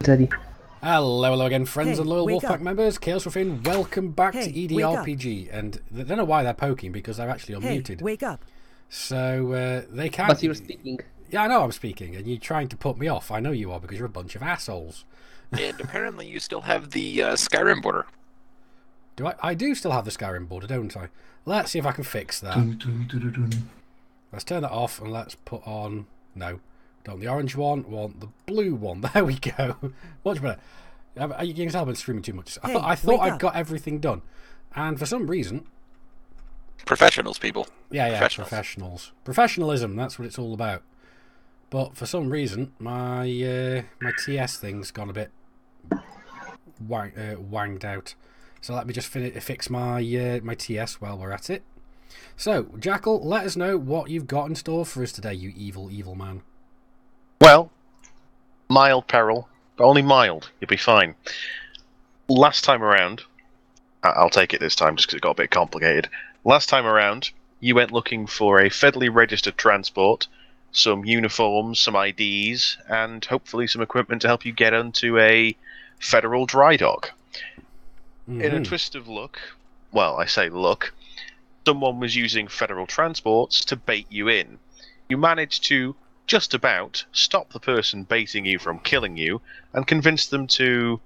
ready. Hello again, friends and loyal Wolfpack up. members. Chaos Within, welcome back to Hey, wake up. EDRPG. And I don't know why they're poking, because they're actually Hey, unmuted. wake up. So they can't... But you're speaking. Yeah, I know I'm speaking, and you're trying to put me off. I know you are, because you're a bunch of assholes. And apparently you still have the Skyrim border. Do I? I do still have the Skyrim border, don't I? Let's see if I can fix that. Let's turn that off, and let's put on... No, don't the orange one, want the blue one. There we go. Much better. You can tell I've been streaming too much. Hey, I thought wake I'd up. got everything done. And for some reason... Professionals, people. Yeah, professionals. Professionalism, that's what it's all about. But for some reason, my TS thing's gone a bit wanged out. So let me just fix my my TS while we're at it. So, Jackal, let us know what you've got in store for us today, you evil, evil man. Well, mild peril, but only mild. You'll be fine. Last time around, I'll take it this time just because it got a bit complicated. Last time around, you went looking for a federally registered transport, some uniforms, some IDs, and hopefully some equipment to help you get onto a federal dry dock. Mm-hmm. In a twist of luck, well, I say luck, someone was using federal transports to bait you in. You managed to just about stop the person baiting you from killing you and convince them to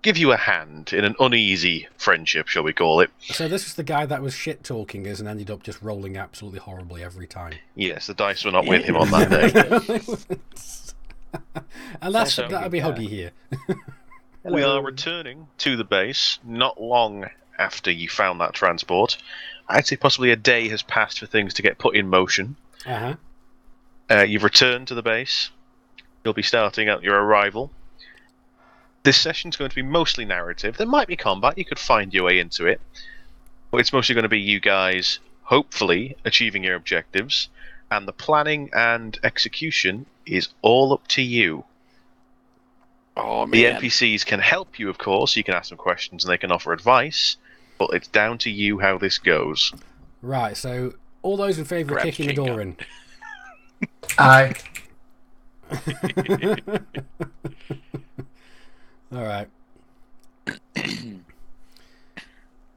give you a hand in an uneasy friendship, shall we call it. So this is the guy that was shit-talking us and ended up just rolling absolutely horribly every time. Yes, the dice were not with him on that day. And that would be Huggy here. We are returning to the base not long after you found that transport. I'd say possibly a day has passed for things to get put in motion. Uh-huh. You've returned to the base. You'll be starting at your arrival. This session's going to be mostly narrative. There might be combat. You could find your way into it. But it's mostly going to be you guys, hopefully, achieving your objectives. And the planning and execution is all up to you. Oh, man. The NPCs can help you, of course. You can ask them questions and they can offer advice. But it's down to you how this goes. Right, so all those in favour of Grab kicking the chain door gun. in. Aye. All right.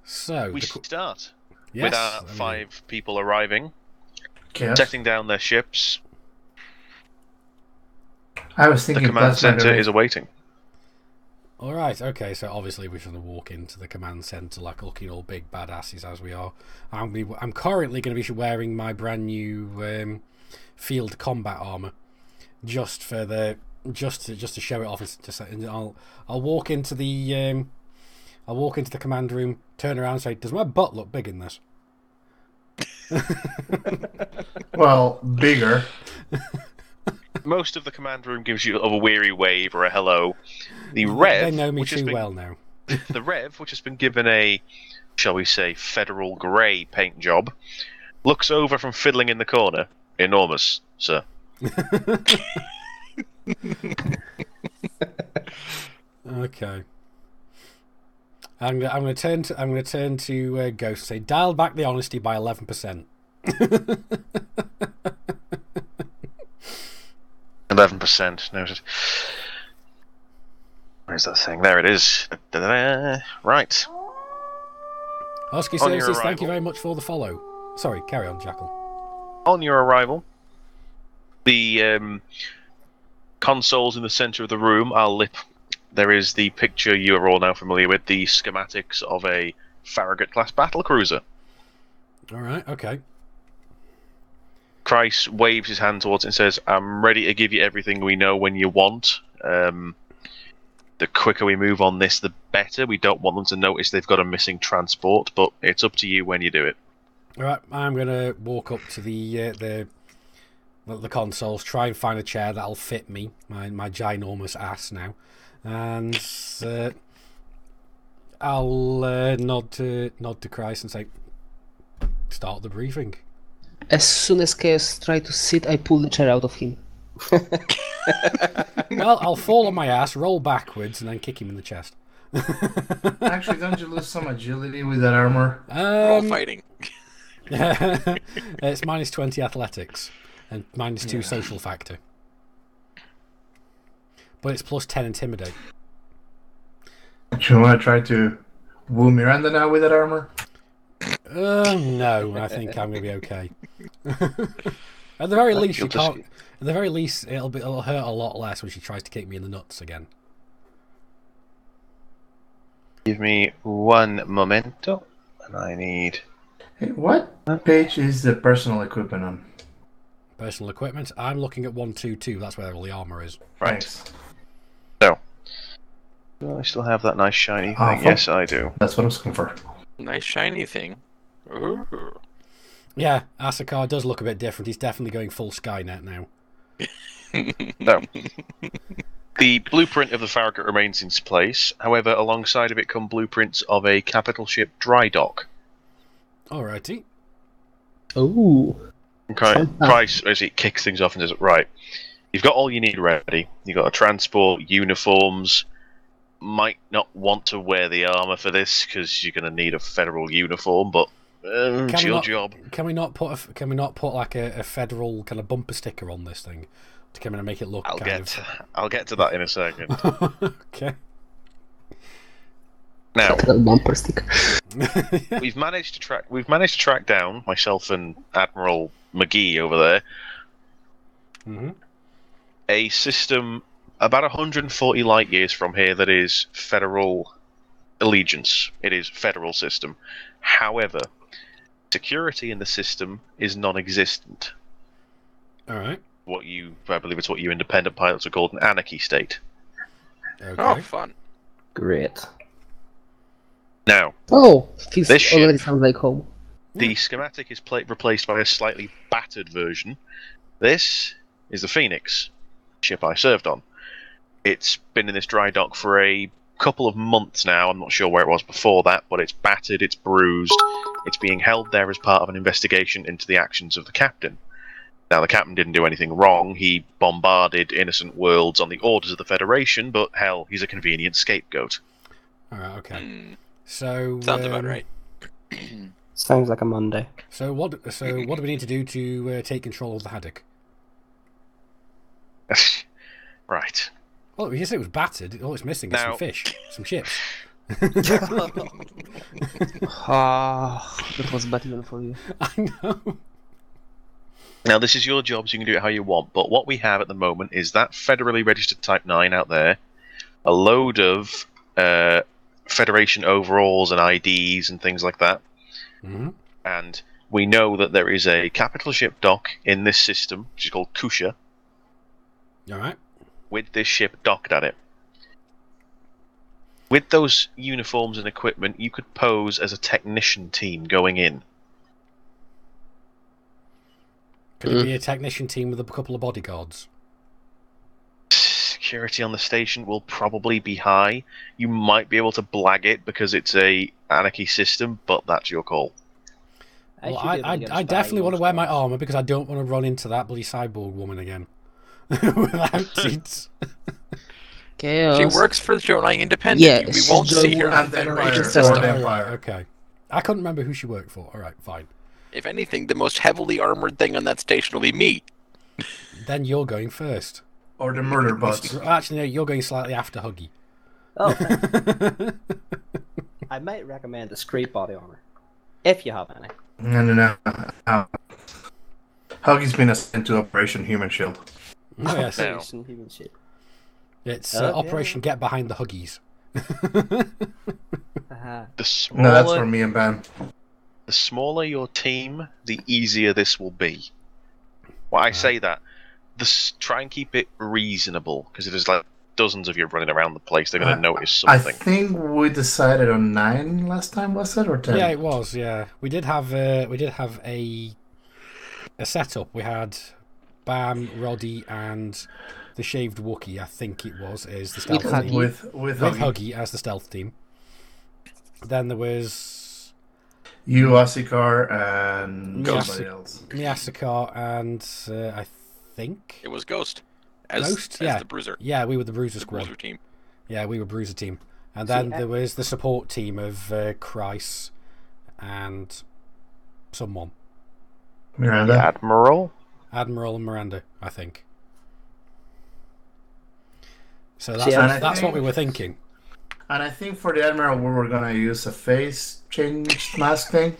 So We start yes, with our I mean, 5 people arriving, Chaos. setting down their ships. I was The thinking command plasma center grenade. is awaiting. all right, okay. So obviously we're going to walk into the command center like looking all big badasses as we are. I'm currently going to be wearing my brand new field combat armor, just to show it off. And I'll walk into the command room, turn around, and say, "Does my butt look big in this?" Well, bigger. Most of the command room gives you a weary wave or a hello. The Rev, They know me which has too been, well now. the Rev, which has been given a, shall we say, federal grey paint job, looks over from fiddling in the corner. Enormous, sir. Okay. I'm going to turn to Ghost and say, dial back the honesty by 11%. 11% noted. Where's that thing? There it is. Da-da-da. Right. Husky On your Services, thank you arrival. very much for the follow. Sorry, carry on, Jackal. On your arrival, the consoles in the centre of the room are lit. There is the picture you are all now familiar with, the schematics of a Farragut-class battlecruiser. All right, okay. Christ waves his hand towards it and says, "I'm ready to give you everything we know when you want. The quicker we move on this, the better. We don't want them to notice they've got a missing transport, but it's up to you when you do it." All right, I'm going to walk up to the consoles, try and find a chair that'll fit me, my ginormous ass now, and I'll nod to Christ and say, "Start the briefing." As soon as Chaos tried to sit, I pulled the chair out of him. Well, I'll fall on my ass, roll backwards, and then kick him in the chest. Actually, don't you lose some agility with that armor? We're all fighting. It's minus 20 athletics and minus 2 social factor. but it's plus 10 intimidate. Do you want to try to woo Miranda now with that armor? No, I think I'm gonna be okay. At the very least, You'll you just- can't. At the very least, it'll hurt a lot less when she tries to kick me in the nuts again. Give me one momento, and I need. Hey, what page is the personal equipment on? Personal equipment. I'm looking at 122. That's where all the armor is. Right. Thanks. So. Do I still have that nice shiny Ah, thing? Yes, I do. That's what I was looking for. Nice shiny thing. Ooh. Yeah, Asakar does look a bit different. He's definitely going full Skynet now. No. The blueprint of the Farragut remains in place. However, alongside of it come blueprints of a capital ship drydock. Alrighty. Oh. Okay. Price, as it kicks things off and says, right, you've got all you need ready. You've got a transport, uniforms. Might not want to wear the armor for this because you're going to need a federal uniform, but it's your job. Can we not put like a federal kind of bumper sticker on this thing to come in and make it look? I'll get to that in a second. Okay. Now, That bumper sticker. we've managed to track down myself and Admiral McGee over there a system about 140 light years from here that is federal allegiance. It is federal system. However, security in the system is non-existent. All right. I believe it's what you independent pilots are called an anarchy state. Okay. Oh, fun. Great. Now, Oh, this This already ship- sounds like home. the schematic is replaced by a slightly battered version. This is the Phoenix ship I served on. It's been in this dry dock for a couple of months now. I'm not sure where it was before that, but it's battered, it's bruised. It's being held there as part of an investigation into the actions of the captain. Now, the captain didn't do anything wrong. He bombarded innocent worlds on the orders of the Federation, but hell, he's a convenient scapegoat. All right. Okay. Hmm. So Sounds about right. Sounds like a Monday. So what do we need to do to take control of the haddock? Right. Well, you said it was battered. All it's missing is Now- some fish, some chips. Ah, that was bad even for you. I know. Now, this is your job, so you can do it how you want, but what we have at the moment is that federally registered Type 9 out there, a load of Federation overalls and IDs and things like that, and we know that there is a capital ship dock in this system, which is called Kusha, All right. with this ship docked at it. With those uniforms and equipment, you could pose as a technician team going in. Could it be a technician team with a couple of bodyguards? Security on the station will probably be high. You might be able to blag it because it's a anarchy system, but that's your call. Well, I definitely want to wear my armor because I don't want to run into that bloody cyborg woman again without seats. Chaos. She works for the Jonai Independent. Yeah, We won't she's see her And on the Federation Empire. system. Or the All Empire. right, okay. I couldn't remember who she worked for. All right, fine. If anything, the most heavily armored thing on that station will be me. Then you're going first. Or the murder bots. Actually, no, you're going slightly after Huggy. Oh, I might recommend the scrape body armor, if you have any. No. Huggy's been assigned to Operation Human Shield. Oh, yes. Now. Some human shit. It's Yeah. Operation Get Behind the Huggies. Haha. The No, that's for smaller, me and Ben. the smaller your team, the easier this will be. Well, I say that. Try and keep it reasonable, because if there's like dozens of you running around the place, they're going to notice I something. think we decided on 9 last time, was it? Or 10? Yeah, it was. Yeah, we did have a setup. We had Bam, Roddy, and the shaved Wookiee. I think it was is the stealth Huggy. team With with Huggy. Huggy as the stealth team. Then there was You, Asikar, and Yes. somebody else. Miasakar and I think It was Ghost. As, Ghost? as Yeah. the Bruiser. Yeah, we were the Bruiser The squad. Bruiser team. Yeah, we were Bruiser team. And then See, there was the support team of Kreis and someone. Miranda. Admiral? Admiral and Miranda, I think. So that's, Yeah. that's what we were thinking. And I think for the Admiral, we were gonna use a face change mask thing.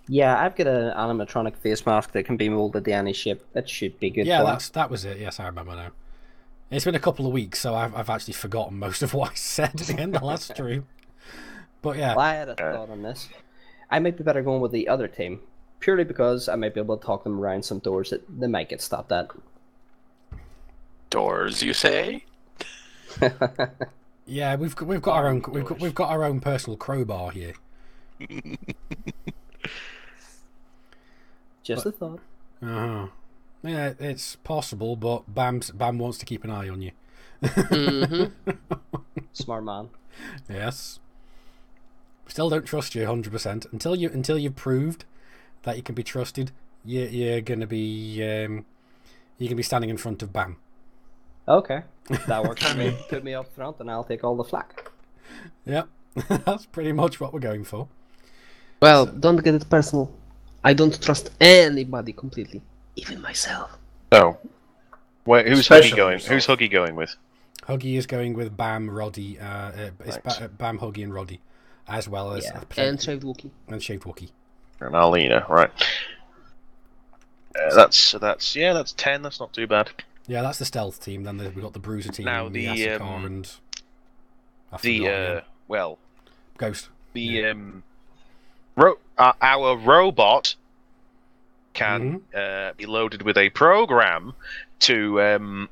Yeah, I've got an animatronic face mask that can be molded to any ship. That should be good. Yeah, that was it. Yes, I remember now. It's been a couple of weeks, so I've actually forgotten most of what I said in the last stream. But yeah. Well, I had a thought on this. I might be better going with the other team, purely because I might be able to talk them around some doors that they might get stopped at. Doors, you say? Yeah, we've got our own we've got our own personal crowbar here. Just a thought. Uh-huh. Yeah, it's possible, but Bam wants to keep an eye on you. Smart man. Yes. Still don't trust you 100% until you've proved that you can be trusted. You're gonna be standing in front of Bam. Okay, that works for me. Put me up front, and I'll take all the flack. Yep, that's pretty much what we're going for. Well, don't get it personal. I don't trust anybody completely, even myself. So, who's Especially Huggy going? yourself. Who's Huggy going with? Huggy is going with Bam, Roddy. It's Right. Bam, Huggy, and Roddy, as well as And Shaved Wookie. Shaved Wookie. And Alina, right? That's 10. That's not too bad. Yeah, that's the stealth team. Then we've got the Bruiser team, Now the the, Asakar, and Ghost. Our robot can be loaded with a program to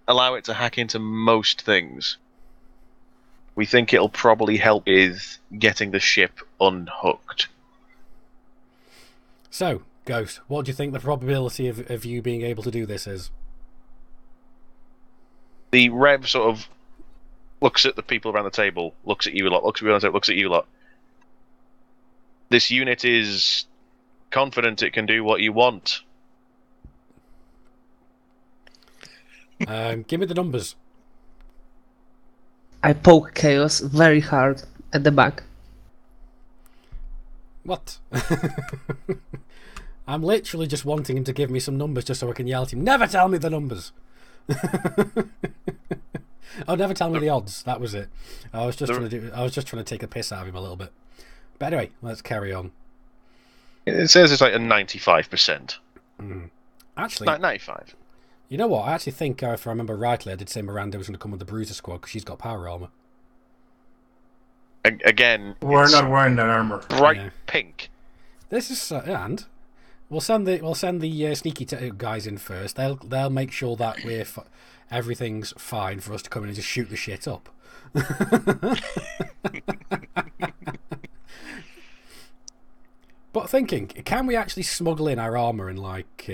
allow it to hack into most things. We think it'll probably help with getting the ship unhooked. So, Ghost, what do you think the probability of you being able to do this is? The Rev sort of looks at the people around the table, looks at you lot, looks at you around the table, looks at you lot. This unit is confident it can do what you want. Give me the numbers. I poke Chaos very hard at the back. What? I'm literally just wanting him to give me some numbers just so I can yell at him. Never tell me the numbers. Oh, never tell me the odds. That was it. I was just trying to take a piss out of him a little bit. But anyway, let's carry on. It says it's like a 95%. Actually, 95. you know what? I actually think, if I remember rightly, I did say Miranda was going to come with the Bruiser squad because she's got power armor. Again, We're it's not wearing that armor. bright pink. This is and we'll send the sneaky guys in first. They'll make sure that everything's fine for us to come in and just shoot the shit up. But thinking, can we actually smuggle in our armor in like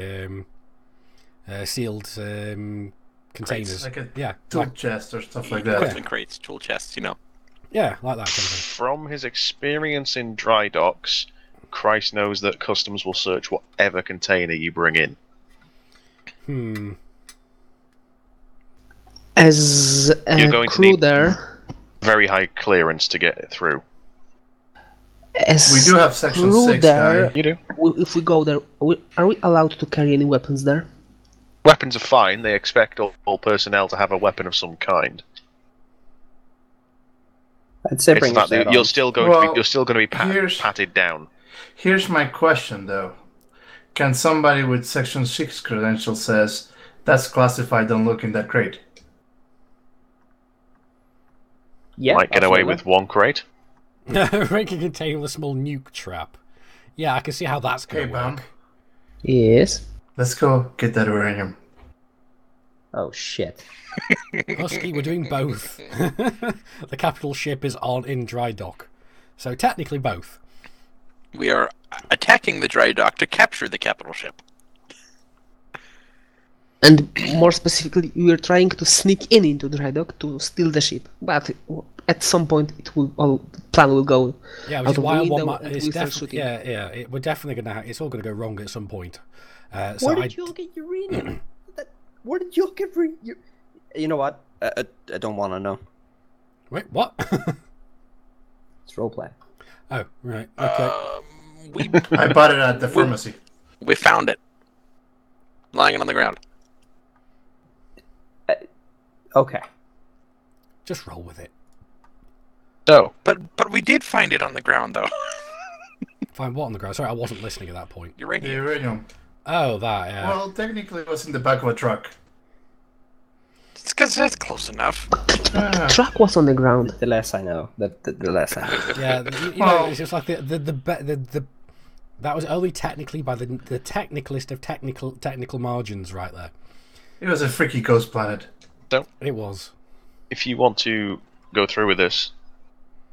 sealed containers? Like a Yeah, tool like, chest or stuff like Yeah. that. Equipment crates, tool chests, you know. yeah, like that kind of thing. From his experience in dry docks, Christ knows that customs will search whatever container you bring in. As You're a going to crew need- there, Very high clearance to get it through. as We do have section crew 6, there, guy. You do. if we go there, are we allowed to carry any weapons there? Weapons are fine. They expect all personnel to have a weapon of some kind. I'd say It's bring the fact your that set you're on. still going to be here's- patted down. Here's my question, though. Can somebody with section 6 credential says, that's classified, don't look in that crate? Yeah, Might get away absolutely. with one crate. Rank can contain a small nuke trap. Yeah, I can see how that's going Okay, to Bam. work. Yes. Let's go get that uranium. Oh shit. Husky, we're doing both. The capital ship is in dry dock. So technically both. We are attacking the dry dock to capture the capital ship. And more specifically, we are trying to sneak into Drydock to steal the ship. But at some point, the plan will go. Yeah, out which is of why I the want window my. and It's we start definitely shooting. we're definitely gonna. It's all gonna go wrong at some point. So Where did you get uranium? Where did you get You know what? I don't want to know. Wait, what? It's roleplay. Oh, right. Okay. We I bought it at the pharmacy. we found it, lying on the ground. Okay. Just roll with it. So, But we did find it on the ground, though. Find what on the ground? Sorry, I wasn't listening at that point. The Uranium. uranium. Oh, that, yeah. Well, technically, it was in the back of a truck. It's because that's close enough. Truck was on the ground. The less I know, the less I know. Yeah, you know, it's just like the that was only technically by the technicalist of technical margins right there. It was a freaky ghost planet. It was. if you want to go through with this,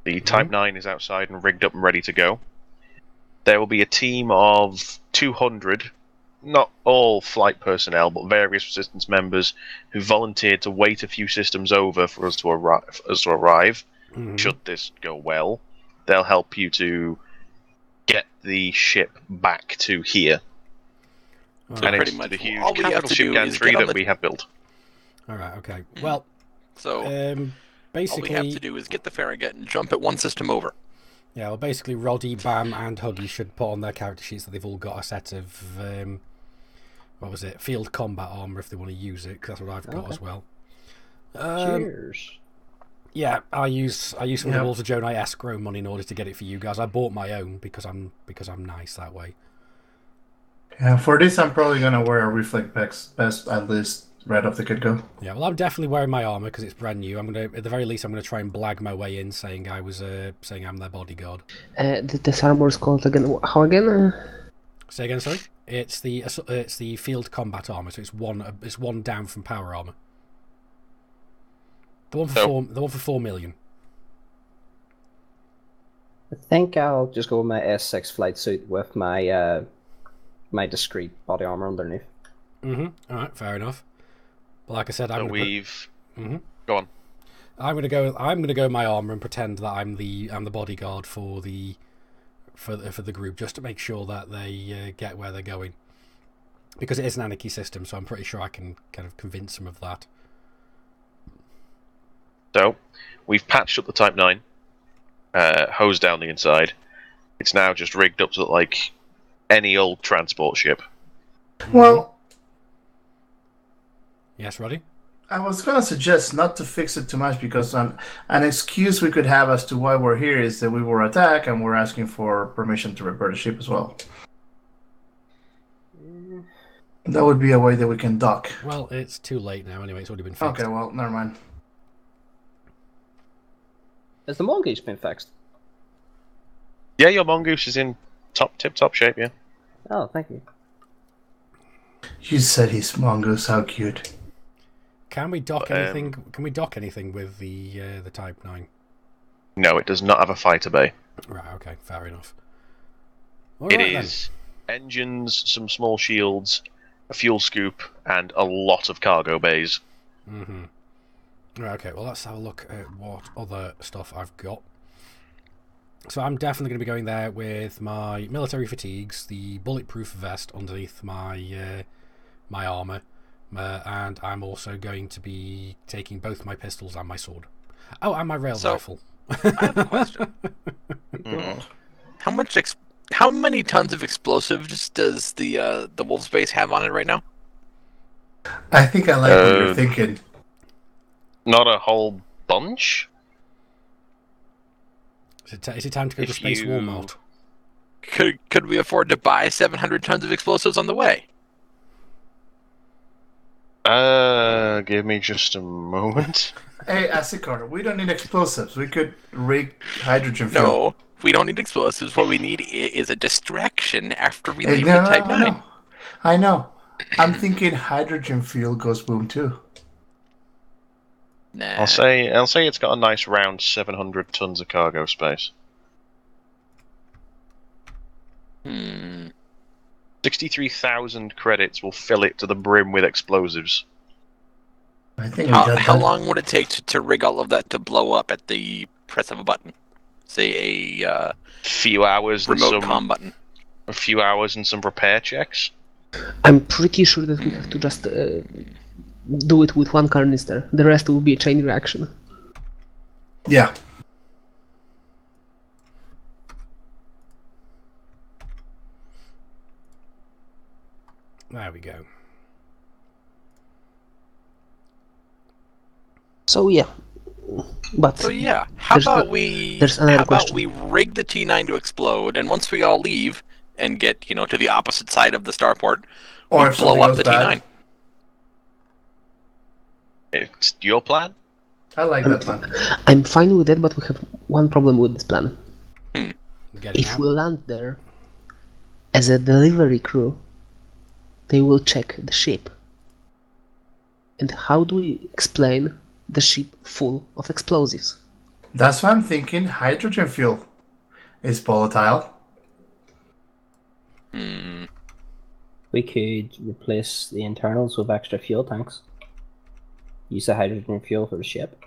the Type 9 is outside and rigged up and ready to go. There will be a team of 200, not all flight personnel, but various resistance members who volunteered to wait a few systems over for us to arrive. Should this go well, they'll help you to get the ship back to here. All And right. pretty it's much the huge all we have capital to ship do Gan is 3 get on that the- we have built. All right. Okay. Well, So all we have basically, to do is get the Farragut and jump it one system over. yeah. Well, basically, Roddy, Bam, and Huggy should put on their character sheets that they've all got a set of what was it? Field combat armor if they want to use it. 'Cause that's what I've got as well. Cheers. Yeah, I use some of the Yep. Walter Jonai escrow money in order to get it for you guys. I bought my own because I'm nice that way. Yeah, for this, I'm probably gonna wear a reflect vest at least right off the get-go. Yeah, well, I'm definitely wearing my armor because it's brand new. I'm gonna, at the very least, I'm gonna try and blag my way in, saying saying I'm their bodyguard. This armor is called again. How again? Say again, sorry. It's the field combat armor, so it's one down from power armor. The one for 4 million. I think I'll just go with my S6 flight suit with my my discreet body armor underneath. All right, fair enough. But like I said, I'm So gonna we've... Mhm. Go on. I'm gonna go in my armor and pretend that I'm the bodyguard for the group, just to make sure that they get where they're going. Because it is an anarchy system, so I'm pretty sure I can kind of convince them of that. So, we've patched up the Type 9, hosed down the inside. It's now just rigged up to look like any old transport ship. Well, Yes, Roddy? I was gonna suggest not to fix it too much because an excuse we could have as to why we're here is that we were attacked and we're asking for permission to repair the ship as well. That would be a way that we can dock. Well, it's too late now anyway, it's already been fixed. Okay, well, never mind. Has the mongoose been fixed? Yeah, your mongoose is in tip-top shape, yeah. Oh, thank you. You said he's mongoose. How cute. Can we dock anything? Can we dock anything with the Type 9? No, it does not have a fighter bay. Right. Okay. Fair enough. All It right, is engines, some small shields, a fuel scoop, and a lot of cargo bays. Then. Right. Okay. Well, let's have a look at what other stuff I've got. So I'm definitely going to be going there with my military fatigues, the bulletproof vest underneath my my armor, and I'm also going to be taking both my pistols and my sword. Oh, and my rail rifle. I have a question. How many tons of explosives does the Wolf's base have on it right now? I think I like what you're thinking. Not a whole bunch? Is it time to go to If Space you- Walmart? Could we afford to buy 700 tons of explosives on the way? Give me just a moment. Hey, Asikar, we don't need explosives. We could rig hydrogen fuel. No, we don't need explosives. What we need is a distraction after we Hey, leave no, the Type 9. no. I know. I'm thinking hydrogen fuel goes boom too. Nah. I'll say it's got a nice round 700 tons of cargo space. 63,000 credits will fill it to the brim with explosives. I think we got How that. long would it take to rig all of that to blow up at the press of a button? Say a Few hours and remote some comm button. a few hours and some repair checks. I'm pretty sure that we have to just do it with one canister. The rest will be a chain reaction. Yeah. There we go. So yeah, But So yeah, how There's about a- we there's another how about question. we rig the T9 to explode, and once we all leave and get to the opposite side of the starport, we Or if something blow up goes the bad. T9. It's your plan. I like that plan. I'm fine with that, but we have one problem with this plan. Getting If out. we land there as a delivery crew, they will check the ship. And how do we explain the ship full of explosives? That's why I'm thinking hydrogen fuel is volatile. We could replace the internals with extra fuel tanks. Use the hydrogen fuel for the ship.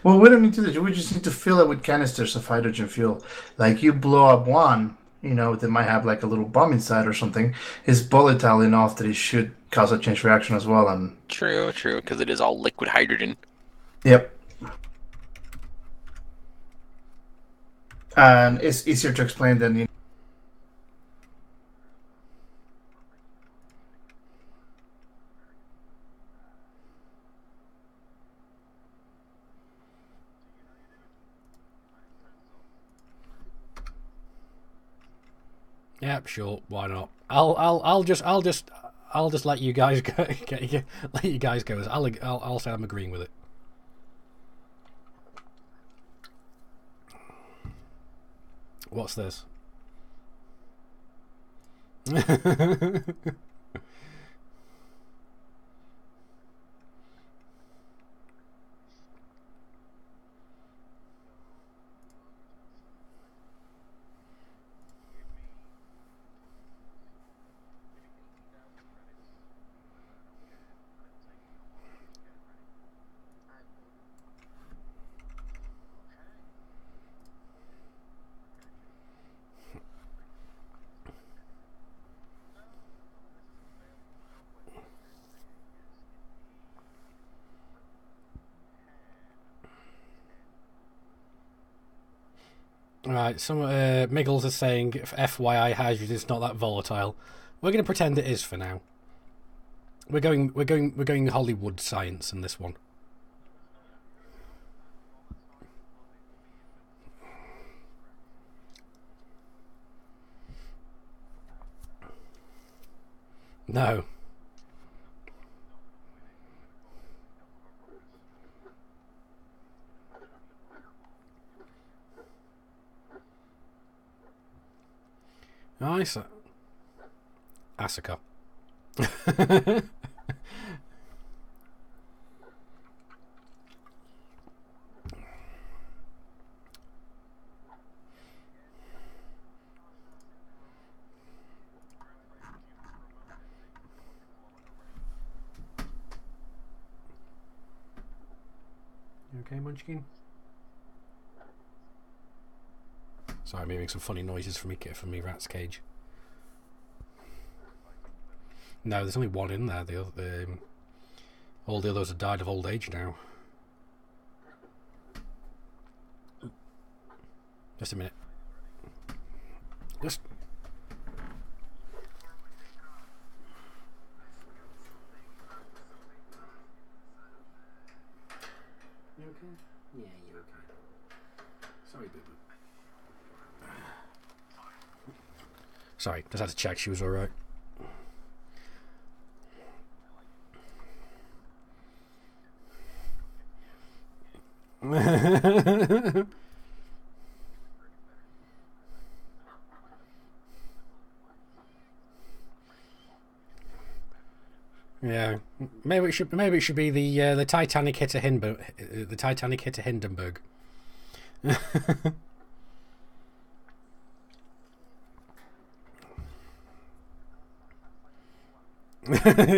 Well, we don't need to do that. We just need to fill it with canisters of hydrogen fuel. Like you blow up one, that might have like a little bomb inside or something. It's volatile enough that it should cause a chain reaction as well. And True, because it is all liquid hydrogen. yep. And it's easier to explain than Yep, sure. Why not? I'll just let you guys go. Let you guys go. I'll say I'm agreeing with it. What's this? Right, some Miggles is saying, FYI, hydrogen is not that volatile. We're going to pretend it is for now. We're going Hollywood science in this one. No. Nice. Asuka. You okay, Munchkin? Sorry, I'm hearing some funny noises from me rat's cage. No, there's only one in there. All the others have died of old age now. Just a minute. Just. You okay? Yeah, you're okay. Sorry, boo boo. Sorry, just had to check she was alright. Yeah, maybe it should be the Titanic hit a Hindenburg. The Titanic hit a Hindenburg.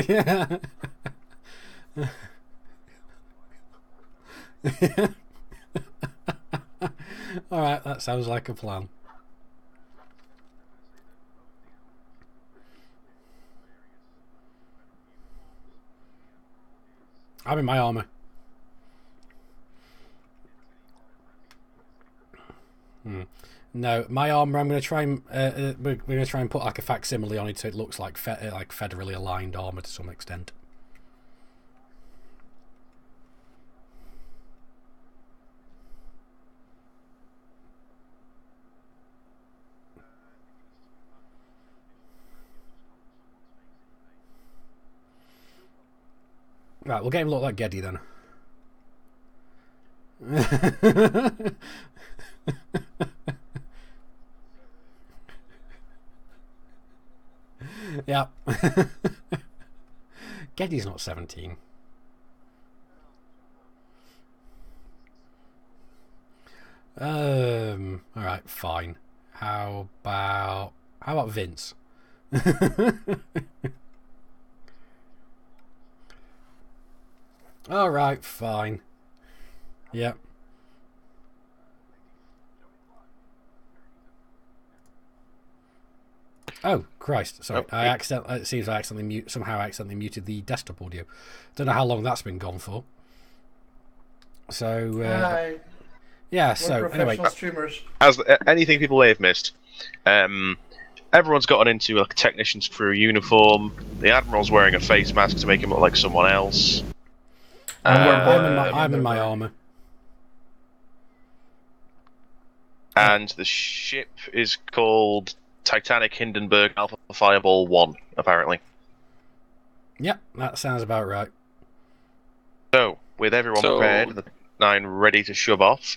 Yeah. All right, that sounds like a plan. I'm in my armor. No, my armor. I'm going to try and we're going to try and put like a facsimile on it so it looks like federally aligned armor to some extent. Right, we'll get him look like Geddy then. Yeah. Geddy's not 17. Alright, fine. How about Vince? Alright, fine. Yep. Oh Christ! Sorry, it seems I somehow accidentally muted the desktop audio. Don't know how long that's been gone for. So yeah. We're So professional anyway, streamers. As anything people may have missed, everyone's gotten into like a technician's crew uniform. The admiral's wearing a face mask to make him look like someone else. I'm in my armor. And the ship is called Titanic Hindenburg Alpha Fireball 1, apparently. Yep, that sounds about right. So, with everyone prepared, the 9 ready to shove off,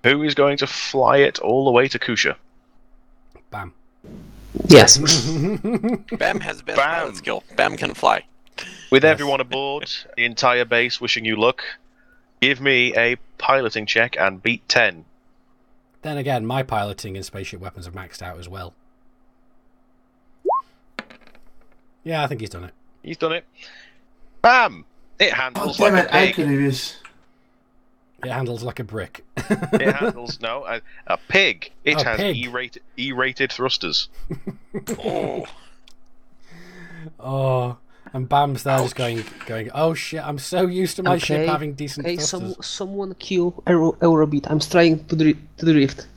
who is going to fly it all the way to Kusha? Bam. Yes. Bam has best pilot skill. Bam can fly. With everyone aboard, the entire base wishing you luck, give me a piloting check and beat 10. Then again, my piloting and spaceship weapons have maxed out as well. Yeah, I think he's done it. He's done it. Bam! It handles Damn like it, a I pig. could use. It handles like a brick. It handles, no, a pig. It has pig. E-rated thrusters. Oh. Oh, and Bam's there just going, oh shit, I'm so used to my ship having decent thrusters. Someone cue Eurobeat. I'm trying to drift.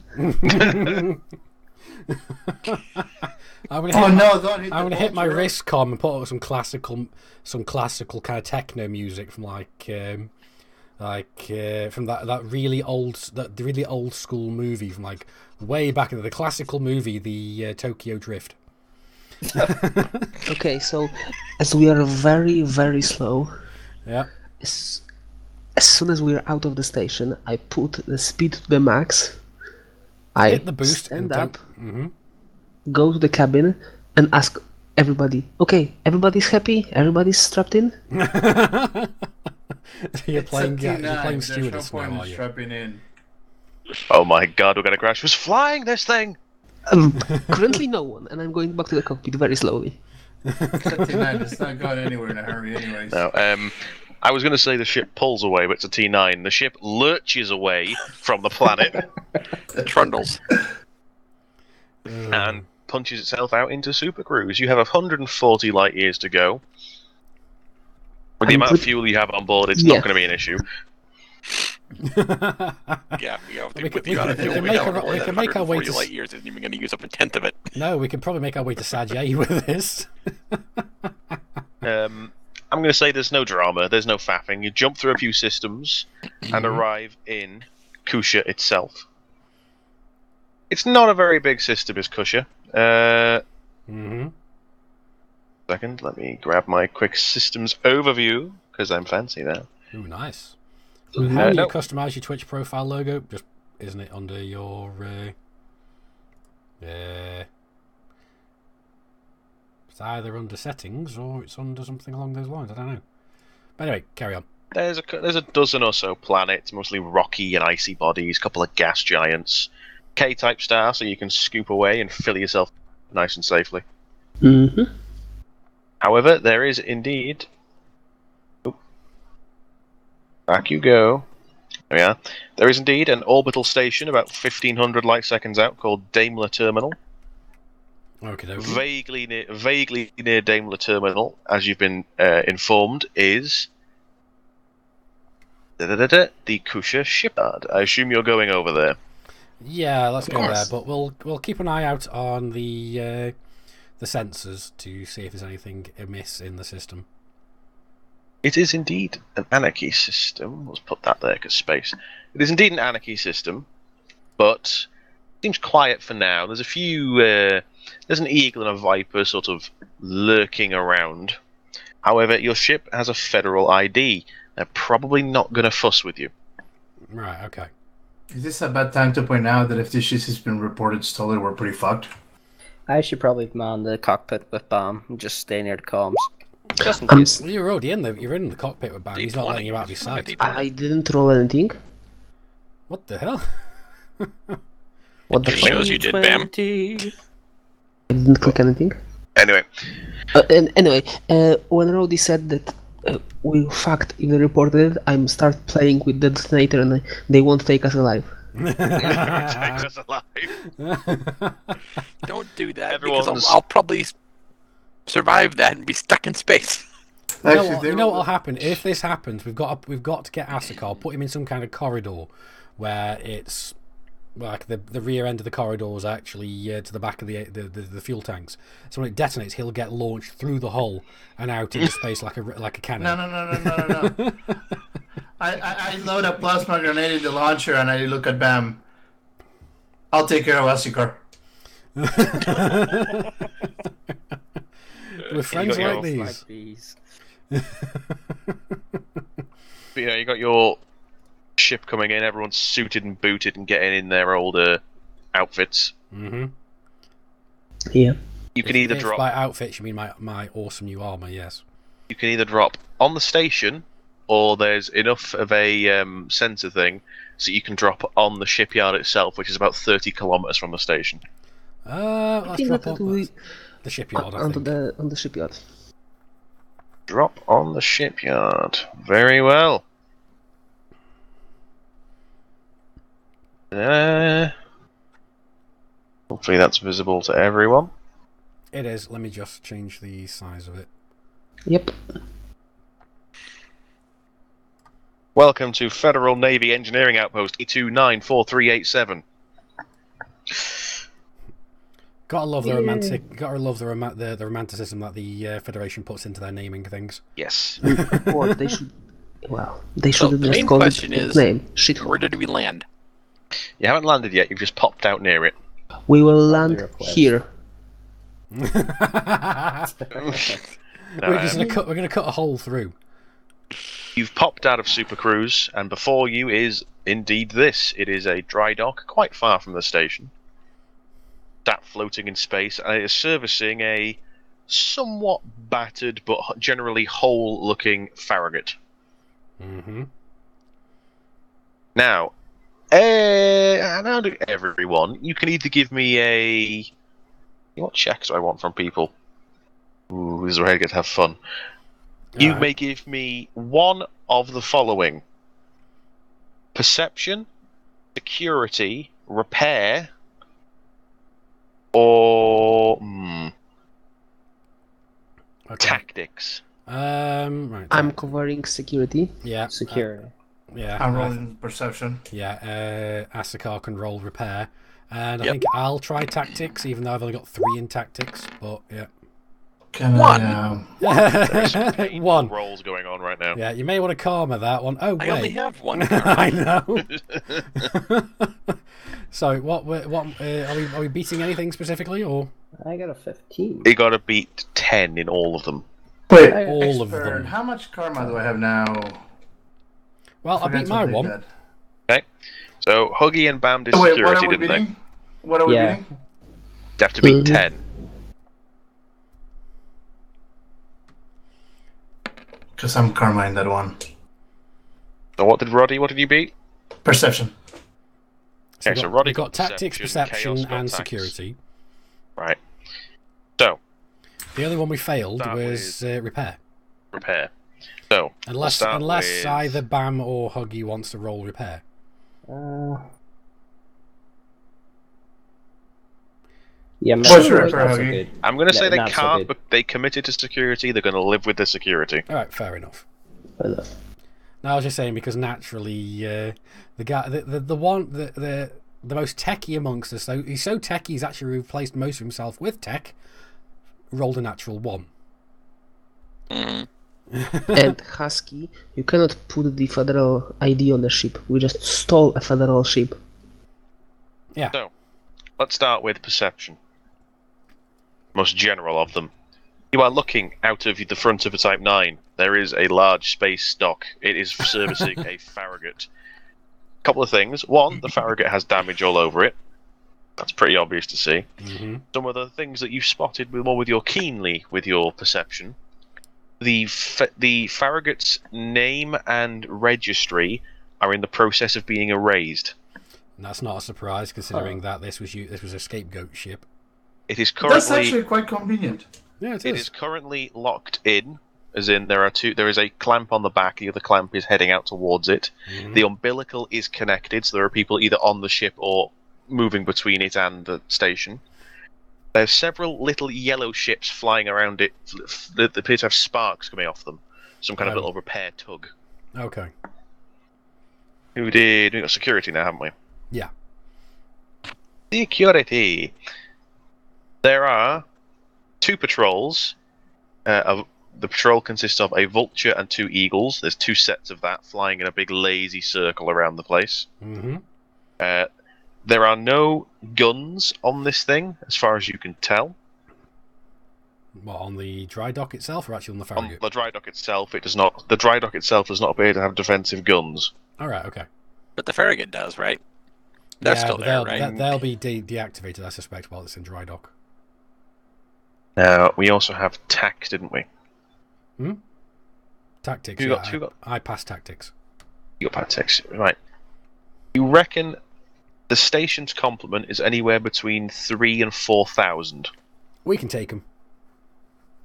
I'm gonna hit my wrist com and put up some classical kind of techno music from from that really old school movie from like way back in the classical movie, the Tokyo Drift. Okay, so as we are very, very slow, Yeah. as soon as we are out of the station, I put the speed to the max. I Hit the boost stand and up, don't... go to the cabin, and ask everybody, okay, everybody's happy? Everybody's strapped in? You're playing There's stewardess no point now, in are you? strapping in. Oh my god, we're gonna crash. Who's flying this thing? Currently no one, and I'm going back to the cockpit very slowly. 39, it's not going anywhere in a hurry anyways. No, I was gonna say the ship pulls away, but it's a T9. The ship lurches away from the planet Trundles. and punches itself out into supercruise. You have 140 light years to go. With the amount of fuel you have on board, it's not going to be an issue. Yeah, We can make our way to light years isn't even going to use up a tenth of it. No, we can probably make our way to Sajay with this. I'm going to say there's no drama, there's no faffing. You jump through a few systems and arrive in Kusha itself. It's not a very big system, is Kusha. Second, let me grab my quick systems overview, because I'm fancy now. Ooh, nice. So how do you customize your Twitch profile logo? Just isn't it under your it's either under settings or it's under something along those lines. I don't know. But anyway, carry on. There's a dozen or so planets, mostly rocky and icy bodies, a couple of gas giants, K-type star, so you can scoop away and fill yourself nice and safely. However, there is indeed... Oop. Back you go. There we are. There is indeed an orbital station about 1,500 light seconds out called Daimler Terminal. Okay. Vaguely near Daimler Terminal, as you've been informed, is... the Kusha shipyard. I assume you're going over there. Yeah, let's go there. But we'll keep an eye out on the sensors to see if there's anything amiss in the system. It is indeed an anarchy system. Let's put that there because space. It is indeed an anarchy system, but it seems quiet for now. There's a few. There's an eagle and a viper sort of lurking around. However, your ship has a federal ID. They're probably not going to fuss with you. Right, okay. Is this a bad time to point out that if this ship has been reported stolen, we're pretty fucked? I should probably man the cockpit with Bam and just stay near the comms. Just in I'm case. s- You're already in the cockpit with Bam. He's not letting you out of his sight. I didn't roll anything. What the hell? What the It fuck? shows you did, Bam. 20. I didn't click anything. Anyway, When Rody said that we fucked if they reported it, I'm start playing with the detonator and they won't take us alive. take us alive. Don't do that Everyone's- because I'll probably survive that and be stuck in space. You know what'll happen if this happens? We've got to get Asakar, put him in some kind of corridor where it's like the rear end of the corridor is actually to the back of the fuel tanks. So when it detonates, he'll get launched through the hull and out into space like a cannon. No. I load a plasma grenade in the launcher and I look at Bam. I'll take care of Asikar. We're friends got like your- these. Like these. But, you got your ship coming in. Everyone's suited and booted and getting in their older outfits. Mm-hmm. Yeah. You can either If drop. by outfits you mean my awesome new armor. Yes. You can either drop on the station, or there's enough of a sensor thing so you can drop on the shipyard itself, which is about 30 kilometers from the station. Let's think drop that on we- the shipyard. I Onto think. the shipyard. Drop on the shipyard. Very well. Hopefully that's visible to everyone. It is. Let me just change the size of it. Yep. Welcome to Federal Navy Engineering Outpost E294387. Gotta love the romantic. Gotta love the romanticism that the Federation puts into their naming things. Yes. Or they should. Well, they should have the just main called question it is, its name. Shithole. Where did we land? You haven't landed yet, you've just popped out near it. We will land request. here. We're gonna cut a hole through. You've popped out of Super Cruise, and before you is indeed this. It is a dry dock quite far from the station. That floating in space, and it is servicing a somewhat battered but generally whole-looking Farragut. Mm-hmm. Now, now to everyone, you can either give me a... What checks do I want from people? Ooh, this is where I get to have fun. You may give me one of the following: perception, security, repair, or tactics. Right. I'm covering security. Yeah. Security. Yeah. I'm rolling perception. Asakar can roll repair, and I Yep. think I'll try tactics, even though I've only got 3 in tactics. But yeah. Can One. There's some painful One. rolls going on right now. Yeah, you may want to karma that one. Oh wait. I only have one. I know. So, what are we beating anything specifically, or I got a 15. You got to beat 10 in all of them. Wait, all of expert, them? how much karma do I have now? Well, I beat Forget my what they one. did. Okay, so Huggy and Bam did Oh, wait, what security, are we didn't they? beating? What are we Yeah. beating? They have to beat 10. Because I'm karma in that one. So what did you beat? Perception. So Okay, so we've Roddy got tactics, perception, Chaos got and tax. security. Right. So, The only one we failed Start was repair. repair. So, Unless start with- either Bam or Huggy wants to roll repair. Yeah, What's maybe your not so repair, Huggy? good. I'm going to say Yeah, they not so can't, good. but they committed to security. They're going to live with the security. All right, fair enough. Fair enough. No, I was just saying because naturally, the guy, the most techie amongst us, though he's so techie, he's actually replaced most of himself with tech. Rolled a natural 1. Mhm. And Husky, you cannot put the federal ID on the ship. We just stole a federal ship. Yeah. So, let's start with perception. Most general of them. You are looking out of the front of a Type 9. There is a large space dock. It is servicing a Farragut. Couple of things. One, the Farragut has damage all over it. That's pretty obvious to see. Mm-hmm. Some of the things that you've spotted more with your perception. The Farragut's name and registry are in the process of being erased. And that's not a surprise, considering that this was a scapegoat ship. It is currently. That's actually quite convenient. Yeah, it is currently locked in, as in there is a clamp on the back, the other clamp is heading out towards it. Mm-hmm. The umbilical is connected, so there are people either on the ship or moving between it and the station. There's several little yellow ships flying around it that appear to have sparks coming off them. Some kind of little repair tug. Okay. We got security now, haven't we? Yeah. Security. There are 2 patrols. The patrol consists of a vulture and 2 eagles. There's 2 sets of that flying in a big lazy circle around the place. Mm-hmm. There are no guns on this thing, as far as you can tell. What, on the dry dock itself, or actually on the Farragut? On the dry dock itself, it does not. The dry dock itself does not appear to have defensive guns. All right. Okay. But the Farragut does, right? That's still there, right? They'll be deactivated, I suspect, while it's in dry dock. Now we also have tact, didn't we? Tactics. I passed tactics. You got tactics, right? You reckon the station's complement is anywhere between 3,000 and 4,000? We can take them.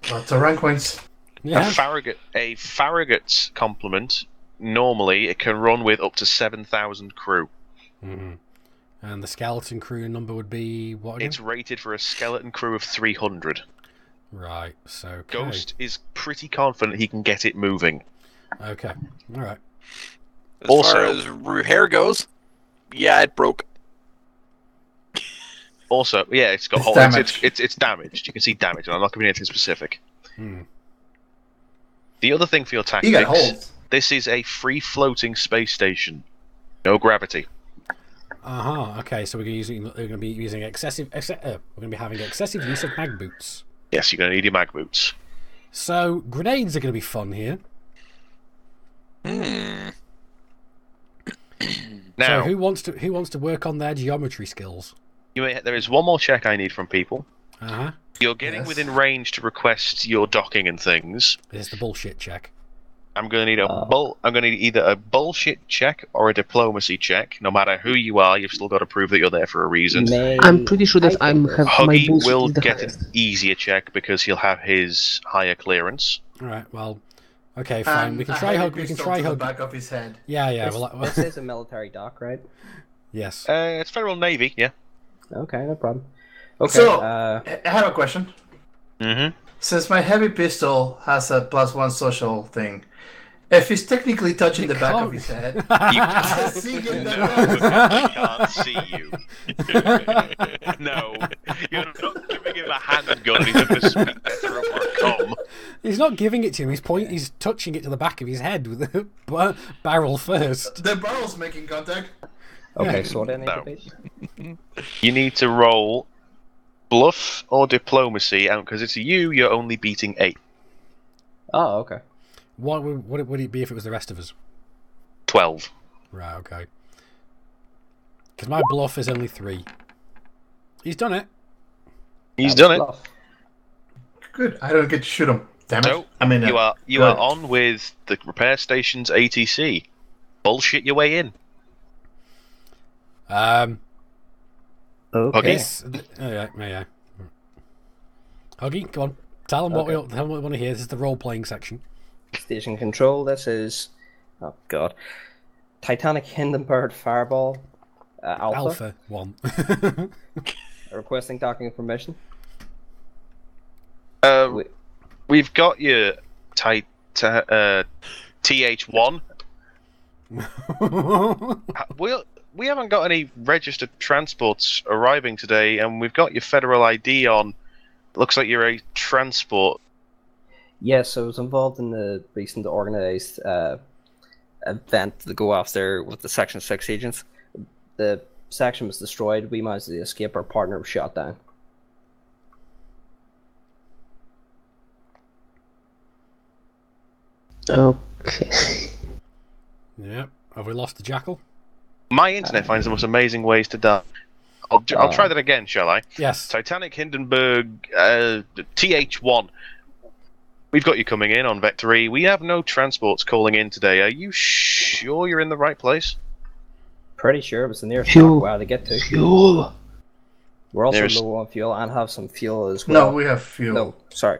Lots of rank points. Yeah. A Farragut's complement, normally it can run with up to 7,000 crew. Mm-hmm. And the skeleton crew number would be what again? It's rated for a skeleton crew of 300. Right, so... Okay. Ghost is pretty confident he can get it moving. Okay, alright. As far as repair goes, yeah, it broke. Also, yeah, it's got holes. It's damaged. You can see damage, and I'm not giving anything specific. The other thing for your tactics, you got holes. This is a free-floating space station. No gravity. Okay, so we're going to be using excessive. We're going to be having excessive use of mag boots. Yes, you're going to need your mag boots. So grenades are going to be fun here. Now, so who wants to work on their geometry skills? There is one more check I need from people. You're getting Yes. within range to request your docking and things. This is the bullshit check. I'm going to need I'm going to need either a bullshit check or a diplomacy check. No matter who you are, you've still got to prove that you're there for a reason. I'm pretty sure that my Huggy bullshit will is the get highest. an easier check because he'll have his higher clearance. All right. Well, okay, fine. We can try Hug. We can try Hug. Back of his head. Yeah. This is a military dock, right? Yes. It's Federal Navy, yeah. Okay, no problem. Okay. So, I have a question. Mm-hmm. Since my heavy pistol has a +1 social thing, if he's technically touching the back of his head, You can't see you. No, you're not giving him a handgun. He's a speeder or a com. He's not giving it to him. He's touching it to the back of his head with the barrel first. the barrel's making contact. Okay, so what do I need No. to beat? You need to roll bluff or diplomacy, and because it's you, you're only beating 8. Oh, okay. What would it be if it was the rest of us? 12. Right. Okay. Because my bluff is only 3. He's done it. He's done it. Bluff. Good. I don't get to shoot him. Damn it. So, I mean, you are good. on with the repair station's ATC. Bullshit your way in. Okay. Okay. Yeah. Huggy, come on. Tell them what we want to hear. This is the role-playing section. Station control. This is, oh god, Titanic Hindenburg Fireball Alpha. 1. Requesting docking permission. We've got your TH1. We haven't got any registered transports arriving today, and we've got your federal ID on. Looks like you're a transport. Yes, I was involved in the recent organised event to go after with the Section 6 agents. The section was destroyed. We managed to escape. Our partner was shot down. Okay. Yep. Have we lost the jackal? My internet finds the most amazing ways to die. I'll try that again, shall I? Yes. Titanic Hindenburg TH1. We've got you coming in on Vec 3. We have no transports calling in today. Are you sure you're in the right place? Pretty sure it was the nearest Fuel. dock where to get to. Fuel. We're also Nearest- low on fuel and have some fuel as well. No, we have fuel. No, sorry.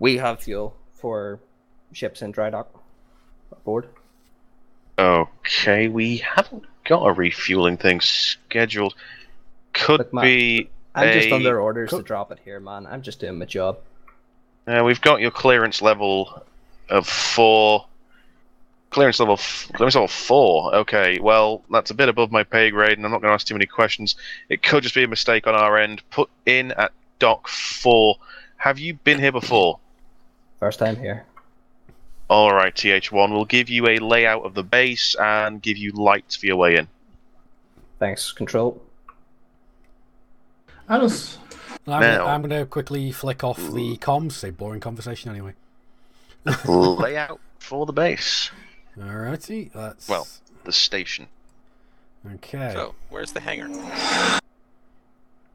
We have fuel for ships in dry dock aboard. Okay, we haven't got a refueling thing scheduled. Could Look, Matt, be I'm just a- under orders to drop it here, man. I'm just doing my job. We've got your clearance level of 4. Clearance level 4. Okay, well, that's a bit above my pay grade, and I'm not going to ask too many questions. It could just be a mistake on our end. Put in at dock 4. Have you been here before? First time here. Alright, TH1, we'll give you a layout of the base and give you lights for your way in. Thanks, Control. I don't. I'm going to quickly flick off the comms. Say boring conversation anyway. Layout for the base. Alrighty. Let's... Well, the station. Okay. So, where's the hangar?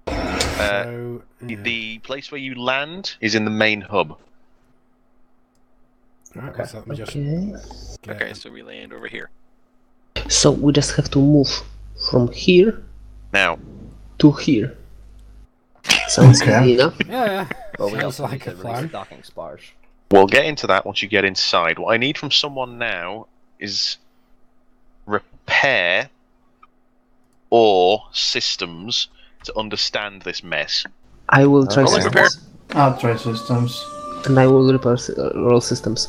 So, The place where you land is in the main hub. Alright, let's let me just Okay. get... Okay, so we land over here. So we just have to move from here Now, to here. Sounds Okay. easy enough. Yeah, But we sounds also like need a to release plan. docking spars. we'll get into that once you get inside. What I need from someone now is repair or systems to understand this mess. I will try Okay. Rolling repair. systems. I'll try systems. And I will repair roll systems.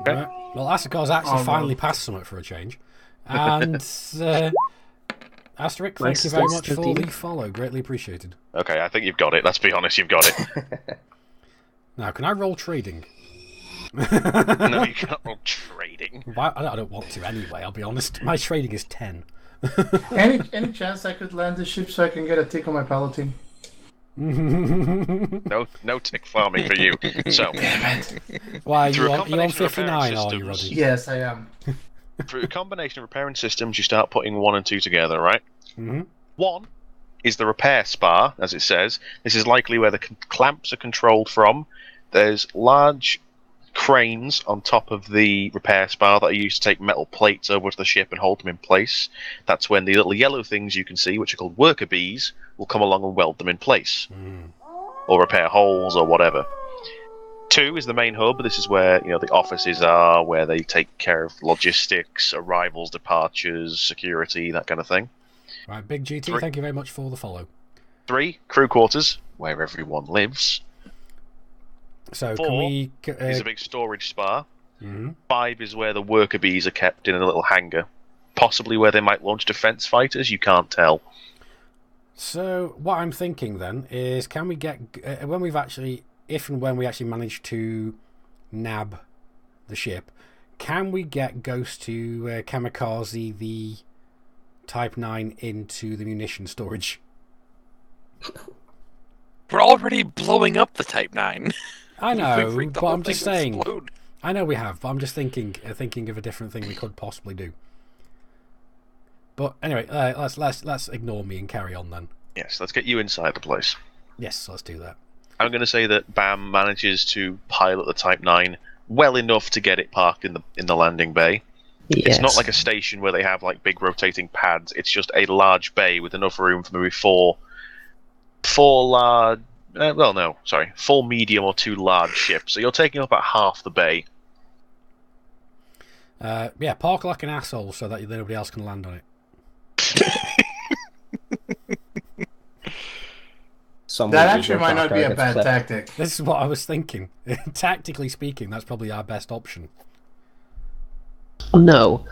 Okay. Right. Well, Asakar's actually Oh, finally well. passed something for a change. And Asterisk, thank Nice, you very nice, much for 13. the follow. Greatly appreciated. Okay, I think you've got it. Let's be honest, you've got it. Now, can I roll trading? No, you can't roll trading. Why? I don't want to anyway, I'll be honest. My trading is 10. Any chance I could land the ship so I can get a tick on my palatine? No tick farming for you. So, Why, Through you a on combination of 59, are you, systems. Roddy? Yes, I am. through a combination of repairing systems, you start putting 1 and 2 together, right? Mhm. 1 is the repair spar, as it says. This is likely where the clamps are controlled from. There's large cranes on top of the repair spar that are used to take metal plates over to the ship and hold them in place. That's when the little yellow things you can see, which are called worker bees, will come along and weld them in place. Or repair holes or whatever. 2 is the main hub. This is where the offices are, where they take care of logistics, arrivals, departures, security, that kind of thing. Right, Big GT, Three. thank you very much for the follow. 3, crew quarters, where everyone lives. So, 4 can we... is a big storage spa. mhm. 5 is where the worker bees are kept in a little hangar. Possibly where they might launch defense fighters, you can't tell. So, what I'm thinking then is, can we get... when we've actually... If and when we actually manage to nab the ship, can we get Ghost to kamikaze the Type 9 into the munition storage? We're already blowing up the Type 9. I We've know, freaked the but whole I'm just thing to saying... explode. I know we have, but I'm just thinking of a different thing we could possibly do. But anyway, let's ignore me and carry on then. Yes, let's get you inside the place. Yes, let's do that. I'm going to say that BAM manages to pilot the Type 9 well enough to get it parked in the landing bay. Yes. It's not like a station where they have like big rotating pads. It's just a large bay with enough room for maybe four large. Four medium or 2 large ships. So you're taking up about half the bay. Yeah, park like an asshole so that nobody else can land on it. That actually might not be a bad tactic. This is what I was thinking. Tactically speaking, that's probably our best option. No.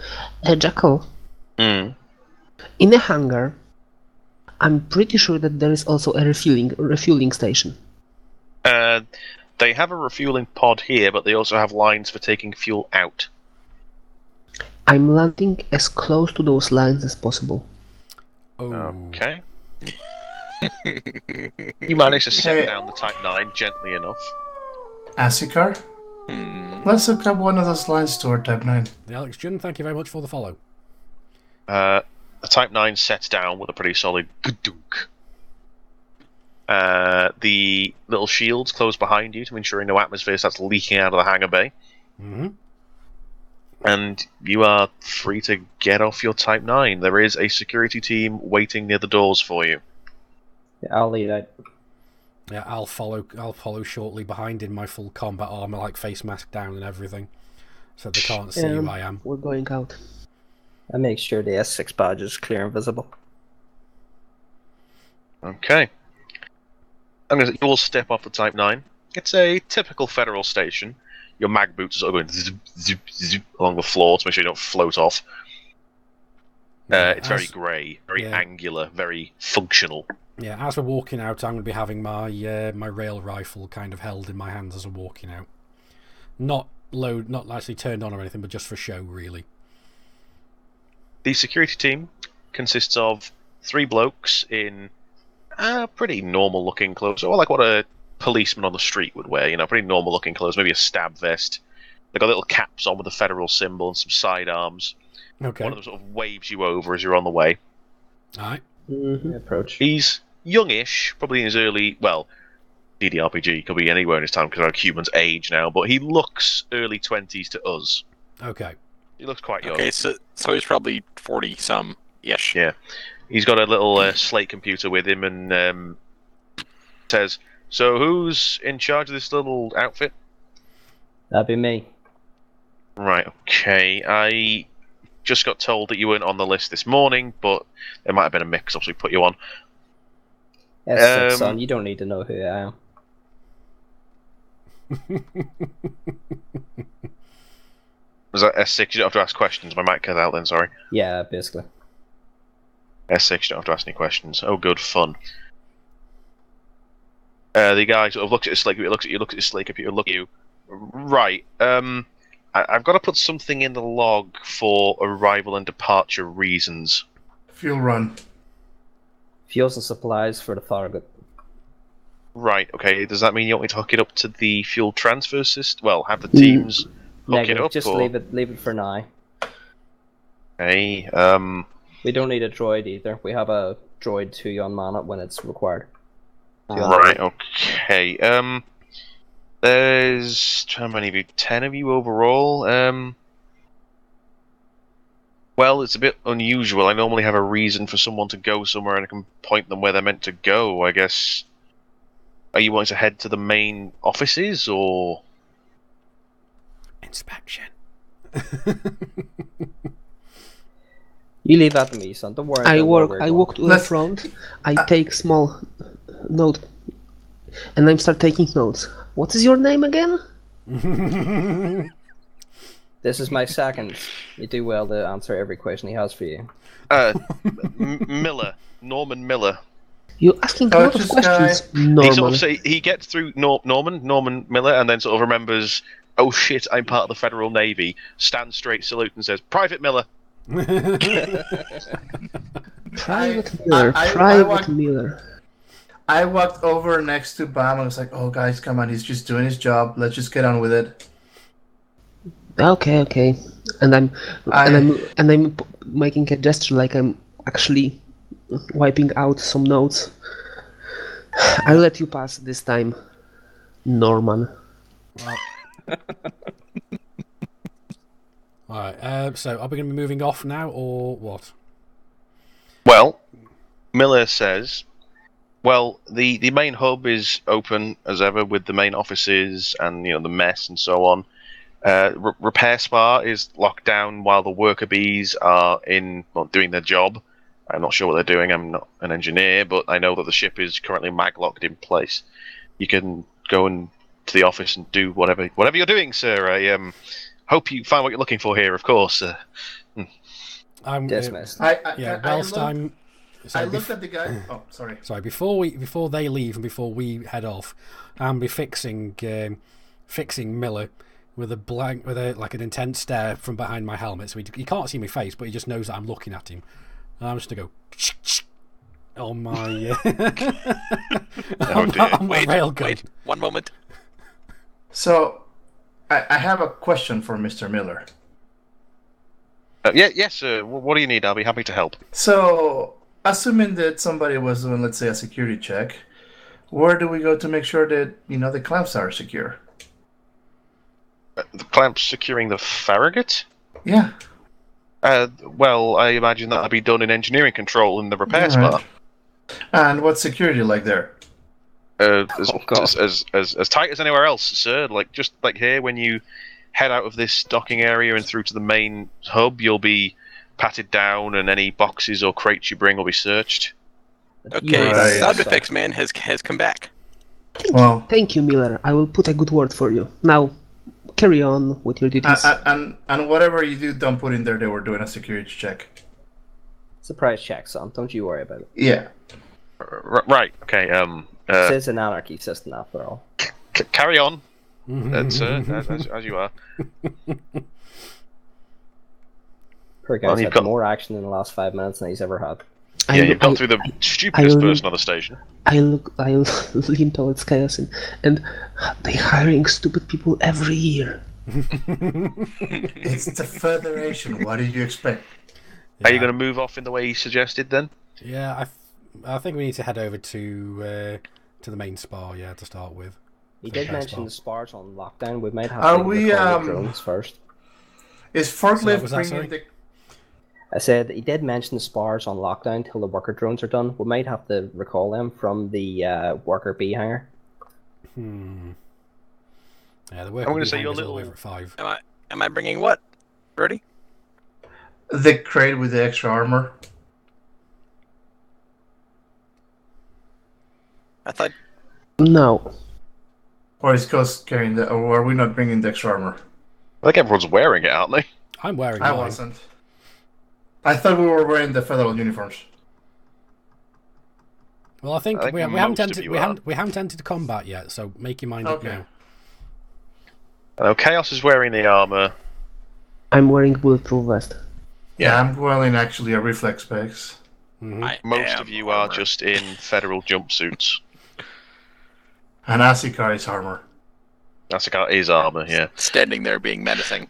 Jackal, Mm. in a hangar, I'm pretty sure that there is also a refueling station. They have a refueling pod here, but they also have lines for taking fuel out. I'm landing as close to those lines as possible. Oh. Okay. You manage to set Hey. down the Type 9 gently enough. Asikar, Let's look up one of those lines to our Type 9. The Alex Jun, thank you very much for the follow. The Type 9 sets down with a pretty solid gudunk. The little shields close behind you to ensure no atmosphere starts leaking out of the hangar bay. Mm-hmm. And you are free to get off your Type 9. There is a security team waiting near the doors for you. Yeah, I'll lead out. Yeah, I'll follow shortly behind in my full combat armor, like face mask down and everything, so they can't see who I am. We're going out. I make sure the S6 badge is clear and visible. Okay. You all step off the Type 9. It's a typical Federal station. Your mag boots are sort of going zip, zip, zip along the floor to make sure you don't float off. It's very grey, very angular, very functional. Yeah, as we're walking out, I'm going to be having my my rail rifle kind of held in my hands as we're walking out. Not actually turned on or anything, but just for show, really. The security team consists of 3 blokes in pretty normal-looking clothes, or like what a policeman on the street would wear. You know, pretty normal-looking clothes. Maybe a stab vest. They've got little caps on with the Federal symbol and some sidearms. Okay. One of them sort of waves you over as you're on the way. All right. Mm-hmm. Approach. He's youngish, probably in his early, well, DDRPG could be anywhere in his time because our humans age now, but he looks early 20s to us. Okay. He looks quite young. Okay, so he's probably 40-some-ish. Yeah. He's got a little slate computer with him and says, "So who's in charge of this little outfit?" That'd be me. Right, okay. I just got told that you weren't on the list this morning, but there might have been a mix-up, so we put you on. S6, son, you don't need to know who I am. Was that S6? You don't have to ask questions. My mic cut out then, sorry. Yeah, basically. S6, you don't have to ask any questions. Oh, good fun. The guy sort of looks at his slate computer, looks at his slate computer, look at you. Right, I've got to put something in the log for arrival and departure reasons. Fuel run. Fuels and supplies for the target. Right, okay. Does that mean you want me to hook it up to the fuel transfer system? Well, have the teams hook Negative. it up? Just or... leave it for now. Okay, We don't need a droid either. We have a droid to unman it when it's required. Right, okay. There's how many of you? 10 of you overall. Well, it's a bit unusual. I normally have a reason for someone to go somewhere and I can point them where they're meant to go, I guess. Are you wanting to head to the main offices, or...? Inspection. You leave that to me, son. Don't worry. I about where we're walk to the Let's- front. I take small note, and I start taking notes. What is your name again? This is my second. You do well to answer every question he has for you. Miller. Norman Miller. You're asking a lot of just questions, He Norman. sort of he gets through Norman Miller, and then sort of remembers, oh shit, I'm part of the Federal Navy. Stands straight, salute, and says, "Private Miller." Private Miller. I Private walk- Miller. I walked over next to Bam and was like, "Oh, guys, come on, he's just doing his job. Let's just get on with it." Okay. And I'm making a gesture like I'm actually wiping out some notes. I'll let you pass this time, Norman. Alright, so are we going to be moving off now, or what? Well, Miller says, well, the main hub is open as ever with the main offices and the mess and so on. Repair spa is locked down while the worker bees are doing their job. I'm not sure what they're doing. I'm not an engineer, but I know that the ship is currently mag-locked in place. You can go to the office and do whatever you're doing, sir. I hope you find what you're looking for here, of course. I'm Dismissed. I looked at the guy. Oh, sorry. Sorry, before they leave and before we head off, I'll be fixing Miller with like an intense stare from behind my helmet, so he can't see my face, but he just knows that I'm looking at him. And I'm just gonna go on my Oh dear. on my railgun. Wait, one moment. So, I have a question for Mr. Miller. Yes, what do you need? I'll be happy to help. So, assuming that somebody was doing, let's say, a security check, where do we go to make sure that, the clamps are secure? The clamps securing the Farragut? Yeah. Well, I imagine that'll be done in engineering control in the repair All spa. right. And what's security like there? As tight as anywhere else, sir. Just like here, when you head out of this docking area and through to the main hub, you'll be patted down, and any boxes or crates you bring will be searched. Okay, Right. sound effects man has come back. Thank you, Miller. I will put a good word for you. Now, carry on with your duties. And whatever you do, don't put in there they were doing a security check. Surprise check, son. Don't you worry about it. Yeah. Right. Okay. This is an anarchy system, after all. Carry on, sir, as you are. Poor guy's had more action in the last 5 minutes than he's ever had. You've gone through the stupidest person on the station. I lean towards Chaos and they're hiring stupid people every year. It's the Federation. What did you expect? Are you going to move off in the way he suggested then? Yeah, I think we need to head over to the main spa, to start with. He did mention the spars on lockdown. We might have Are to we, recall the drones first. Is forklift bringing the... I said he did mention the spars on lockdown till the worker drones are done. We might have to recall them from the worker B hangar. Yeah, the worker B hangar's all over at 5. Am I bringing what, Brody? The crate with the extra armor. I thought... No. Or is Ghost carrying the... Or are we not bringing the extra armor? I think everyone's wearing it, aren't they? I'm wearing I mine. wasn't. I thought we were wearing the federal uniforms. Well, I think we haven't entered combat yet, so make your mind up now. Hello, Chaos is wearing the armor. I'm wearing bulletproof vest. Yeah, I'm wearing actually a reflex specs. Most of you are just in federal jumpsuits. And Asikar is armor. Asikar is armor, yeah. Standing there being menacing.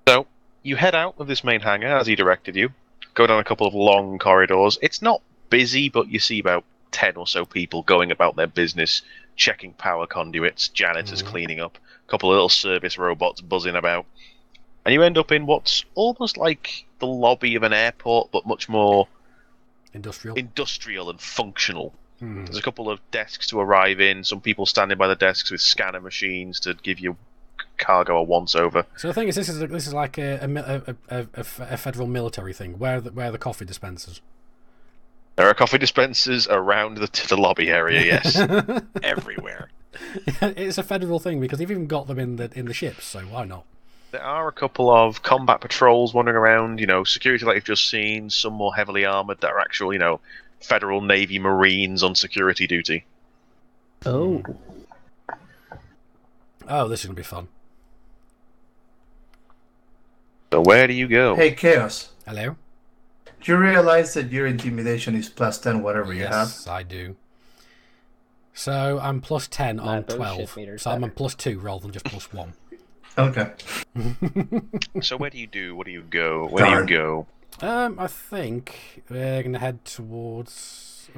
So, you head out of this main hangar as he directed you. Go down a couple of long corridors. It's not busy, but you see about 10 or so people going about their business, checking power conduits, janitors cleaning up, a couple of little service robots buzzing about. And you end up in what's almost like the lobby of an airport, but much more industrial and functional. There's a couple of desks to arrive in, some people standing by the desks with scanner machines to give you cargo a once-over. So the thing is, this is like a federal military thing. Where are the coffee dispensers? There are coffee dispensers around the lobby area, yes. Everywhere. It's a federal thing because they've even got them in the ships, so why not? There are a couple of combat patrols wandering around, security like you've just seen, some more heavily armoured that are actual, Federal Navy Marines on security duty. Oh. Oh, this is going to be fun. So where do you go? Hey, Chaos. Hello? Do you realize that your intimidation is +10 whatever you have? Yes, I do. So I'm +10 on 12. So I'm on +2 rather than just +1. Okay. So where do you do? Where do you go? Where do you go? I think we're going to head towards...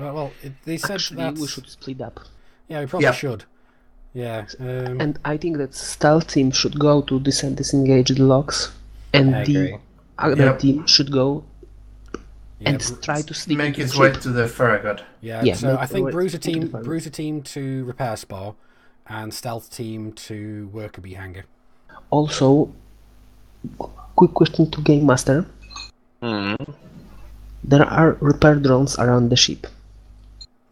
they said Actually, we should split up. Yeah, we probably should. Yeah. And I think that stealth team should go to disengage the locks, and the other team should go and try to sneak make its way to the Farragut. Yeah, so I think Bruiser team to repair spa, and stealth team to worker bee hangar. Also, quick question to Game Master. There are repair drones around the ship.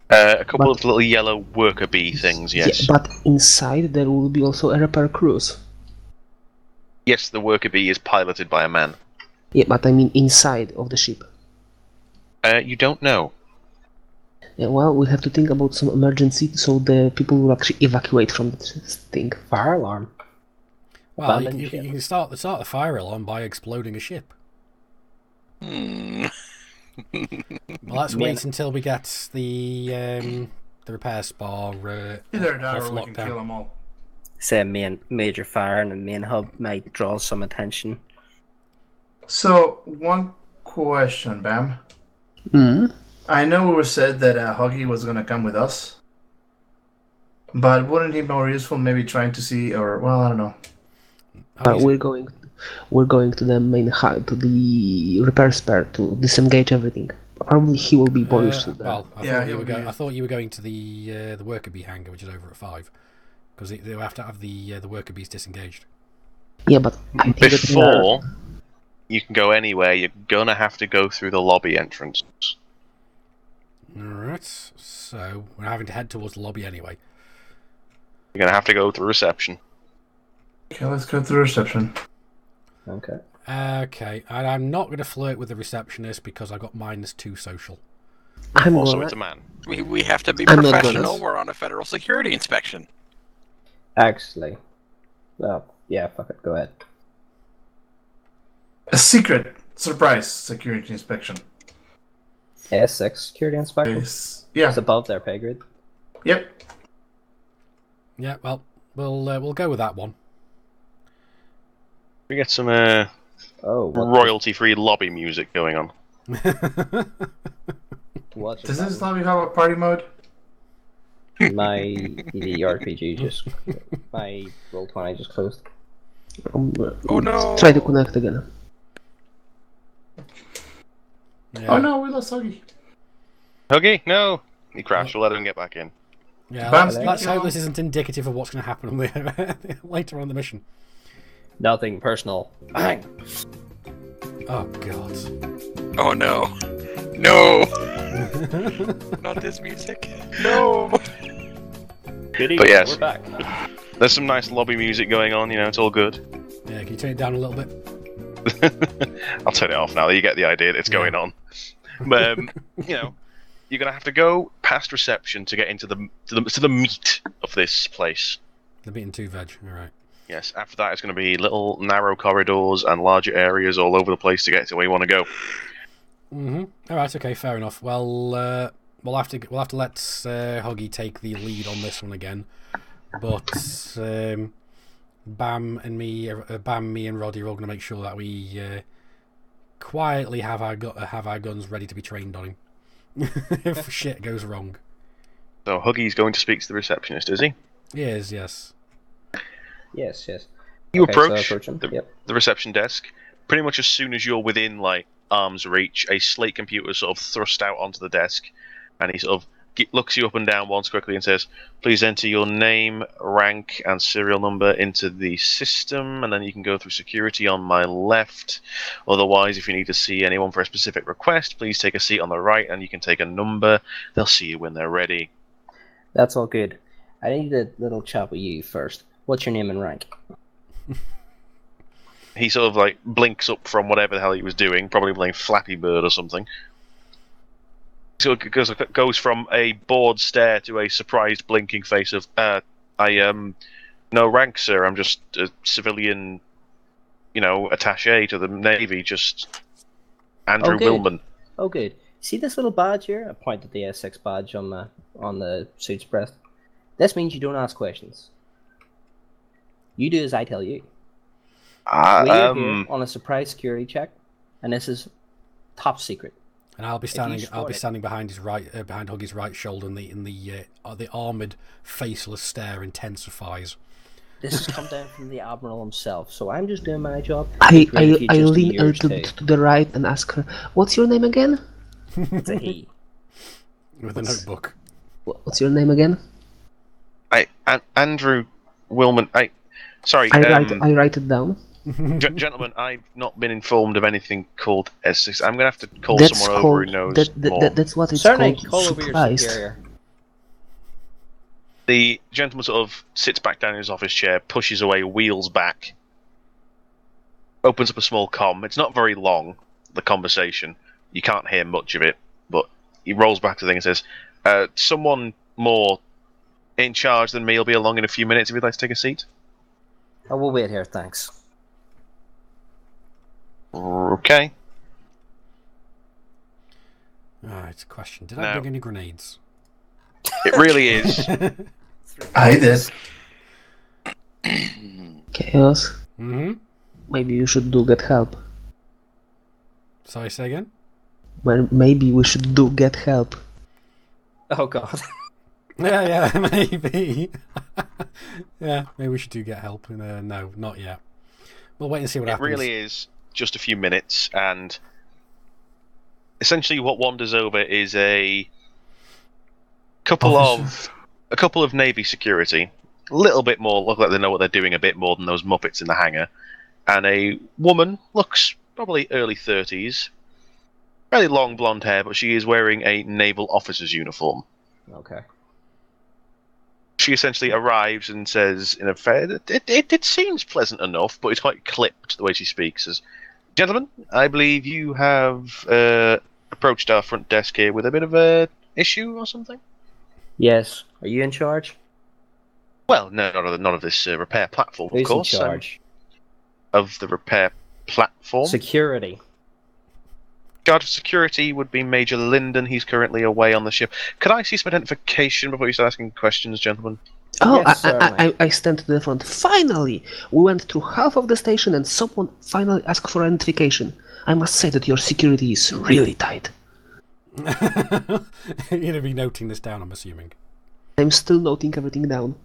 A couple of little yellow worker bee things, yes. Yeah, but inside there will be also a repair cruise. Yes, the worker bee is piloted by a man. Yeah, but I mean inside of the ship. You don't know. Yeah, well, we have to think about some emergency so the people will actually evacuate from this thing. Fire alarm. Well, you can start the fire alarm by exploding a ship. Well, let's wait until we get the repair spa Either that or we can kill them all. say major fire in the main hub might draw some attention. So, one question, Bam. Hmm? I know we said that Huggy was gonna come with us, but wouldn't it be more useful maybe trying to see, or well, I don't know. We're going to the to the repair spare to disengage everything. Probably he will be more useful there. Well, Yeah, I thought you were going to the worker bee hangar, which is over at 5, because they have to have the worker bees disengaged. Yeah, but I think that we are... Before you can go anywhere, you're gonna have to go through the lobby entrance. Alright, so we're having to head towards the lobby anyway. You're gonna have to go through reception. Okay, let's go through reception. Okay. Okay, and I'm not going to flirt with the receptionist because I got -2 social. I'm Also, gonna... it's a man. We have to be I'm not professional. gonna. We're on a federal security inspection. Actually, well, yeah, fuck it, go ahead. A secret surprise security inspection. S6 security inspection. Yeah. It's above their pay grade. Yep. Yeah, well, we'll go with that one. We get some Oh, royalty-free lobby music going on. what? Does this lobby have a party mode? My RPG just my Roll20 just closed. Oh no! Try to connect again. Yeah. Oh no, we lost Huggy. Huggy, no! He crashed. We'll let him get back in. Yeah, Bam's let's hope thinking this isn't indicative of what's going to happen on the later on the mission. Nothing personal. Bang. Oh god. Oh no! No! Not this music. No! Good evening. But yes. We're back. There's some nice lobby music going on, you know, it's all good. Yeah, can you turn it down a little bit? I'll turn it off now, you get the idea that it's going on. But, you know, you're going to have to go past reception to get into the meat of this place. The beaten 2 veg, alright. Yes, after that it's going to be little narrow corridors and larger areas all over the place to get to where you want to go. Alright, okay, fair enough. Well, we'll have to let Huggy take the lead on this one again. But Bam, me and Roddy are all going to make sure that we quietly have our guns ready to be trained on him if shit goes wrong. So Huggy's going to speak to the receptionist, is he? He is, yes. Yes. You Okay, so approach approach him. Yep. the reception desk. Pretty much as soon as you're within like arm's reach, a slate computer is sort of thrust out onto the desk, and he sort of looks you up and down once quickly and says, "Please enter your name, rank, and serial number into the system, and then you can go through security on my left. Otherwise, if you need to see anyone for a specific request, please take a seat on the right, and you can take a number. They'll see you when they're ready." That's all good. I need a little chat with you first. What's your name and rank? He sort of like blinks up from whatever the hell he was doing, probably playing Flappy Bird or something. So it goes from a bored stare to a surprised blinking face of, no rank, sir. I'm just a civilian, attaché to the Navy, just Andrew Willman. Oh, good. See this little badge here? I point at the S6 badge on the suit's breast. This means you don't ask questions. You do as I tell you. We're here on a surprise security check, and this is top secret. And I'll be standing behind his behind Huggy's right shoulder, and the armored, faceless stare intensifies. This has come down from the admiral himself, so I'm just doing my job. I lean a little bit to the right and ask her, "What's your name again?" It's a he. With a notebook. What's your name again? Andrew Willman. Sorry. I write it down. Gentlemen, I've not been informed of anything called S6. I'm going to have to call someone over who knows more. That's what it's Certainly, called. call over your Surprised. superior. The gentleman sort of sits back down in his office chair, pushes away, wheels back, opens up a small comm. It's not very long, the conversation. You can't hear much of it, but he rolls back to the thing and says, someone more in charge than me will be along in a few minutes if you'd like to take a seat. Oh, we'll wait here, thanks. Okay. Alright, question. Did I bring any grenades? It really is. I did. Chaos. Mm-hmm. Maybe you should do get help. Sorry, say again? Well, maybe we should do get help. Oh god. Yeah, maybe. Yeah, maybe we should do get help. No, not yet. We'll wait and see what It happens. really is just a few minutes, and essentially what wanders over is a couple of Navy security. A little bit more, look like they know what they're doing a bit more than those Muppets in the hangar. And a woman, looks probably early 30s, fairly long blonde hair, but she is wearing a naval officer's uniform. Okay. She essentially arrives and says, in a fair, it seems pleasant enough, but it's quite clipped the way she speaks. Says, "Gentlemen, I believe you have approached our front desk here with a bit of a issue or something." Yes. Are you in charge? Well, no, not of this repair platform, of Who's course. in charge? Of the repair platform. Security. Guard of security would be Major Linden. He's currently away on the ship. Could I see some identification before you start asking questions, gentlemen? Oh, Yes, certainly. I stand to the front. Finally! We went through half of the station and someone finally asked for identification. I must say that your security is really tight. You're going to be noting this down, I'm assuming. I'm still noting everything down.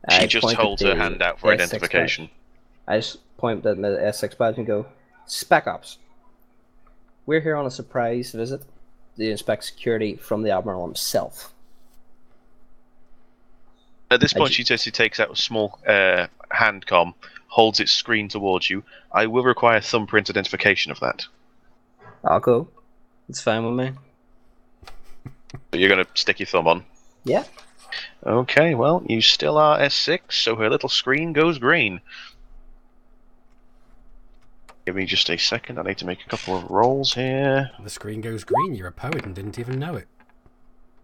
She I just point at holds her the hand out for S6 identification. badge. I just point at the S6 badge and go, Spec Ops. We're here on a surprise visit to inspect security from the Admiral himself. At this point, she says she takes out a small hand comm, holds its screen towards you. I will require thumbprint identification of that. I'll go. It's fine with me. But you're going to stick your thumb on. Yeah. Okay, well, you still are S6, so her little screen goes green. Give me just a second, I need to make a couple of rolls here. The screen goes green. You're a poet and didn't even know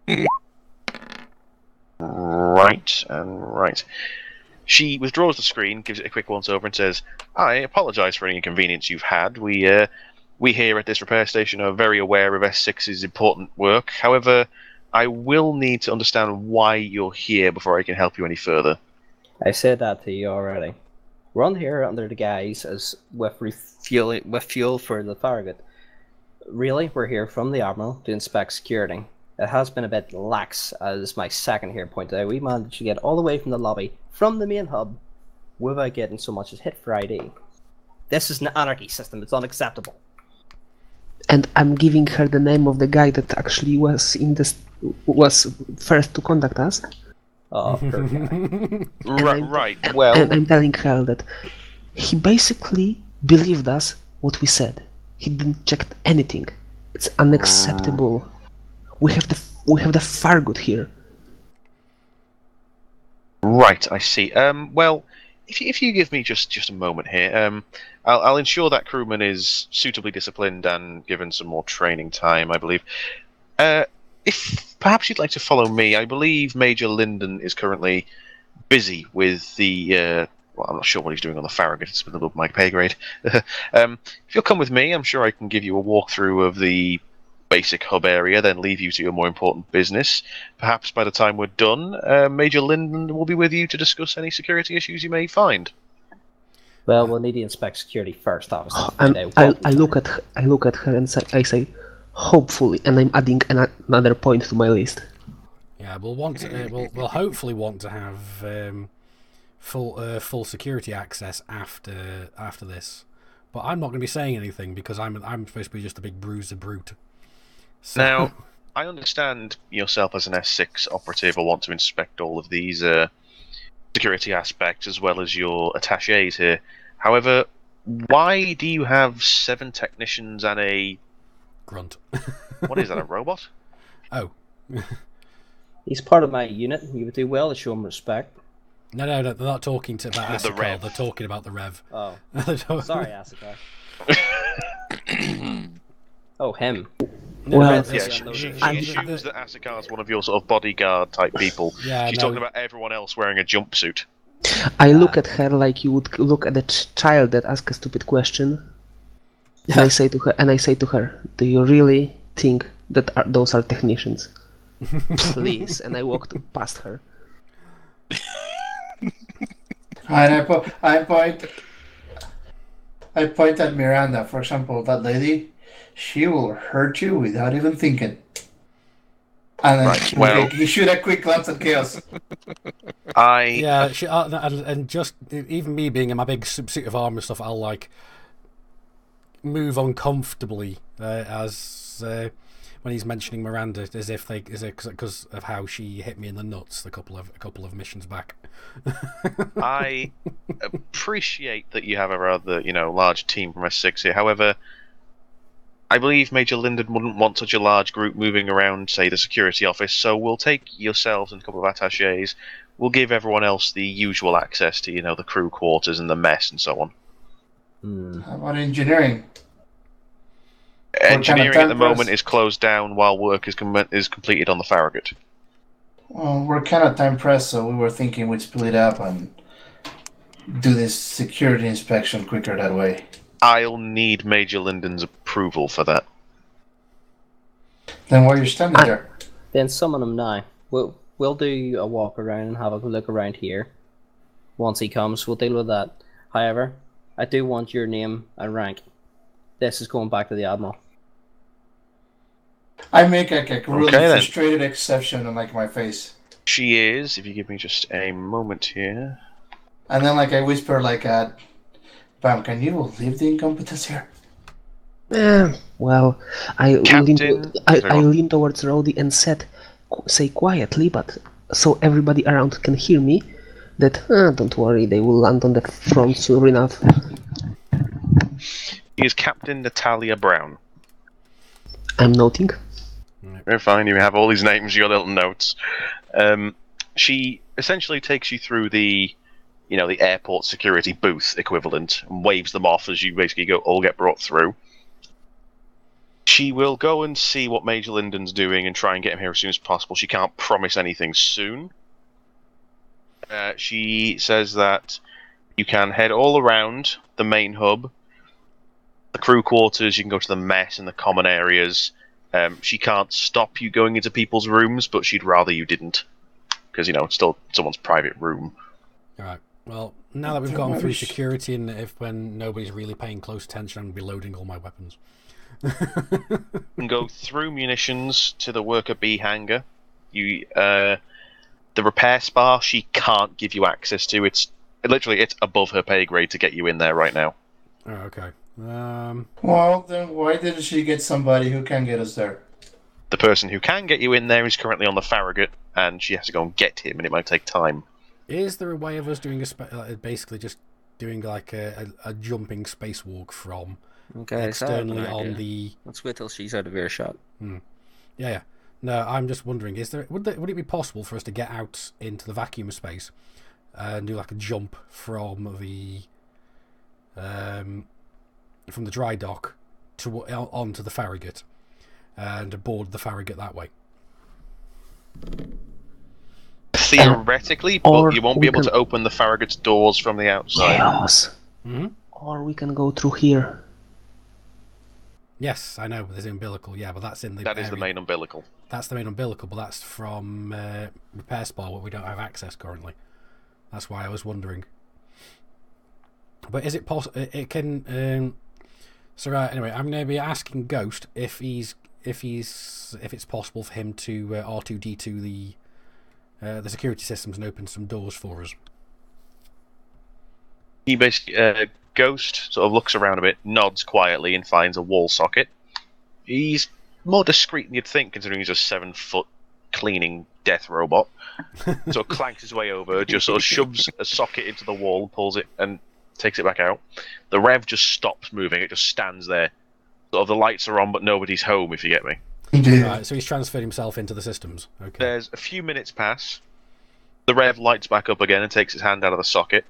it. Right, and right. She withdraws the screen, gives it a quick once-over, and says, "I apologise for any inconvenience you've had. We here at this repair station are very aware of S6's important work. However, I will need to understand why you're here before I can help you any further." I said that to you already. We're on here under the guise as with fuel for the Farragut. Really, we're here from the Admiral to inspect security. It has been a bit lax, as my second here pointed out. We managed to get all the way from the lobby, from the main hub, without getting so much as hit for ID. This is an anarchy system, it's unacceptable. And I'm giving her the name of the guy that actually was first to contact us. Oh, poor guy. Right, well... And I'm telling her that he basically believed us what we said. He didn't check anything. It's unacceptable. We have the Farragut here. Right, I see. Well, if you give me just a moment here, I'll ensure that crewman is suitably disciplined and given some more training time, I believe. If perhaps you'd like to follow me, I believe Major Linden is currently busy with the... well, I'm not sure what he's doing on the Farragut. It's been above my pay grade. If you'll come with me, I'm sure I can give you a walkthrough of the basic hub area, then leave you to your more important business. Perhaps by the time we're done, Major Linden will be with you to discuss any security issues you may find. Well, we'll need to inspect security first, obviously. And I look at her and I say, hopefully, and I'm adding another point to my list. Yeah, we'll hopefully want to have full security access after this. But I'm not going to be saying anything because I'm supposed to be just a big bruiser brute. So... Now, I understand yourself as an S6 operative will want to inspect all of these security aspects as well as your attachés here. However, why do you have 7 technicians and a... grunt. What is that, a robot? Oh. He's part of my unit. You would do well to show him respect. No, they're not talking about The Asakar. Rev. They're talking about the Rev. Oh. Sorry, Asakar. Oh, him. No, Well, Yeah, she assumes that Asakar is one of your sort of bodyguard type people. Yeah, She's talking about everyone else wearing a jumpsuit. I look at her like you would look at a child that asks a stupid question. And I say to her, do you really think that those are technicians? Please. And I walked past her. And I point at Miranda, for example, that lady, she will hurt you without even thinking. And then Right, well, he shoot a quick glance at Chaos. Yeah, and just even me being in my big suit of armor stuff, I'll like move uncomfortably as when he's mentioning Miranda, as if because of how she hit me in the nuts a couple of missions back. I appreciate that you have a rather, large team from S6 here. However, I believe Major Linden wouldn't want such a large group moving around, say, the security office, so we'll take yourselves and a couple of attachés. We'll give everyone else the usual access to, the crew quarters and the mess and so on. How about engineering? Engineering at the moment press? is closed down while work is completed on the Farragut. Well, we're kind of time pressed, so we were thinking we'd split up and do this security inspection quicker that way. I'll need Major Linden's approval for that. Then while you're standing there, Then summon him now. We'll do a walk around and have a look around here. Once he comes, we'll deal with that. However, I do want your name and rank. This is going back to the Admiral. I make a really Okay, then. frustrated exception on my face. She is, if you give me just a moment here. And then I whisper Bam, can you believe the incompetence here? Well, I Captain, lean towards Rowdy and say quietly, but so everybody around can hear me, that don't worry, they will land on the front soon enough. He is Captain Natalia Brown. I'm noting. Very fine, you have all these names, your little notes. She essentially takes you through the airport security booth equivalent and waves them off as you basically all get brought through. She will go and see what Major Linden's doing and try and get him here as soon as possible. She can't promise anything soon. She says that you can head all around the main hub, the crew quarters, you can go to the mess and the common areas. She can't stop you going into people's rooms, but she'd rather you didn't. Because, it's still someone's private room. Alright, well, now that we've gone through security and when nobody's really paying close attention, I'm going to be loading all my weapons. You can go through munitions to the Worker B hangar. The repair spa she can't give you access to. It's above her pay grade to get you in there right now. Oh, okay. Well, then why didn't she get somebody who can get us there? The person who can get you in there is currently on the Farragut, and she has to go and get him, and it might take time. Is there a way of us doing basically just doing a jumping spacewalk from externally on the? Let's wait till she's out of earshot. Yeah. No, I'm just wondering: would it be possible for us to get out into the vacuum of space and do a jump from the dry dock onto the Farragut and aboard the Farragut that way? Theoretically, but you won't be able to open the Farragut's doors from the outside. Yes. Mm-hmm. Or we can go through here. Yes, I know, there's the umbilical, yeah, but that's in the That is the main umbilical. That's the main umbilical, but that's from repair spa, where we don't have access currently. That's why I was wondering. But is it possible? It can. So right, anyway, I'm going to be asking Ghost if it's possible for him to R2D2 the security systems and open some doors for us. He basically Ghost sort of looks around a bit, nods quietly, and finds a wall socket. He's more discreet than you'd think, considering he's a 7-foot cleaning death robot. Sort of clanks his way over, just sort of shoves a socket into the wall, pulls it, and takes it back out. The rev just stops moving; it just stands there. Sort of the lights are on, but nobody's home. If you get me. Right, so he's transferred himself into the systems. Okay. There's a few minutes pass. The rev lights back up again and takes his hand out of the socket.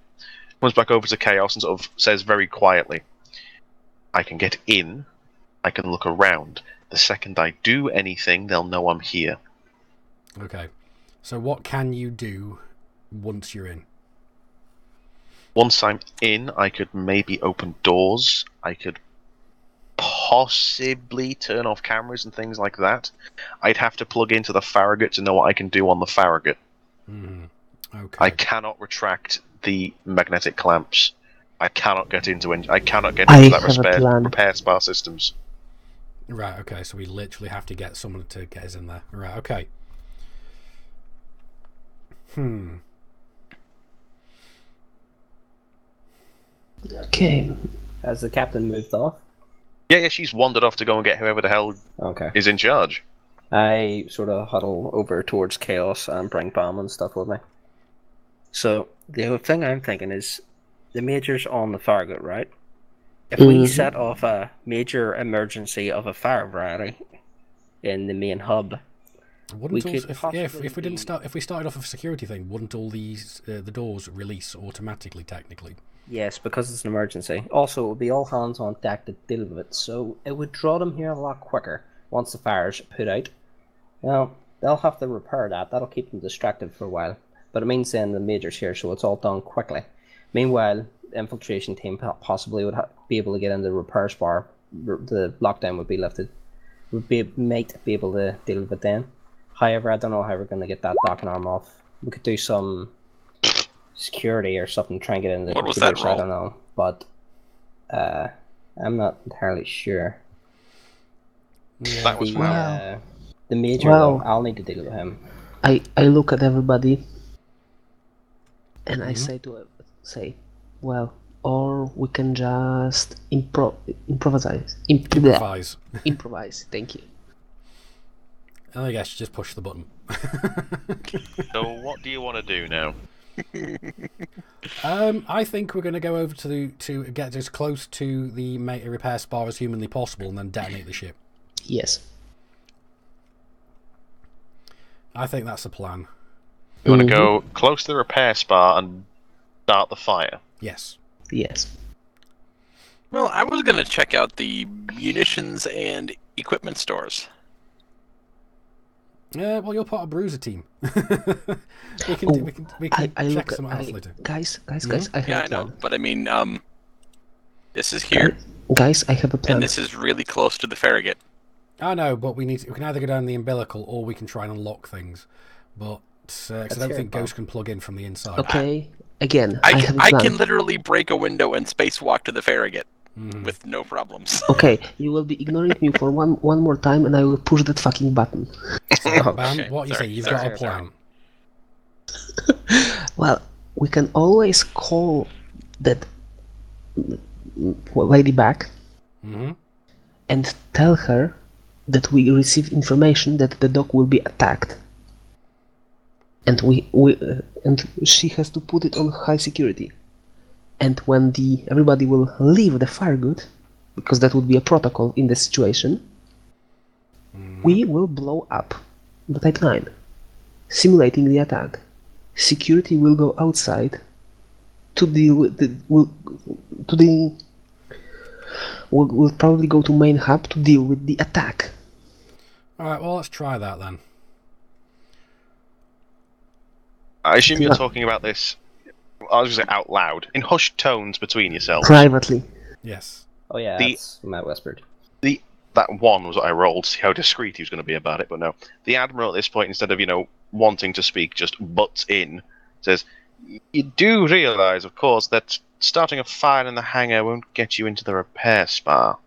Comes back over to Chaos and sort of says very quietly, "I can get in. I can look around. The second I do anything, they'll know I'm here." Okay. So what can you do once you're in? Once I'm in, I could maybe open doors. I could possibly turn off cameras and things like that. I'd have to plug into the Farragut to know what I can do on the Farragut. Mm-hmm. Okay. I cannot retract the magnetic clamps. I cannot get into I that have a plan. repair spa systems. Right, okay, so we literally have to get someone to get us in there. Right, okay. Okay. Has the captain moved off? Yeah, she's wandered off to go and get whoever the hell Okay. is in charge. I sort of huddle over towards Chaos and bring bomb and stuff with me. So, the thing I'm thinking is, the Major's on the Farragut, right? If we set off a major emergency of a fire variety in the main hub, Wouldn't we also, could if we started off with a security thing, wouldn't all these the doors release automatically? Technically, yes, because it's an emergency. Also, it would be all hands on deck to deal with it, so it would draw them here a lot quicker once the fire's put out. Now, they'll have to repair that. That'll keep them distracted for a while. But it means then the Major's here, so it's all done quickly. Meanwhile, the infiltration team possibly would be able to get in the repair spar. The lockdown would be lifted. Might be able to deal with it then. However, I don't know how we're going to get that docking arm off. We could do some security or something, try and get in the What was that computers, I roll? don't know. But I'm not entirely sure. That was Wow. The Major, Well, though, I'll need to deal with him. I look at everybody and I say well, or we can just improvise. improvise. Improvise. Thank you. I guess you just push the button. So what do you want to do now? I think we're going to go over to get as close to the repair spar as humanly possible, and then detonate the ship. Yes. I think that's the plan. You want to go close to the repair spa and start the fire? Yes. Yes. Well, I was going to check out the munitions and equipment stores. Well, you're part of Bruiser team. we can I check look some at else later. guys. I have Yeah, a I plan. know. But I mean, this is here, Guys, I have a plan. and this is really close to the Farragut. I know, but we can either go down the umbilical or we can try and unlock things. But cause I don't hear think it, Bob. Ghost can plug in from the inside. Okay. Again, I have a I plan. can literally break a window and spacewalk to the Farragut with no problems. Okay, you will be ignoring me for one more time, and I will push that fucking button. Bam, Okay, what you sorry, say? You've sorry, got a plan. Well, we can always call that lady back and tell her that we receive information that the dock will be attacked, and and she has to put it on high security. And when everybody will leave the Farragut, because that would be a protocol in the situation, we will blow up the Type 9, simulating the attack. Security will go outside to deal with we'll probably go to main hub to deal with the attack. Alright, well, let's try that then. I assume you're talking about this, I was going to say out loud, in hushed tones between yourselves. Privately. Yes. Oh yeah, that's Matt whispered. That one was what I rolled, see how discreet he was going to be about it, but no. The Admiral at this point, instead of, wanting to speak, just butts in, says, you do realise, of course, that starting a fire in the hangar won't get you into the repair spa.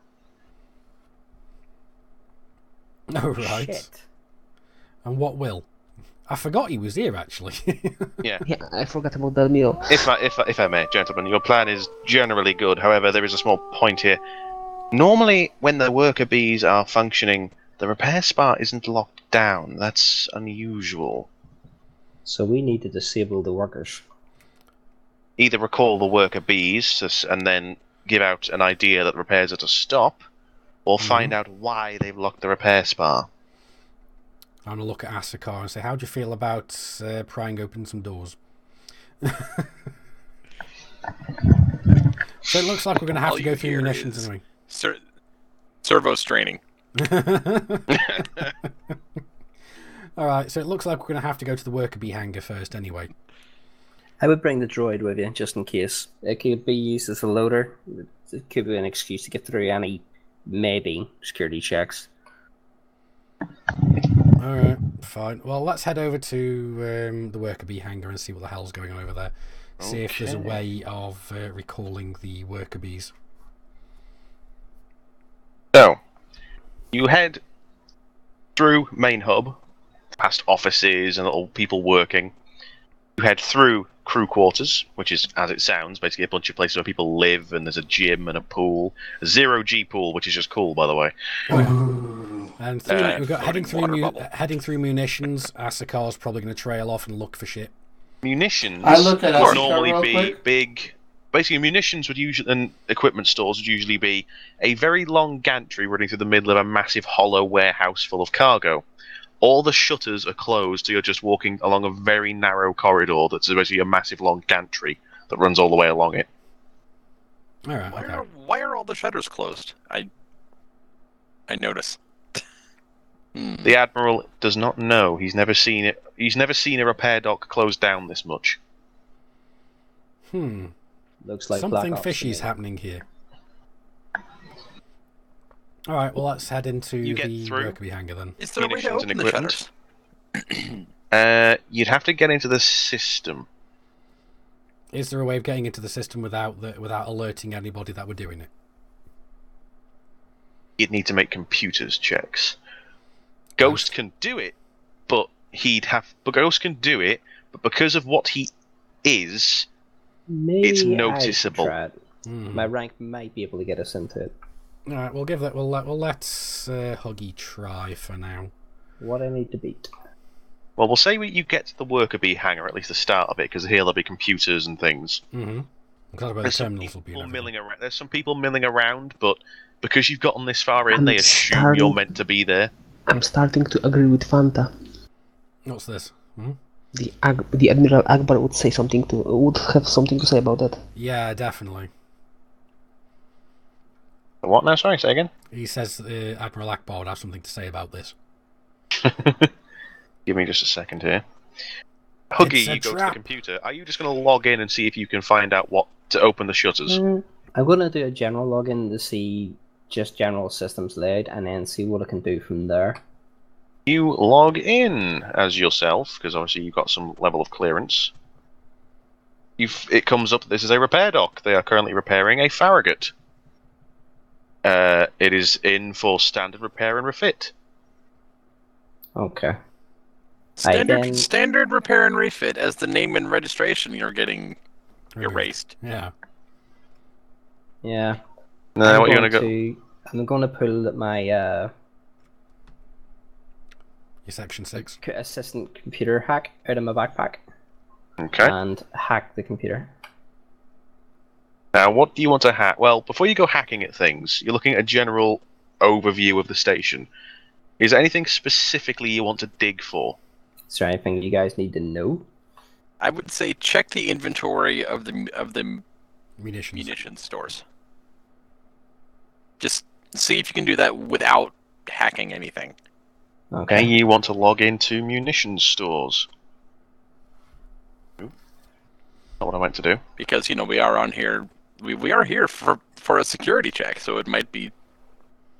Oh, right. Shit. And what will? I forgot he was here, actually. Yeah. Yeah, I forgot about that meal. If I may, gentlemen, your plan is generally good. However, there is a small point here. Normally, when the worker bees are functioning, the repair spa isn't locked down. That's unusual. So we need to disable the workers. Either recall the worker bees and then give out an idea that repairs are to stop, or find out why they've locked the repair spa. I'm going to look at Asakar and say, how do you feel about prying open some doors? So it looks like we're going to have All to go you through hear munitions is anyway. servo straining. Alright, so it looks like we're going to have to go to the worker bee hangar first anyway. I would bring the droid with you, just in case. It could be used as a loader. It could be an excuse to get through any, maybe, security checks. Alright, fine. Well, let's head over to the worker bee hangar and see what the hell's going on over there. See if there's a way of recalling the worker bees. So, you head through main hub, past offices and little people working. You head through crew quarters, which is, as it sounds, basically a bunch of places where people live, and there's a gym and a pool. A zero-G pool, which is just cool, by the way. And we've got heading floating through munitions. Asakar's probably going to trail off and look for shit. Munitions I look at would Asakar normally real be quick. big. Basically, munitions would usually, and equipment stores would usually be a very long gantry running through the middle of a massive hollow warehouse full of cargo. All the shutters are closed, so you're just walking along a very narrow corridor that's basically a massive long gantry that runs all the way along it. All right. Okay. Why are all the shutters closed? I notice. The Admiral does not know. He's never seen it. He's never seen a repair dock closed down this much. Looks like Something Black Ops fishy is to me. happening here. All right. Well, let's head into You get the through. worker bee hangar then. Is there a way to Munitions and open the equipment. shutters? You'd have to get into the system. Is there a way of getting into the system without alerting anybody that we're doing it? You'd need to make computers checks. Ghost can do it, but Ghost can do it, but because of what he is, Maybe it's I noticeable. try it. My rank might be able to get us into it. All right. We'll give that. Let's Huggy try for now. What I need to beat. Well, we'll say you get to the worker bee hangar, at least the start of it, because here there'll be computers and things. Mm-hmm. Because the There's some terminals will be people and milling around. There's some people milling around, but because you've gotten this far in, I'm they assume starting- you're meant to be there. I'm starting to agree with Fanta. What's this? The Admiral Akbar would have something to say about that. Yeah, definitely. What now? Sorry, say again. He says Admiral Akbar would have something to say about this. Give me just a second here. Huggy, It's a you go to the trap. computer. Are you just going to log in and see if you can find out what to open the shutters? I'm gonna do a general login to see just general systems layout and then see what I can do from there. You log in as yourself, because obviously you've got some level of clearance. It comes up, this is a repair dock. They are currently repairing a Farragut. It is in for standard repair and refit. Okay. Standard repair and refit, as the name and registration you're getting erased. Yeah. Yeah. Now, what are you going to go? I'm gonna pull my Your section 6. assistant computer hack out of my backpack Okay. and hack the computer. Now, what do you want to hack? Well, before you go hacking at things, you're looking at a general overview of the station. Is there anything specifically you want to dig for? Is there anything you guys need to know? I would say check the inventory of the Munitions. munitions stores. Just see if you can do that without hacking anything. Okay, you want to log into munitions stores. Not what I meant to do. Because, we are on here. We are here for a security check, so it might be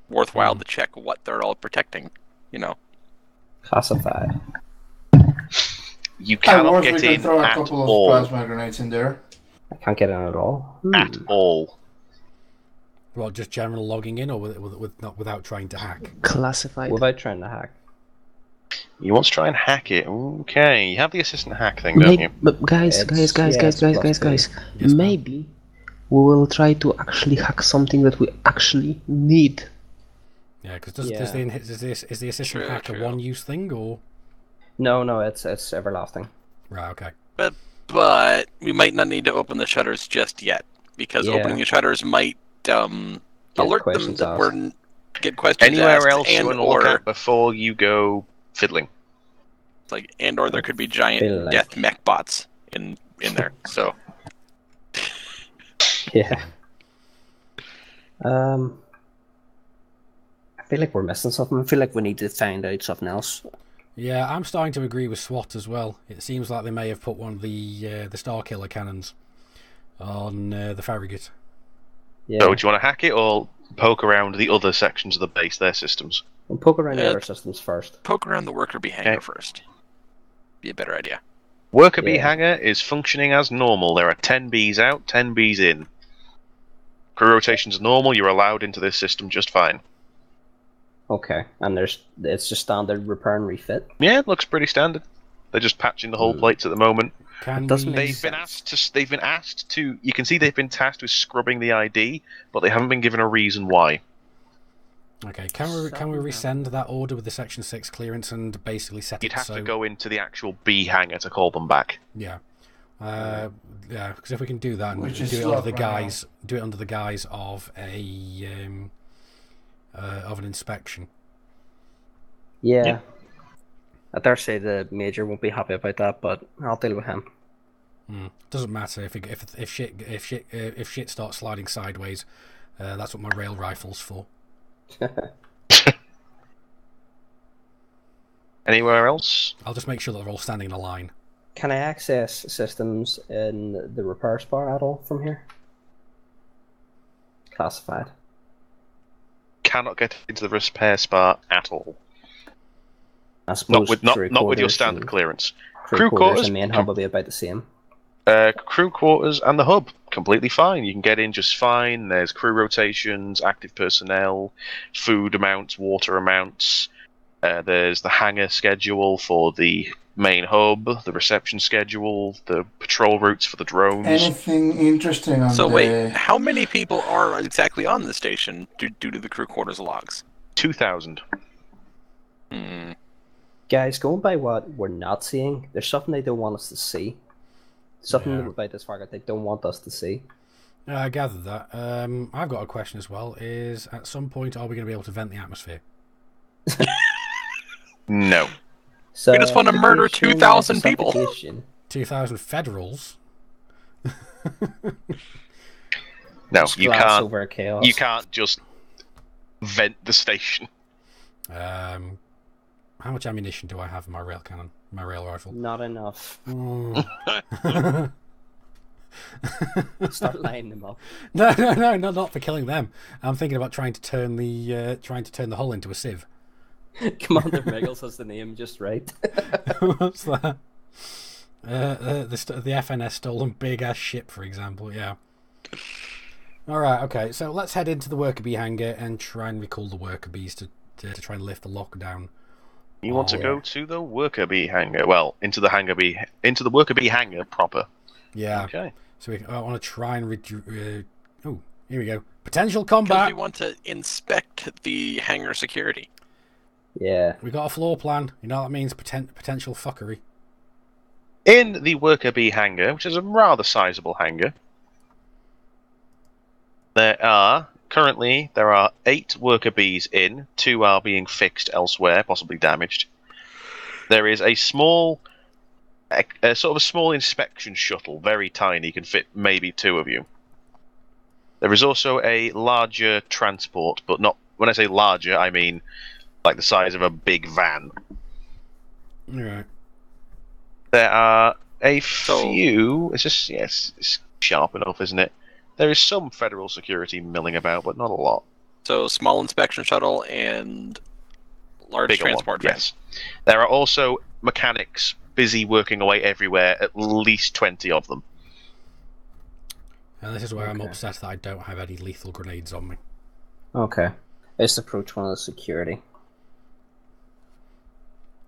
worthwhile to check what they're all protecting. Classified. You cannot Or get we can in throw a at couple of all. plasma grenades in there. I can't get in at all. At all. Well, just general logging in, or without trying to hack? Classified. Without trying to hack. You want to try and hack it? Okay, you have the assistant hack thing, don't you? But guys, It's- guys, yeah, it's plus two. Yes, ma'am. maybe we will try to actually hack something that we actually need. Yeah, because is the assistant True, hack a true. one-use thing, or No, it's everlasting. right? Okay. But we might not need to open the shutters just yet, because Yeah. opening the shutters might alert them questions that asked. get questions Anywhere asked, else you and want to look or at before you go fiddling? or there could be giant Fiddling. death mech bots in there. So Yeah. I feel like we're missing something. I feel like we need to find out something else. Yeah, I'm starting to agree with SWAT as well. It seems like they may have put one of the Star Killer cannons on the Farragut. Yeah. So, do you want to hack it or poke around the other sections of the base, their systems? We'll poke around the Uh, other systems first. Poke around the worker bee hangar Okay. first. Be a better idea. Worker bee Yeah. hangar is functioning as normal. There are 10 bees out, 10 bees in. Crew rotations are normal. You're allowed into this system just fine. Okay, and it's just standard repair and refit. Yeah, it looks pretty standard. They're just patching the hull plates at the moment. Can It doesn't we... make They've been sense. asked to. You can see they've been tasked with scrubbing the ID, but they haven't been given a reason why. Okay, can we resend that order with the Section 6 clearance and basically set You'd it have so... to go into the actual bee hangar to call them back. Yeah. Yeah, because if we can do that and Which do is it under the slot right guise, do it under the guise of an inspection. Yeah. Yeah. I dare say the major won't be happy about that, but I'll deal with him. Doesn't matter if shit starts sliding sideways. That's what my rail rifle's for. Anywhere else? I'll just make sure that they're all standing in a line. Can I access systems in the repair spar at all from here? Classified. Cannot get into the repair spar at all. I suppose Not crew with your quarters standard and- clearance. Crew quarters and main hub will be about the same. Crew quarters and the hub completely fine. You can get in just fine. There's crew rotations, active personnel, food amounts, water amounts. There's the hangar schedule for the main hub, the reception schedule, the patrol routes for the drones. Anything interesting on So the... wait, how many people are exactly on the station due to the crew quarters logs? 2,000. Hmm. Guys, going by what we're not seeing, there's something they don't want us to see. Something Yeah. about this target they don't want us to see. I gathered that. I've got a question as well. Is at some point are we going to be able to vent the atmosphere? No. So, We just want to murder suffocation, 2,000 people. suffocation. 2,000 federals. No, Just you glass can't. over chaos. You can't just vent the station. How much ammunition do I have in my rail cannon? My rail rifle? Not enough. Mm. Start lining them up. No, not for killing them. I'm thinking about trying to turn the hull into a sieve. Commander Miggles has the name just right. What's that? The FNS stolen big ass ship, for example. Yeah. All right. Okay. So let's head into the worker bee hangar and try and recall the worker bees to try and lift the lockdown. You want to yeah. go to the worker bee hangar? Well, into the worker bee hangar proper. Yeah. Okay. So I want to try and oh, here we go. Potential Because combat. we want to inspect the hangar security. Yeah. We got a floor plan. You know what that means? Potential fuckery. In the worker bee hangar, which is a rather sizable hangar, there are 8 worker bees in. 2 are being fixed elsewhere, possibly damaged. There is a small, sort of a small inspection shuttle, very tiny, can fit maybe 2 of you. There is also a larger transport, but not. When I say larger, I mean like the size of a big van. All right. There are a few. It's just it's sharp enough, isn't it? There is some federal security milling about, but not a lot. So small inspection shuttle and large Bigger transport one, van. yes. There are also mechanics busy working away everywhere, at least 20 of them. And this is where I'm Okay. upset that I don't have any lethal grenades on me. Okay. Let's approach one of the security.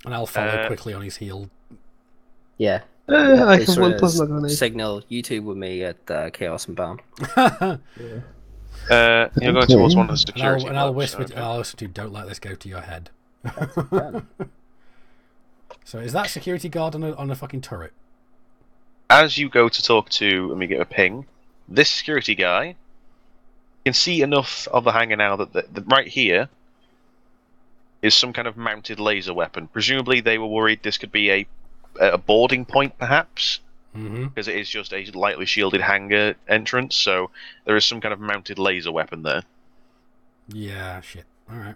And I'll follow quickly on his heel. Yeah. I They have sort one of plasma grenade. signal YouTube with me at Chaos and Bomb. You're going towards one of the security And I'll blocks, whisper, okay. I'll whisper to, don't let this go to your head. Yeah. So is that security guard on a fucking turret? As you go to talk to, let me get a ping, this security guy can see enough of the hangar now that right here is some kind of mounted laser weapon. Presumably they were worried this could be a boarding point, perhaps, because it is just a lightly shielded hangar entrance, so there is some kind of mounted laser weapon there. Yeah, shit. Alright.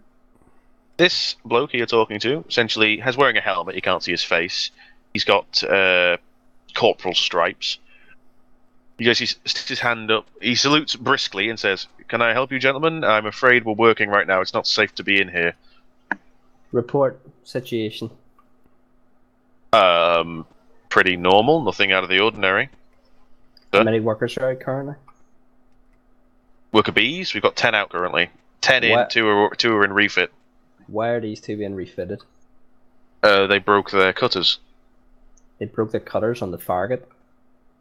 This bloke you're talking to essentially has wearing a helmet, you can't see his face. He's got corporal stripes. He sticks his hand up, he salutes briskly and says, "Can I help you, gentlemen? I'm afraid we're working right now, it's not safe to be in here." Report situation. Pretty normal, nothing out of the ordinary. How many workers are out currently? Worker bees, we've got 10 out currently. 10 in, What? two are in refit. Why are these two being refitted? They broke their cutters. They broke their cutters on the target.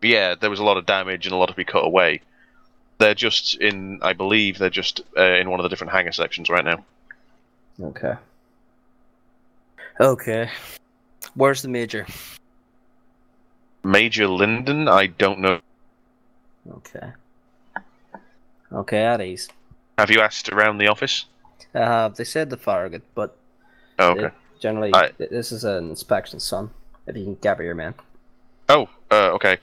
Yeah, there was a lot of damage and a lot to be cut away. They're just in, I believe, they're just in one of the different hangar sections right now. Okay. Okay. Where's the major? Major Linden, I don't know. Okay. Okay, at ease. Have you asked around the office? They said the target, but Oh, okay. generally, I- this is an inspection, son. If you can gather your men. Oh, okay.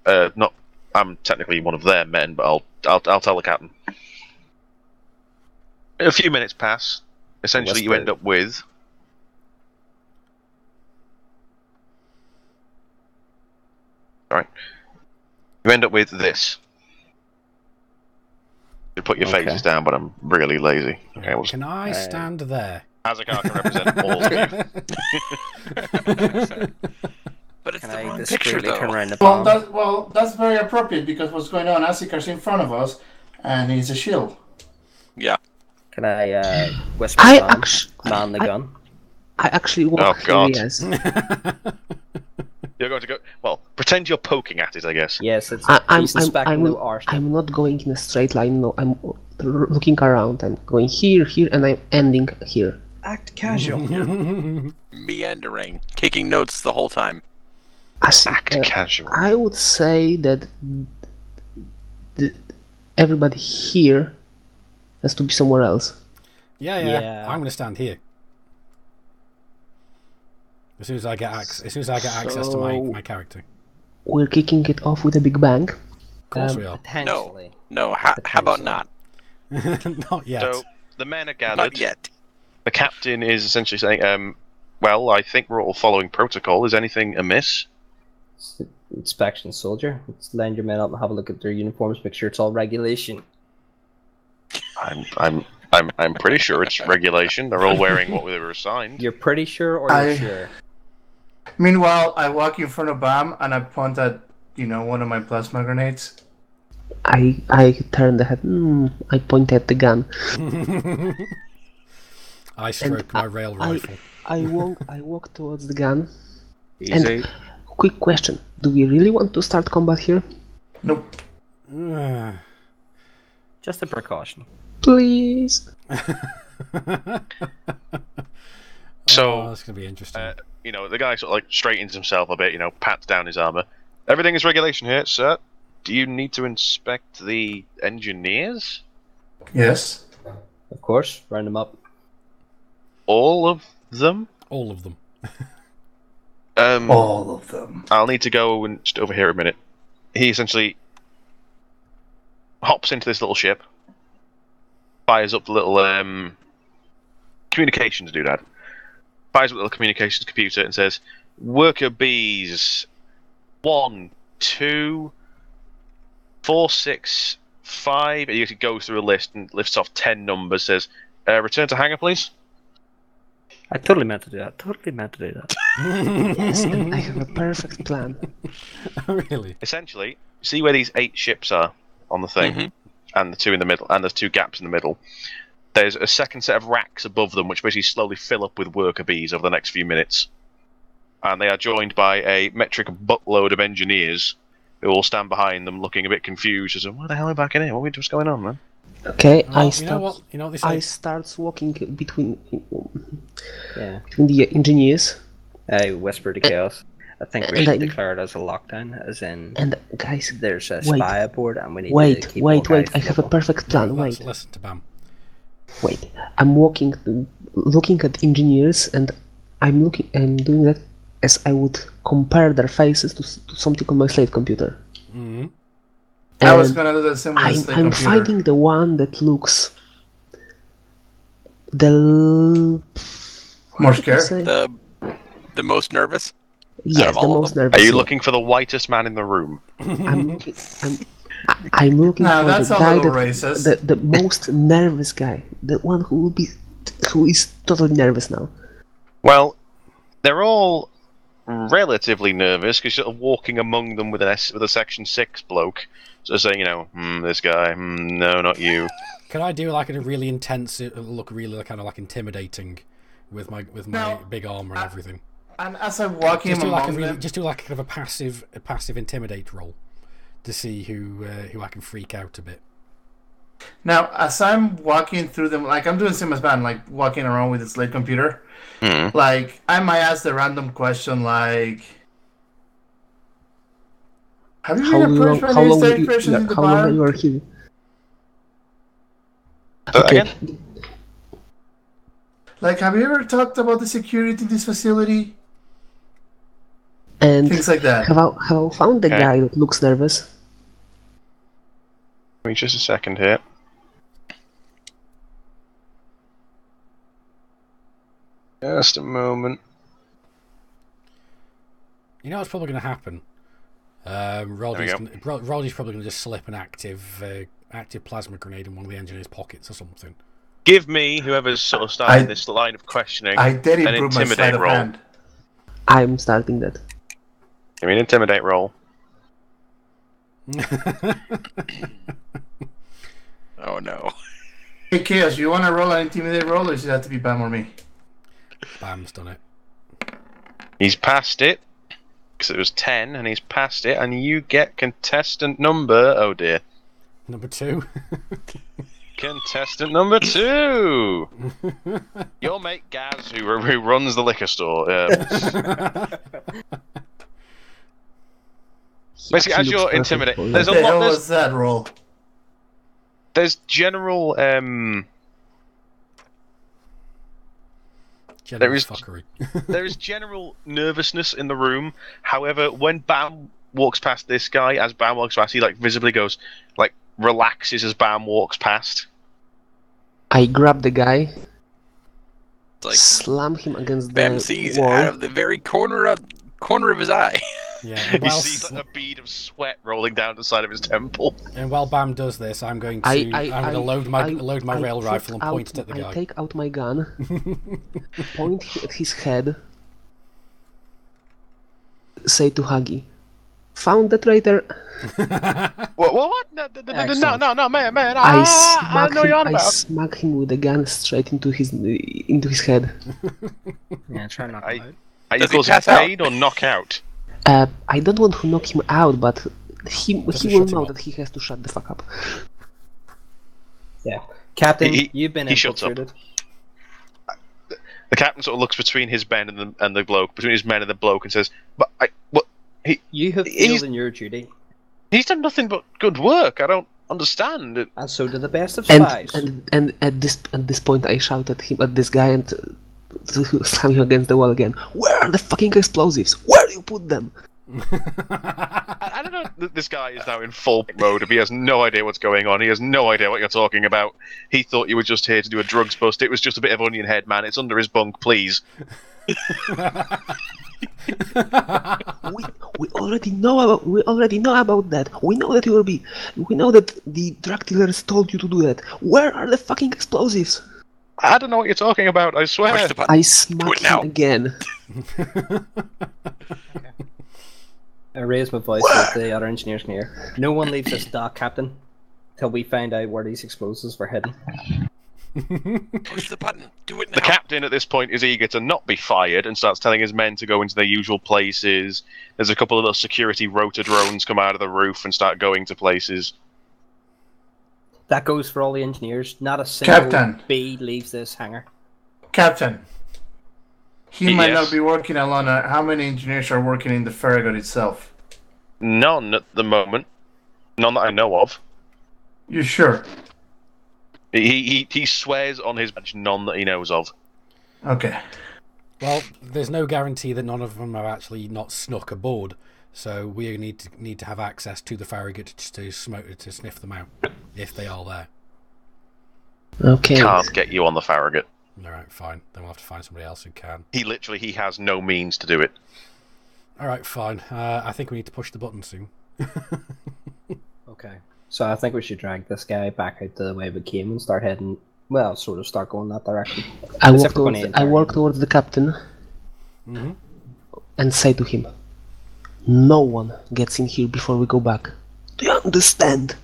Not. I'm technically one of their men, but I'll tell the captain. A few minutes pass. Essentially, you end up with. Alright. You end up with this. You put your Okay. faces down, but I'm really lazy. Okay, well, Can I stand there? Azakar can represent all of you. But it's Can the I wrong picture, discreetly turn though. around the bomb? Well, that's very appropriate because what's going on? Asikar's in front of us, and he's a shield. Yeah. Can I whisper I down, actually, man the gun? I actually Oh, walk God. yes. You're going to go. Well, pretend you're poking at it, I guess. Yes, it's I'm he's inspecting the arsenal. I'm not going in a straight line. No, I'm looking around. I'm going here, and I'm ending here. Act casual. Meandering, taking notes the whole time. Act casual. I would say that everybody here has to be somewhere else. Yeah. I'm going to stand here. As soon as I get access to my character. We're kicking it off with a big bang. Of course we are. Potentially. No, how about not? Not yet. So the men are gathered. Not yet. The captain is essentially saying, well, I think we're all following protocol. Is anything amiss? Inspection, soldier. Let's line your men up and have a look at their uniforms. Make sure it's all regulation. I'm pretty sure it's regulation. They're all wearing what they were assigned. You're pretty sure, or you're sure? Meanwhile, I walk in front of Bam and I point at, one of my plasma grenades. I turn the head. I point at the gun. I stroke my rail rifle. I walk towards the gun. Easy. And quick question: do we really want to start combat here? Nope. Just a precaution. Please. So that's gonna be interesting. The guy sort of straightens himself a bit. Pats down his armor. Everything is regulation here, sir. Do you need to inspect the engineers? Yes. Of course, round them up. All of them? All of them. All of them. I'll need to go and just over here a minute. He essentially hops into this little ship, fires up the little communications doodad, fires up the little communications computer and says, "Worker bees, 1, 2, 4, 6, 5." And he goes through a list and lifts off 10 numbers. Says, "Return to hangar, please." I totally meant to do that. Yes, and I have a perfect plan. Really? Essentially, see where these 8 ships are on the thing, Mhm. and the 2 in the middle, and there's 2 gaps in the middle. There's a second set of racks above them, which basically slowly fill up with worker bees over the next few minutes. And they are joined by a metric buttload of engineers who all stand behind them, looking a bit confused as to, "Why the hell are we back in here? What's going on, man?" Okay, Well, you know what they say. I start walking between Yeah. the engineers. I whisper to Chaos. I think we And should I- declare it as a lockdown, as in And guys, there's a wait. spy aboard and we need to wait, keep all wait! guys I have a visible. perfect plan. Let's Wait, listen to Bam. wait! I'm walking, looking at engineers, and I'm doing that as I would compare their faces to something on my slate computer. Mm-hmm. I was And gonna do the same with the I'm computer. finding the one that looks More scared? The most nervous. Yes, of the all of most them? nervous. Are you one. looking for the whitest man in the room? I'm looking Now for that's the a guy little that racist. the most nervous guy, the one who will be who is totally nervous now. Well, they're all relatively nervous because you're sort of walking among them with with a Section 6 bloke. So saying, this guy, no, not you. Can I do like a really intense look, really kind of like intimidating, with my No, big armor and everything? And as I'm walking Just do like among them, just do like kind of a passive intimidate roll to see who I can freak out a bit. now as I'm walking through them, like I'm doing same as Van, like walking around with the slate computer, like I might ask the random question like, have you been approached by any state persons in the how long bar? you are here? Again? Like, have you ever talked about the security in this facility? And Things like that. have I found the Okay. guy that looks nervous? Give me just a second here. Just a moment. You know what's probably going to happen? Roddy's probably going to just slip an active plasma grenade in one of the engineer's pockets or something. Give me, whoever's sort of starting this line of questioning, I did an improve my sleight intimidate of roll. hand. I'm starting that. Give me an intimidate roll. Oh no. Hey, Chaos, you want to roll an intimidate roll, or does it have to be Bam or me? Bam's done it. He's passed it, because it was 10, and he's passed it, and you get contestant number, oh dear. Number 2. Contestant number 2! Your mate Gaz, who runs the liquor store. Basically, as you're intimidating, there's a What the hell lot. was that roll? There's general. There is fuckery. there is general nervousness in the room. However, when Bam walks past this guy, as Bam walks past, he like visibly goes, like relaxes as Bam walks past. I grab the guy, It's like slam him against Bam the sees wall. out of the very corner of his eye. Yeah. You see like a bead of sweat rolling down the side of his temple. And while Bam does this, I'm going to load my rail take rifle and point it at the I guy. take out my gun, point at his head, say to Huggy, "Found the traitor." What? No, man. I know you're on about. smack him with the gun straight into his head. Yeah, try not to out. Are you Does he causing pass out? pain or knock out? I don't want to knock him out, but he will shut him know up. that he has to shut the fuck up. Yeah. Captain, he you've been shuts up. infiltrated. The captain sort of looks between his men and the bloke, between his men and the bloke, and says, "But You have He's- failed in your duty, he's done nothing but good work. I don't understand." and so did the best of spies. And at this point, I shout at this guy and slam him against the wall again. Where are the fucking explosives? Where do you put them? I don't know. This guy is now in full mode. He has no idea what's going on. He has no idea what you're talking about. He thought you were just here to do a drugs bust. It was just a bit of onion head, man. It's under his bunk, please. We already know about that. We know that you will be. We know that the drug dealers told you to do that. Where are the fucking explosives? I don't know what you're talking about. I swear. Push the button. I Do smack it now. him again. I raised my voice so that the other engineers can hear. No one leaves this dock, Captain, till we find out where these explosives were hidden. Push the button. Do it now. The captain at this point is eager to not be fired and starts telling his men to go into their usual places. There's a couple of little security rotor drones come out of the roof and start going to places. That goes for all the engineers. Not a single Captain. bee leaves this hangar. Captain, he might Yes? not be working alone. How many engineers are working in the Farragut itself? None at the moment. None that I know of. You sure? He swears on his badge, none that he knows of. Okay. Well, there's no guarantee that none of them are actually not snuck aboard, so we need to have access to the Farragut to sniff them out if they are there. Okay. Can't get you on the Farragut. All right, fine. Then we'll have to find somebody else who can. He has no means to do it. All right, fine. I think we need to push the button soon. Okay. So I think we should drag this guy back out the way we came and start heading Well, sort of start going that direction. I Except for going walk towards the captain Mm-hmm. and say to him, "No one gets in here before we go back. Do you understand?"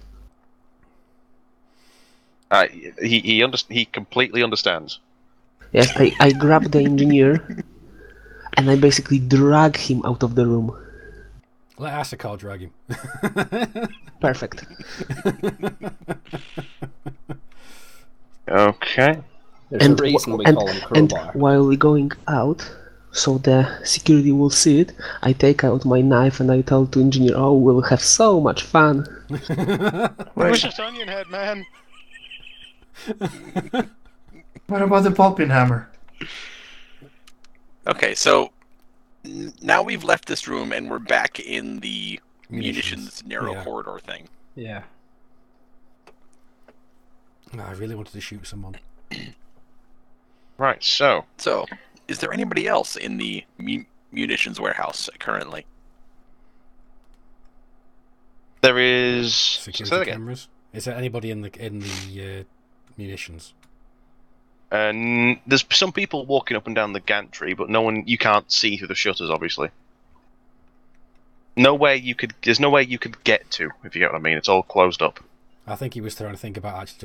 He completely understands. Yes, I grab the engineer and I basically drag him out of the room. Let Asakar drag him. Perfect. Okay. There's a reason we call him Crowbar. And while we're going out, so the security will see it, I take out my knife and I tell to engineer, "Oh, we'll have so much fun." It was just onion head, man. What about the pulping hammer? Okay, so now we've left this room and we're back in the munitions narrow corridor thing. Yeah. I really wanted to shoot someone. Right, so So, is there anybody else in the munitions warehouse currently? there is Security cameras. Is there anybody in the munitions? There's some people walking up and down the gantry, but no one. You can't see through the shutters, obviously. There's no way you could get to, if you get what I mean. It's all closed up. I think he was trying to think about actually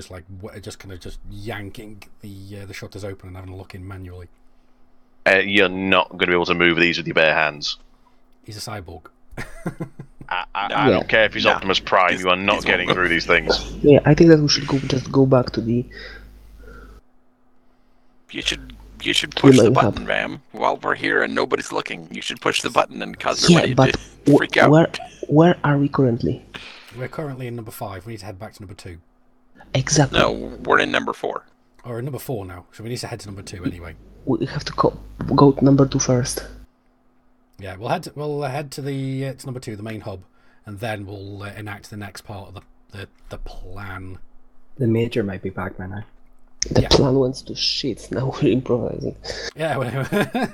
just yanking the shutters open and having a look in manually. You're not going to be able to move these with your bare hands. He's a cyborg. I don't care if he's Optimus Prime. You are not getting through these things. Yeah, I think that we should go back to the. You should push the main button, hub. Ram. While we're here and nobody's looking, you should push the button and cause Yeah, everybody but to freak out. where are we currently? We're currently in number 5. We need to head back to number 2. Exactly. No, we're in number 4. Or number 4 now, so we need to head to number 2 anyway. We have to go to number 2 first. Yeah, we'll head to the to number 2, the main hub, and then we'll enact the next part of the plan. The Major might be back by now. The plan went to shit. Now we're improvising. Yeah, well, there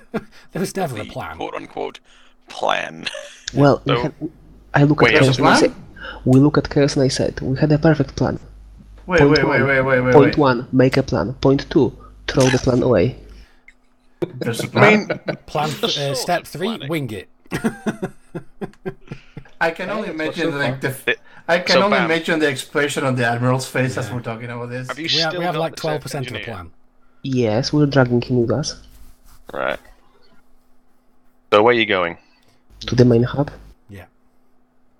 was never a plan. "Quote unquote" plan. Well, I look at Chaos and I say, plan? we look at Chaos and I said, we had a perfect plan. Wait. Point 1, make a plan. Point 2, throw the plan away. There's a I plan. mean, Plan step 3, planning. wing it. I can only imagine So, Bam. imagine the expression on the Admiral's face as we're talking about this. have you We still have got like the 12% of the engineer? plan. Yes, we're dragging him with us Right. So where are you going? to the main hub. Yeah.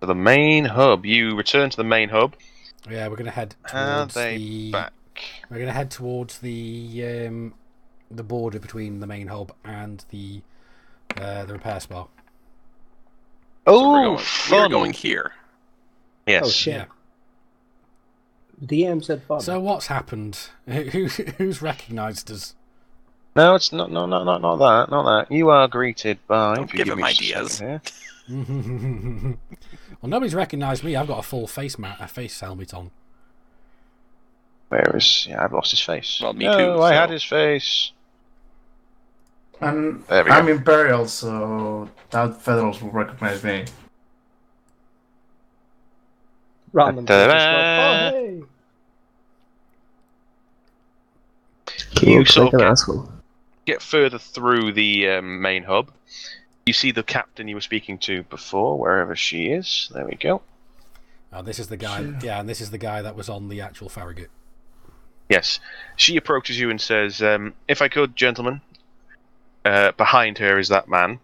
To the main hub. You return to the main hub. Yeah, we're gonna head Are towards they the. back? We're gonna head towards the border between the main hub and the repair spa. Oh, We're fun! going here. Yes. Oh, shit. Yeah. The DM said fun. So what's happened? Who's recognised us? No, it's not that. You are greeted by. Don't if you give me him just a ideas. second here. Well, nobody's recognised me. I've got a full face helmet on. Where is? Yeah, I've lost his face. Well, me no, too, I so- had his face. And There we go. I'm Imperial, so that Federals will recognize me. Random Da-da-da. people start, "Oh, hey." He You looks sort like of an get- asshole. Get further through the main hub. You see the captain you were speaking to before, wherever she is. There we go. Oh, this is the guy. Yeah, and this is the guy that was on the actual Farragut. Yes. She approaches you and says, if I could, gentlemen, behind her is that man.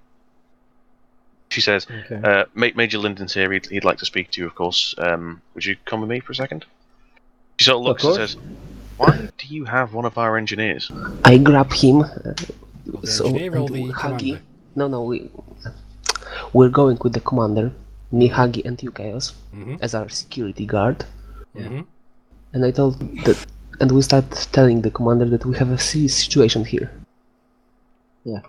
She says, Okay. Major Linden's here, he'd like to speak to you, of course. Would you come with me for a second? She sort of looks and course. says, why do you have one of our engineers? I grab him. So engineer or and the Huggy. commander? No, we're going with the commander, me, Huggy, and you, Chaos, Mhm. as our security guard. Mhm. And I told that, and we start telling the commander that we have a serious situation here. Yeah.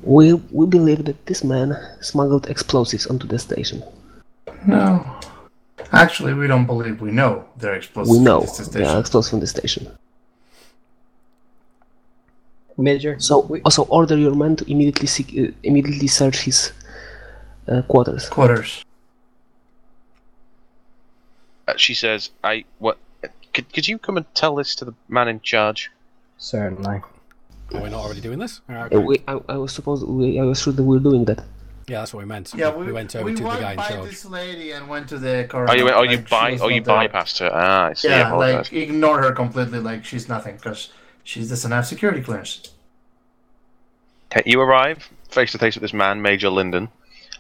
We believe that this man smuggled explosives onto the station. No. Actually, we don't believe we know they're explosives. We know It's the there are station. explosives from the station. Major. So also order your men to immediately search his quarters. Quarters. She says, could you come and tell this to the man in charge? Certainly. Are we not already doing this? Okay. I was sure that we were doing that. Yeah, that's what we meant. Yeah, we went over to the guy in walked by charge. this lady and went to the car. You like, she was not there. bypassed her? Ah, I see. I Yeah, apologize. like ignore her completely, like she's nothing, because she doesn't have security clearance. Okay, you arrive face to face with this man, Major Linden.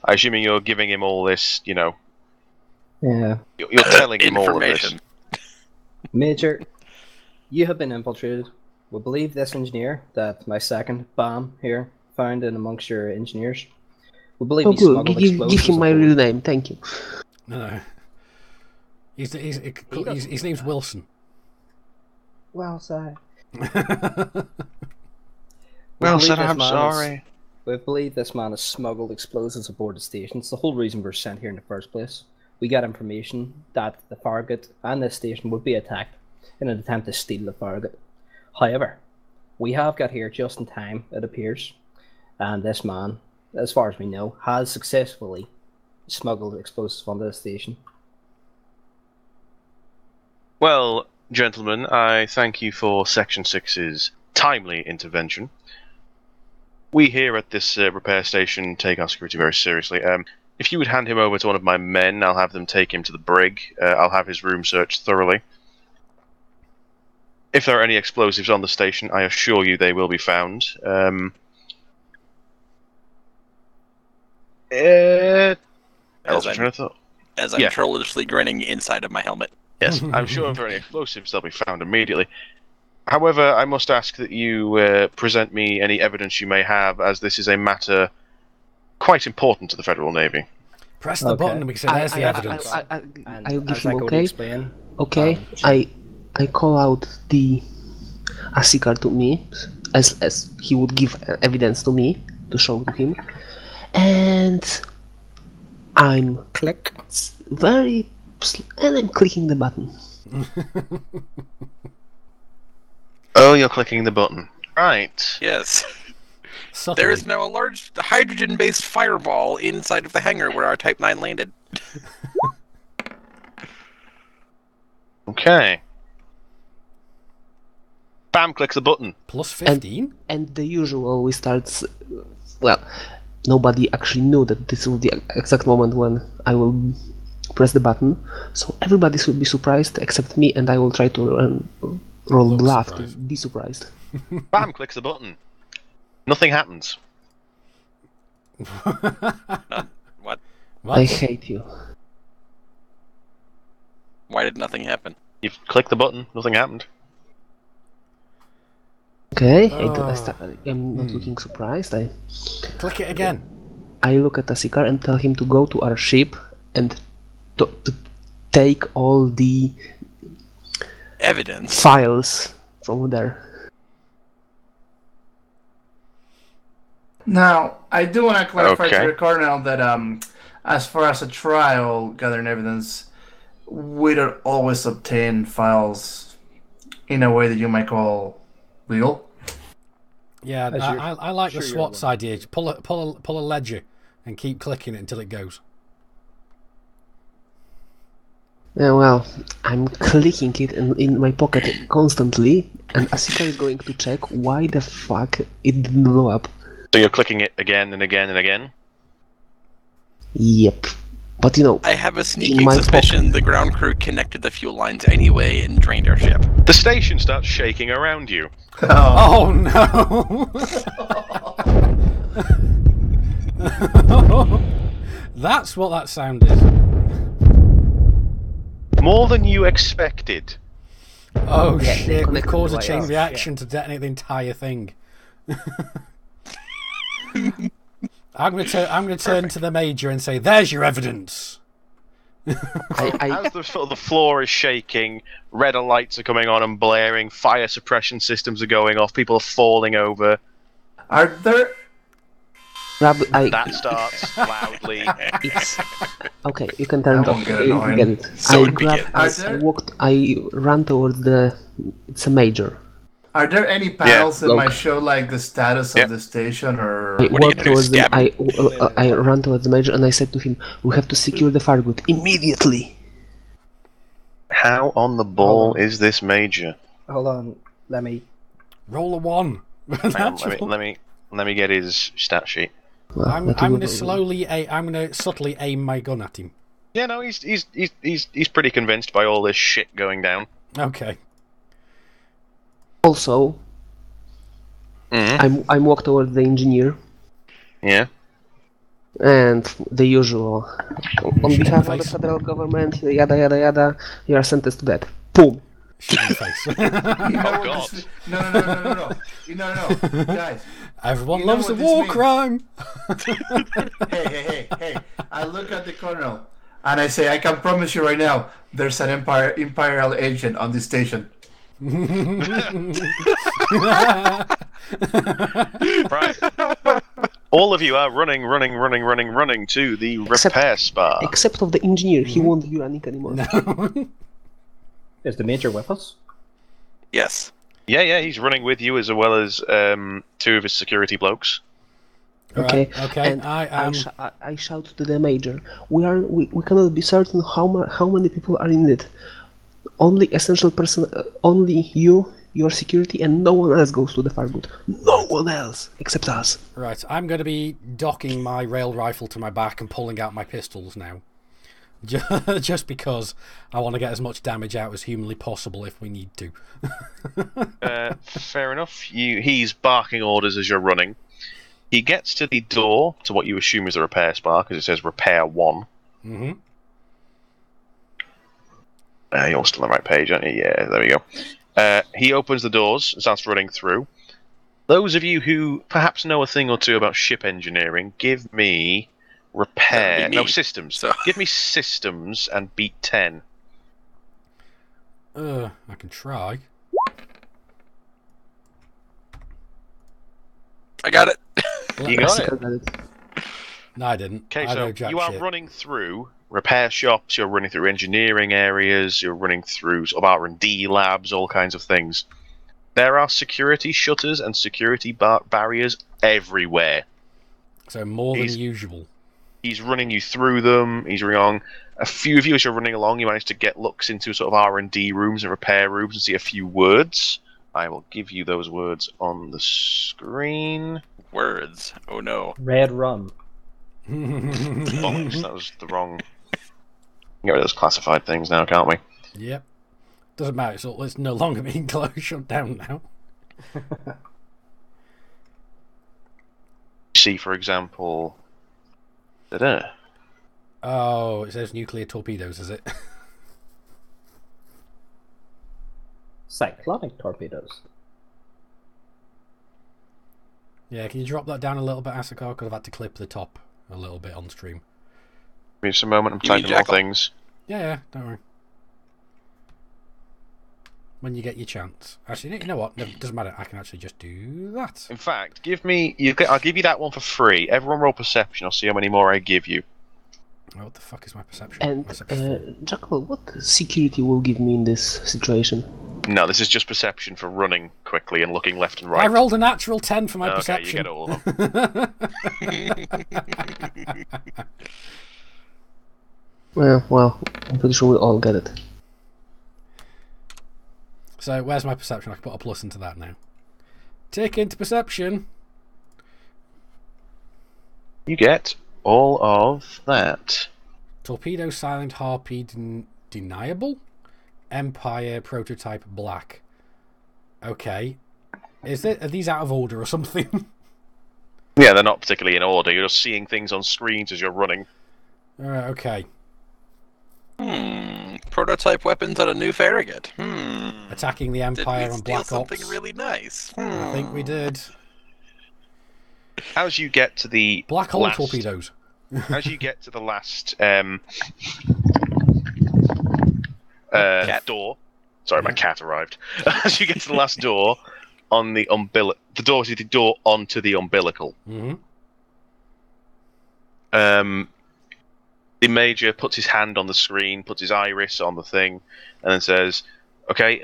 I assuming you're giving him all this, Yeah. You're telling him all of this. Information. Major, you have been infiltrated. We believe this engineer that my second BAM here found in amongst your engineers. We believe Oh, he good. smuggled Give explosives him my aboard. real name. Thank you. No. His name's Wilson. Well said. Well believe said, this I'm man sorry. We believe this man has smuggled explosives aboard the station. It's the whole reason we're sent here in the first place. We got information that the Farragut and this station would be attacked in an attempt to steal the Farragut. However, we have got here just in time, it appears, and this man, as far as we know, has successfully smuggled explosives onto the station. Well, gentlemen, I thank you for Section 6's timely intervention. We here at this repair station take our security very seriously. If you would hand him over to one of my men, I'll have them take him to the brig. I'll have his room searched thoroughly. If there are any explosives on the station, I assure you they will be found. As I'm Yeah. churlishly grinning inside of my helmet. Yes, I'm sure if there are any explosives, they'll be found immediately. However, I must ask that you present me any evidence you may have, as this is a matter quite important to the Federal Navy. Press the button because there's the evidence. I'll give as I him go to okay. explain, Okay, I call out the Asikar to me, as he would give evidence to me to show to him, and I'm click. and I'm clicking the button. Oh, you're clicking the button. Right. Yes. Subtly. There is now a large hydrogen-based fireball inside of the hangar where our Type 9 landed. Okay. Bam, clicks the button. Plus 15? And the usual, we start. Well, nobody actually knew that this was the exact moment when I will press the button, so everybody should be surprised except me, and I will try to roll Look bluff to surprised. be surprised. Bam, clicks the button. Nothing happens. What? What? I hate you. Why did nothing happen? You've clicked the button, nothing happened. Okay, Oh. I'm not looking surprised. Click it again. I look at Asikar and tell him to go to our ship and to take all the Evidence. files from there. Now, I do want to clarify Okay. to the Colonel that as far as a trial gathering evidence, we don't always obtain files in a way that you might call legal. Yeah, As you're- I like the sure you're SWAT's alone. idea. Just pull a ledger and keep clicking it until it goes. Yeah, well, I'm clicking it in my pocket constantly, and Asikar is going to check why the fuck it didn't blow up. So you're clicking it again and again and again? Yep. But you know, I have a In sneaking my suspicion the ground crew connected the fuel lines anyway and drained our ship. The station starts shaking around you. Oh no! That's what that sound is. More than you expected. Oh Yeah, shit! they We've connected caused a the chain wires. reaction to detonate the entire thing. I'm gonna turn to the major and say, "There's your evidence." As the floor is shaking, red lights are coming on and blaring, fire suppression systems are going off, people are falling over. Are there That starts loudly. it's okay. You can turn it That off. won't get You annoying. get it. So I it grabbed. begins. I ran towards the. It's a major. Are there any panels that look. might show like the status Yeah. of the station or I What are you walked gonna do, towards them. stab I ran towards the major and I said to him, "We have to secure the Farragut immediately." How on the ball is this Major? Hold on, let me. Roll a 1. Hang on, let me get his stat sheet. Well, I'm that going will- to I'm going to subtly aim my gun at him. Yeah, no, he's pretty convinced by all this shit going down. Okay. Also, Mm-hmm. I'm walked towards the engineer, Yeah. and the usual. On Shit in behalf the of the face. federal government, yada yada yada, you are sentenced to death. Boom. Shit in the face. You know Oh, what God. this- No, guys. Everyone You know loves a what this war means? crime. Hey. I look at the colonel and I say, I can promise you right now, there's an imperial agent on this station. Right. All of you are running to the repair spa. Except of the engineer, he won't be running anymore. No. Is the major with us? Yes. Yeah, he's running with you as well as 2 of his security blokes. Okay. Okay. And I am. I shout to the major. We cannot be certain how many people are in it. Only essential person. Only you, your security, and no one else goes to the Fargood. No one else except us. Right. I'm going to be docking my rail rifle to my back and pulling out my pistols now. Just because I want to get as much damage out as humanly possible if we need to. Fair enough. He's barking orders as you're running. He gets to the door to what you assume is a repair spa because it says repair 1. Mm-hmm. You're still on the right page, aren't you? Yeah, there we go. He opens the doors and starts running through. Those of you who perhaps know a thing or two about ship engineering, give me repair. That would be No, me. systems. So- Give me systems and beat 10. I can try. I got it. You got it. Got it. No, I didn't. Okay, I know so jack you are shit. running through repair shops, you're running through engineering areas, you're running through sort of R&D labs, all kinds of things. There are security shutters and security barriers everywhere. So more He's- than usual. He's running you through them. He's running along. A few of you, as you're running along, you manage to get looks into sort of R&D rooms and repair rooms and see a few words. I will give you those words on the screen. Words. Oh no. Red rum. Bollocks, that was the wrong... Get rid of those classified things now, can't we? Yep. Doesn't matter. It's no longer being closed, shut down now. See, for example... Da-da. Oh, it says nuclear torpedoes, is it? Cyclonic torpedoes. Yeah, can you drop that down a little bit, Asakar? Because I've had to clip the top a little bit on stream. Give me just a moment, I'm You mean typing more Jackal? things. Yeah, don't worry. When you get your chance. Actually, you know what? No, it doesn't matter. I can actually just do that. In fact, give me... I'll give you that one for free. Everyone roll perception, I'll see how many more I give you. Oh, what the fuck is my perception? And Perception. Jackal, what security will give me in this situation? No, this is just perception for running quickly and looking left and right. I rolled a natural 10 for my Okay, perception. you get all of them. Well, I'm pretty sure we all get it. So, where's my perception? I can put a plus into that now. Take into perception. You get all of that. Torpedo silent harpy deniable? Empire prototype black. Okay. Are these out of order or something? Yeah, they're not particularly in order. You're just seeing things on screens as you're running. Alright, okay. Prototype weapons on a new Farragut. Attacking the Did Empire we on steal Black something Ops. really nice? I think we did. As you get to the Black hole last, torpedoes. as you get to the last Cat. door. Sorry, my cat arrived. As you get to the last door on the the door is the door onto the umbilical. Mm-hmm. The Major puts his hand on the screen, puts his iris on the thing, and then says, "Okay,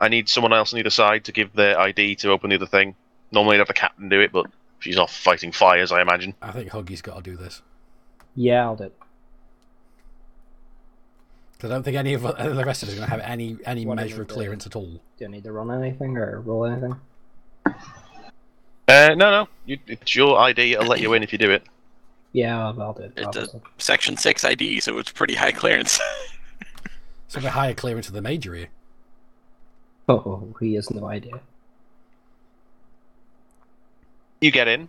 I need someone else on either side to give their ID to open the other thing. Normally, I'd have the captain do it, but she's off fighting fires, I imagine." I think Huggy's got to do this. Yeah, I'll do it. I don't think any of the rest of us are going to have any What do you measure need of to- clearance at all. Do I need to run anything or roll anything? No. It's your ID. I'll let you in if you do it. Yeah, I'll do it. It's a Obviously. Section 6 ID, so it's pretty high clearance. So a bit higher clearance of the major here. Oh, he has no idea. You get in.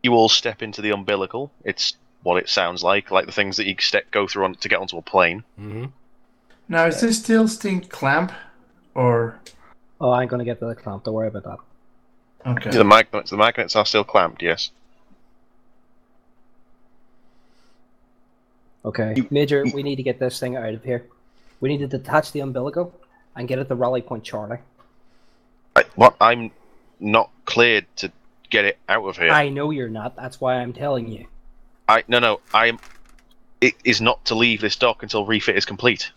You all step into the umbilical. It's what it sounds like the things that you go through to get onto a plane. Mm-hmm. Now, is this still stink clamp, or Oh, I'm gonna get the clamp. Don't worry about that. okay? The magnets are still clamped. Yes. Okay, Major, we need to get this thing out of here. We need to detach the umbilical and get it to Rally Point Charlie. I'm not cleared to get it out of here. I know you're not. That's why I'm telling you. It is not to leave this dock until refit is complete.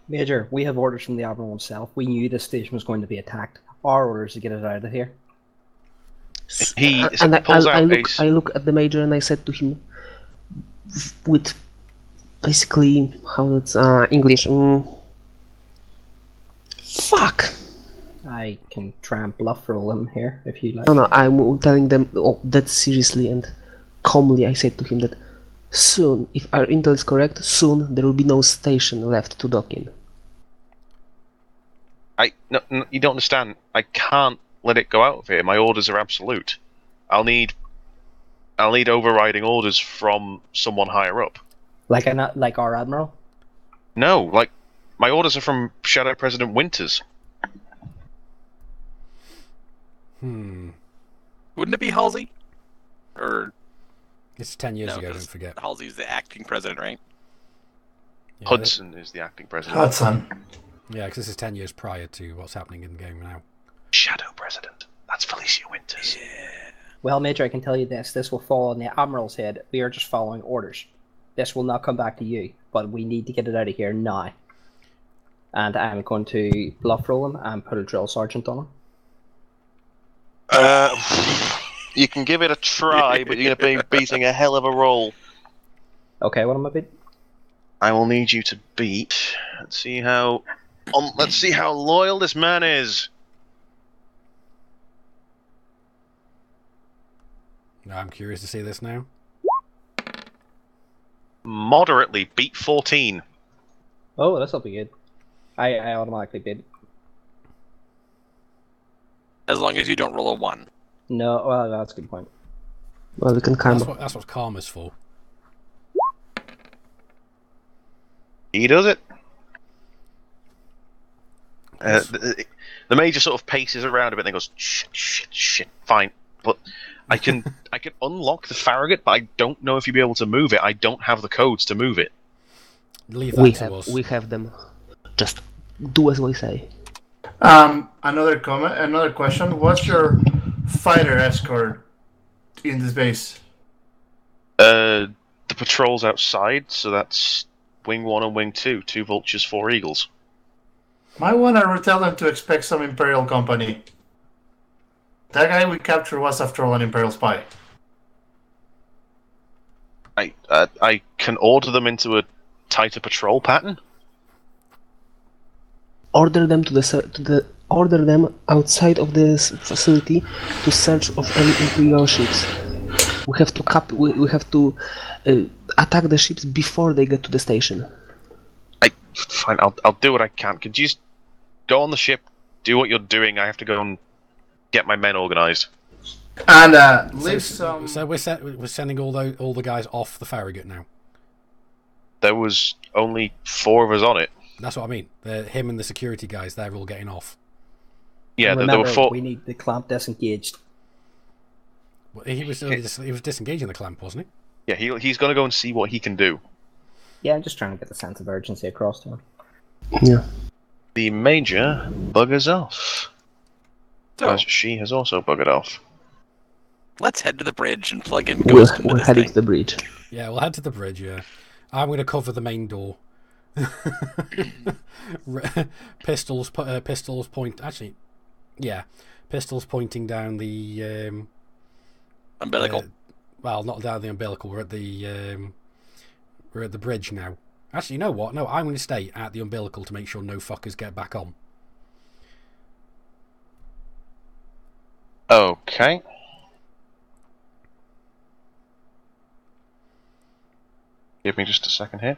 Major, we have orders from the Admiral himself. We knew this station was going to be attacked. Our orders to get it out of here. He And pulls out I look at the major and I said to him, with basically how it's English. Fuck. I can try and bluff roll him here if you like. No, I'm telling them that seriously and calmly. I said to him that soon, if our intel is correct, soon there will be no station left to dock in. No, you don't understand. I can't let it go out of here. My orders are absolute. I'll need overriding orders from someone higher up. Like our Admiral? No, my orders are from Shadow President Winters. Hmm. Wouldn't it be Halsey? Or It's 10 years no, ago, don't 'cause forget. Halsey's the acting president, right? Yeah, Hudson is the acting president. Hudson. Yeah, because this is 10 years prior to what's happening in the game now. Shadow President. That's Felicia Winters. Well, Major, I can tell you this. This will fall on the Admiral's head. We are just following orders. This will not come back to you, but we need to get it out of here now. And I'm going to bluff roll him and put a drill sergeant on him. You can give it a try, but you're going to be beating a hell of a roll. Okay, what am I beat? I will need you to beat. Let's see how loyal this man is. I'm curious to see this now. Moderately beat 14. Oh, this'll be good. I automatically beat. As long as you don't roll a 1. No, well, that's a good point. Well, we can karma. That's what karma's for. He does it. The major sort of paces around a bit and goes, shit, fine. But I can unlock the Farragut, but I don't know if you'll be able to move it. I don't have the codes to move it. Leave that to us. We have them. Just do as we say. Another comment, another question. What's your fighter escort in this base? The patrol's outside, so that's Wing 1 and Wing 2. 2 Vultures, 4 Eagles. Might want to tell them to expect some Imperial company. That guy we captured was, after all, an Imperial spy. I can order them into a tighter patrol pattern. Order them order them outside of this facility to search of any Imperial ships. We have to we have to attack the ships before they get to the station. Fine, I'll do what I can. Could you just go on the ship, do what you're doing? I have to go and get my men organised. And leave some. So we're sending all the guys off the Farragut now. There was only 4 of us on it. That's what I mean. Him and the security guys, they're all getting off. Yeah, Remember, there were 4. we need the clamp disengaged. Well, he was disengaging the clamp, wasn't Yeah, he's going to go and see what he can do. Yeah, I'm just trying to get the sense of urgency across to him. Yeah. The Major buggers off. So, As she has also buggered off. let's head to the bridge and plug in Ghost into We're this heading thing. to the bridge. he? Yeah, we'll head to the bridge. Yeah, I'm going to cover the main door. Pistols point. Actually, yeah, pistols pointing down the Umbilical. well, not down the umbilical. We're at the bridge now. Actually, you know what? No, I'm going to stay at the umbilical to make sure no fuckers get back on. Okay. Give me just a second here.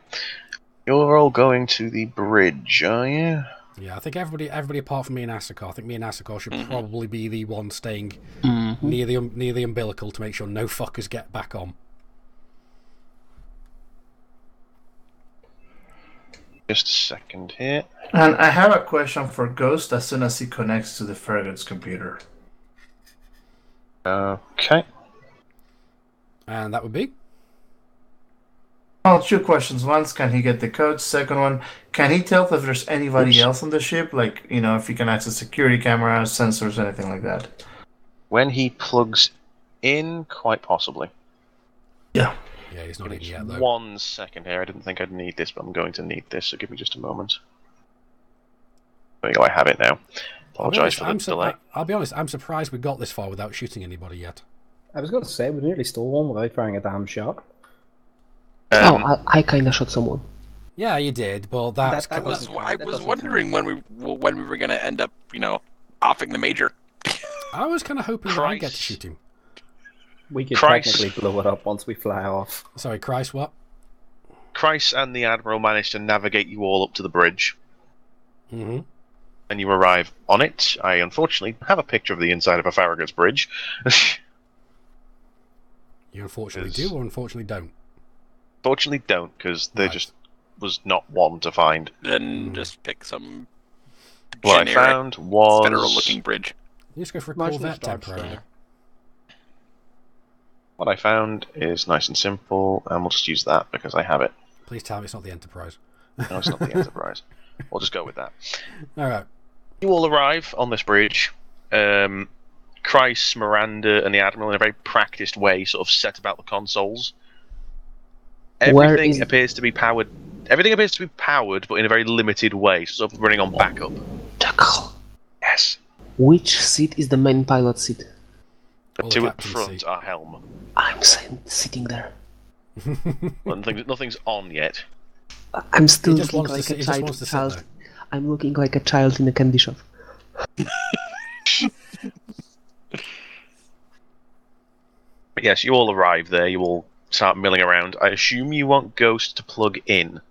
You're all going to the bridge, are you? Yeah, I think everybody apart from me and Asakar. I think me and Asakar should probably be the one staying near the umbilical to make sure no fuckers get back on. Just a second here. And I have a question for Ghost as soon as he connects to the Farragut's computer. Okay. And that would be? Well, 2 questions. One, can he get the code? Second one, can he tell if there's anybody else on the ship? Like, if he can access security cameras, sensors, anything like that. When he plugs in, quite possibly. Yeah. Yeah, he's not in yet, though. 1 second here. I didn't think I'd need this, but I'm going to need this, so give me just a moment. There you go, I have it now. Apologise for the delay. I'll be honest, I'm surprised we got this far without shooting anybody yet. I was going to say, we nearly stole one without firing a damn shot. I kinda shot someone. Yeah, you did, but that's... I was wondering when we were going to end up, offing the major. I was kind of hoping that I'd get to shoot him. We could technically blow it up once we fly off. Sorry, Christ, what? Christ and the Admiral managed to navigate you all up to the bridge. Mm-hmm. And you arrive on it. I unfortunately have a picture of the inside of a Farragut's bridge. You unfortunately do, or unfortunately don't? Fortunately don't, because there just was not one to find. Then just pick some What I found was... federal-looking bridge. You just go for a Corvette temporarily. What I found is nice and simple, and we'll just use that because I have it. Please tell me it's not the Enterprise. No, it's not the Enterprise. We'll just go with that. Alright. You all arrive on this bridge. Christ, Miranda, and the Admiral, in a very practiced way, sort of set about the consoles. Everything appears to be powered. Everything appears to be powered, but in a very limited way, sort of running on backup. Jackal. Yes. Which seat is the main pilot seat? The Well, two the at the captain's front seat. are helm. I'm sitting there. Well, nothing's on yet. I'm still He just looking wants to like sit- a he just wants to sit child. there. I'm looking like a child in a candy shop. But yes, you all arrive there. You all start milling around. I assume you want Ghost to plug in.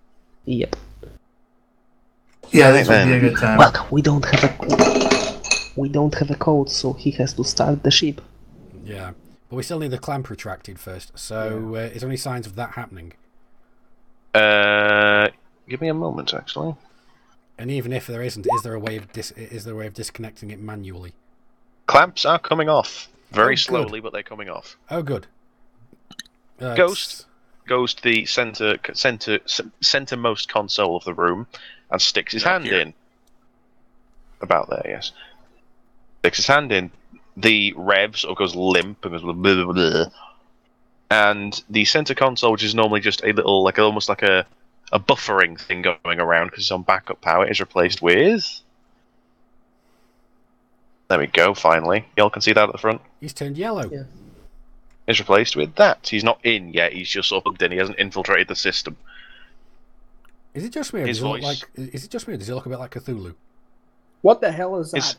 Yep. Yeah, this would be a good time. Well, we don't have a code, so he has to start the ship. Yeah. But we still need the clamp retracted first, so is there any signs of that happening? Give me a moment, actually. And even if there isn't, is there a way of disconnecting it manually? Clamps are coming off. Very Oh, good. slowly, but they're coming off. Oh, good. Ghost goes to the centermost console of the room and sticks his hand in. About there, yes. Sticks his hand in. The rev sort of goes limp and goes blah, blah, blah, blah. And the center console, which is normally just a little, almost like a buffering thing going around because it's on backup power, is replaced with... There we go, finally. Y'all can see that at the front? He's turned yellow. Yeah. Is replaced with that. He's not in yet, he's just sort of plugged in. He hasn't infiltrated the system. Is it just me, or His does it look voice. is it just me, or does he look a bit like Cthulhu? What the hell is that? His-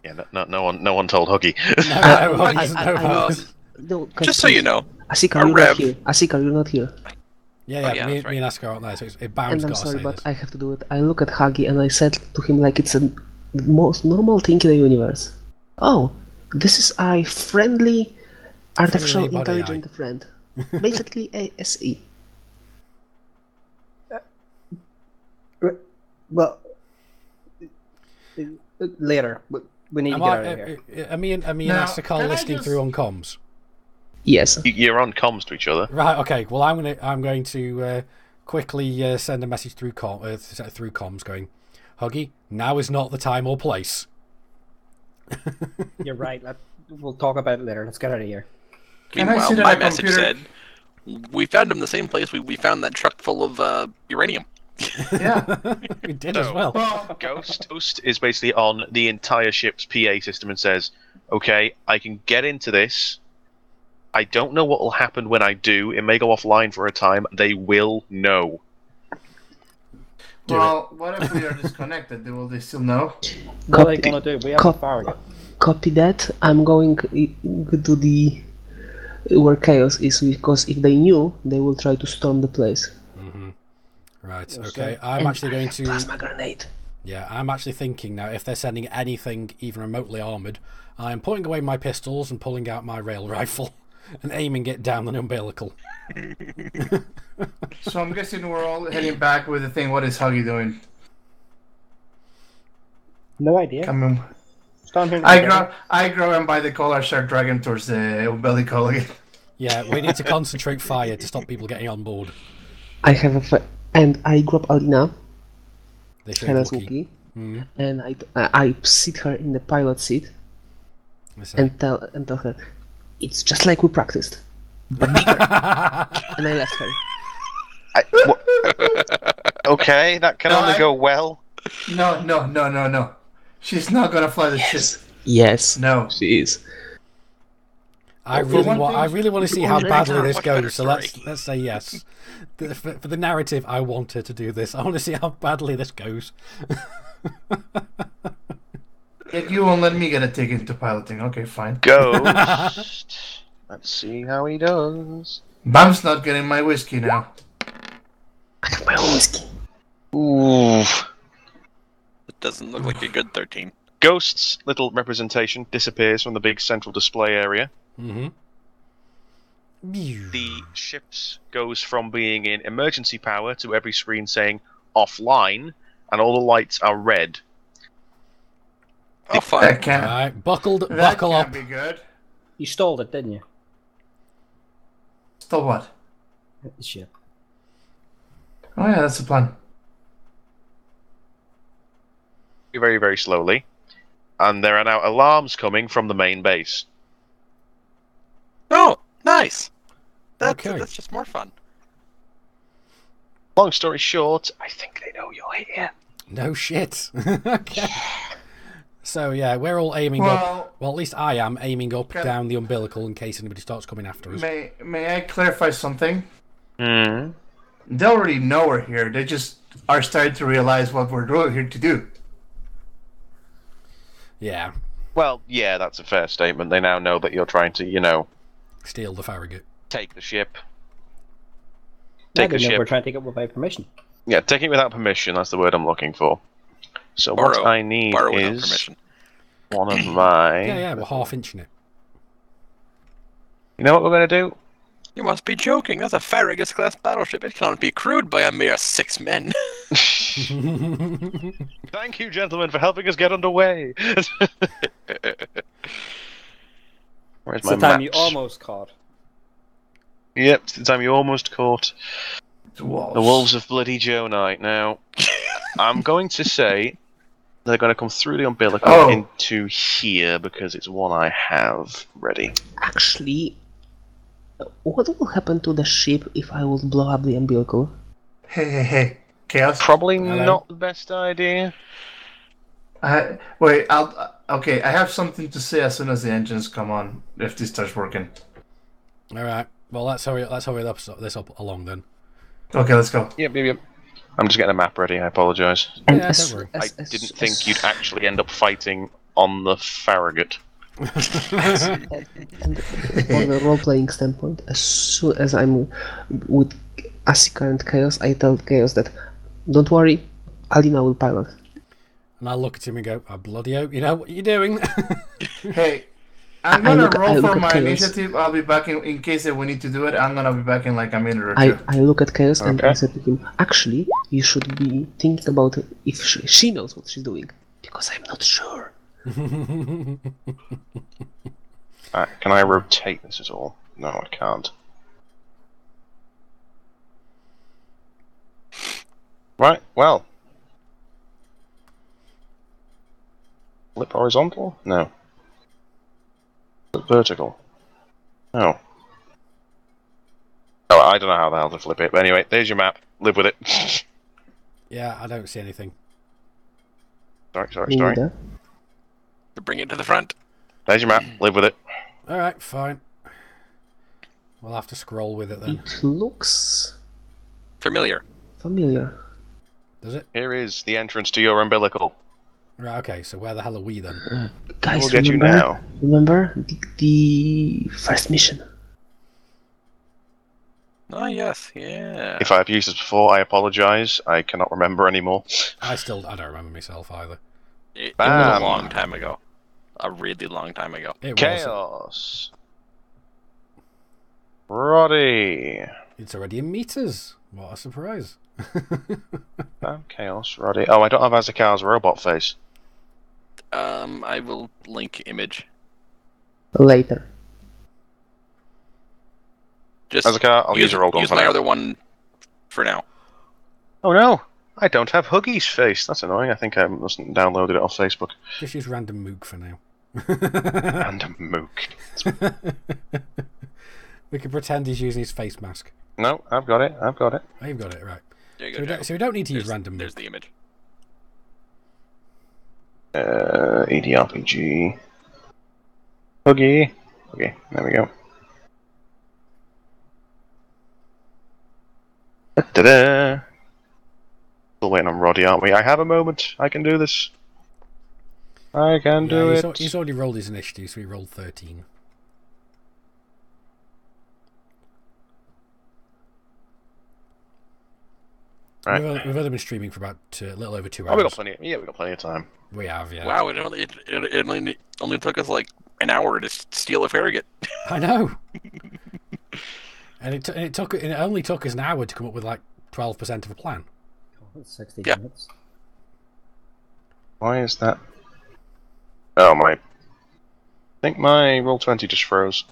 Yeah, no one told Huggy. No, Just so you know, Asika, a you're rev. not here. Asika, you're not here. Yeah, yeah, me that's right. and Asker aren't there, so it bounds And I'm got to sorry, say but this. I have to do it. I look at Huggy and I said to him like it's the most normal thing in the universe. Oh, this is a friendly artificial Friendly body intelligent friend. Basically ASE. Well, later. We need to get out of here. Are me and Now, Asker can I listening just- through on comms? Yes. You're on comms to each other. Right. Okay. Well, I'm going to quickly send a message through comms, going, Huggy, now is not the time or place. You're right. We'll talk about it later. Let's get out of here. Can I meanwhile, see that my on message computer? said, we found him the same place we found that truck full of uranium. Yeah. We did as well. Well, Ghost is basically on the entire ship's PA system and says, okay, I can get into this, I don't know what will happen when I do. It may go offline for a time. They will know. Well, what if we are disconnected? Will they still know? What are they going to do? We have a Farragut. Copy that. I'm going to the where chaos is, because if they knew, they will try to storm the place. Right. Yes, Okay. sir. I'm actually going to. Plasma grenade. Yeah, I'm actually thinking now. If they're sending anything even remotely armored, I'm putting away my pistols and pulling out my rail rifle and aiming it down the umbilical. So I'm guessing we're all heading back with the thing. What is Huggy doing? No idea. Come on. Stand here. I grab him by the collar, start dragging him towards the umbilical again. Yeah, we need to concentrate fire to stop people getting on board. I have and I grab Alina, They should Hannah's Wookiee. Wookiee, and I sit her in the pilot seat and tell her, it's just like we practiced, but bigger. And I left her. Okay, that can only go well. No. She's not gonna fly the ship. Yes. No. She is. I really want to see how badly this goes. So let's say yes. For the narrative, I want her to do this. I want to see how badly this goes. Yet you won't let me get a ticket to piloting. Okay, fine. Ghost. Let's see how he does. Bam's not getting my whiskey now. I have my own whiskey. Ooh. It doesn't look like a good 13. Ghost's little representation disappears from the big central display area. The ships goes from being in emergency power to every screen saying offline, and all the lights are red. Oh, fun. That can't. Alright, buckle That up. can't be good. You stole it, didn't you? Still what? The ship. Oh yeah, that's the plan. Very, very slowly. And there are now alarms coming from the main base. Oh, nice. Okay. That's just more fun. Long story short, I think they know you're here. No shit. Okay. So yeah, we're all aiming up. Well, at least I am aiming up down the umbilical in case anybody starts coming after us. May I clarify something? Hmm. They already know we're here. They just are starting to realize what we're here to do. Yeah. Well, yeah, that's a fair statement. They now know that you're trying to, Steal the Farragut. take the ship. Now Take they the know we're ship. trying to take it without permission. Yeah, take it without permission. That's the word I'm looking for. So what I need Borrow without is permission. one of my... Yeah, we're half-inching it. You know what we're going to do? You must be joking. That's a Farragut-class battleship. It cannot be crewed by a mere 6 men. Thank you, gentlemen, for helping us get underway. Where's It's my the time maps? you almost caught. Yep, it's the time you almost caught The wolves. the Wolves of Bloody Joe Night. Now, I'm going to say they're going to come through the umbilical into here because it's one I have ready. Actually, what will happen to the ship if I would blow up the umbilical? Hey. Chaos. Probably Hello? not the best idea. Wait, okay, I have something to say as soon as the engines come on, if this starts working. Alright. Well, let's hurry this up along then. Okay, let's go. Yep. I'm just getting a map ready, I apologise. And Yeah, don't worry. I didn't think you'd actually end up fighting on the Farragut. And from the role-playing standpoint, as soon as I'm with Asika and Chaos, I tell Chaos that, don't worry, Alina will pilot. And I look at him and go, I bloody hope you know what you're doing. Hey, I'm I gonna look roll for at my Chaos. initiative. I'll be back in case that we need to do it. I'm gonna be back in like a minute or two. I look at Chaos and Okay. I said to him, actually, you should be thinking about if she knows what she's doing, because I'm not sure. Can I rotate this at all? No, I can't. Right, well. Flip horizontal? No. Flip vertical? No. Oh, I don't know how the hell to flip it, but anyway, there's your map. Live with it. Yeah, I don't see anything. Sorry. Neither. To bring it to the front. There's your map. Live with it. Alright, fine. We'll have to scroll with it then. It looks Familiar. familiar. Does it? Here is the entrance to your umbilical. Right, okay, so where the hell are we then? Guys, We'll get you remember? now. Remember the first mission? Oh, yes, yeah. If I've used this before, I apologise. I cannot remember anymore. I don't remember myself either. It was a Bam. long time ago. A really long time ago. It was. Chaos. Roddy. It's already in meters. What a surprise. Bam, Chaos, Roddy. Oh, I don't have Azakar's robot face. I will link image. Later. Just Azakar, I'll use a roll gun use for my now. other one for now. Oh no, I don't have Huggy's face. That's annoying. I think I mustn't downloaded it off Facebook. Just use random mook for now. And Mook. We can pretend he's using his face mask. No, I've got it. I've got it. Oh, you've got it, right. There you So go, we, don't, Jack. so we don't need to use There's- random There's mook. the image. ADRPG. Huggy. Okay, there we go. Da-da-da. Still waiting on Roddy, aren't we? I have a moment. I can do this. I can do he's, it. he's already rolled his initiative, so he rolled 13. Right. We've only been streaming for about a little over 2 Oh, we got hours. plenty. Yeah, we got plenty of time. We have, yeah. Wow, it only took us like an hour to steal a Farragut. I know. And it only took us an hour to come up with like 12% of a plan. 60 Yeah. minutes. Why is that? Oh my! I think my roll 20 just froze.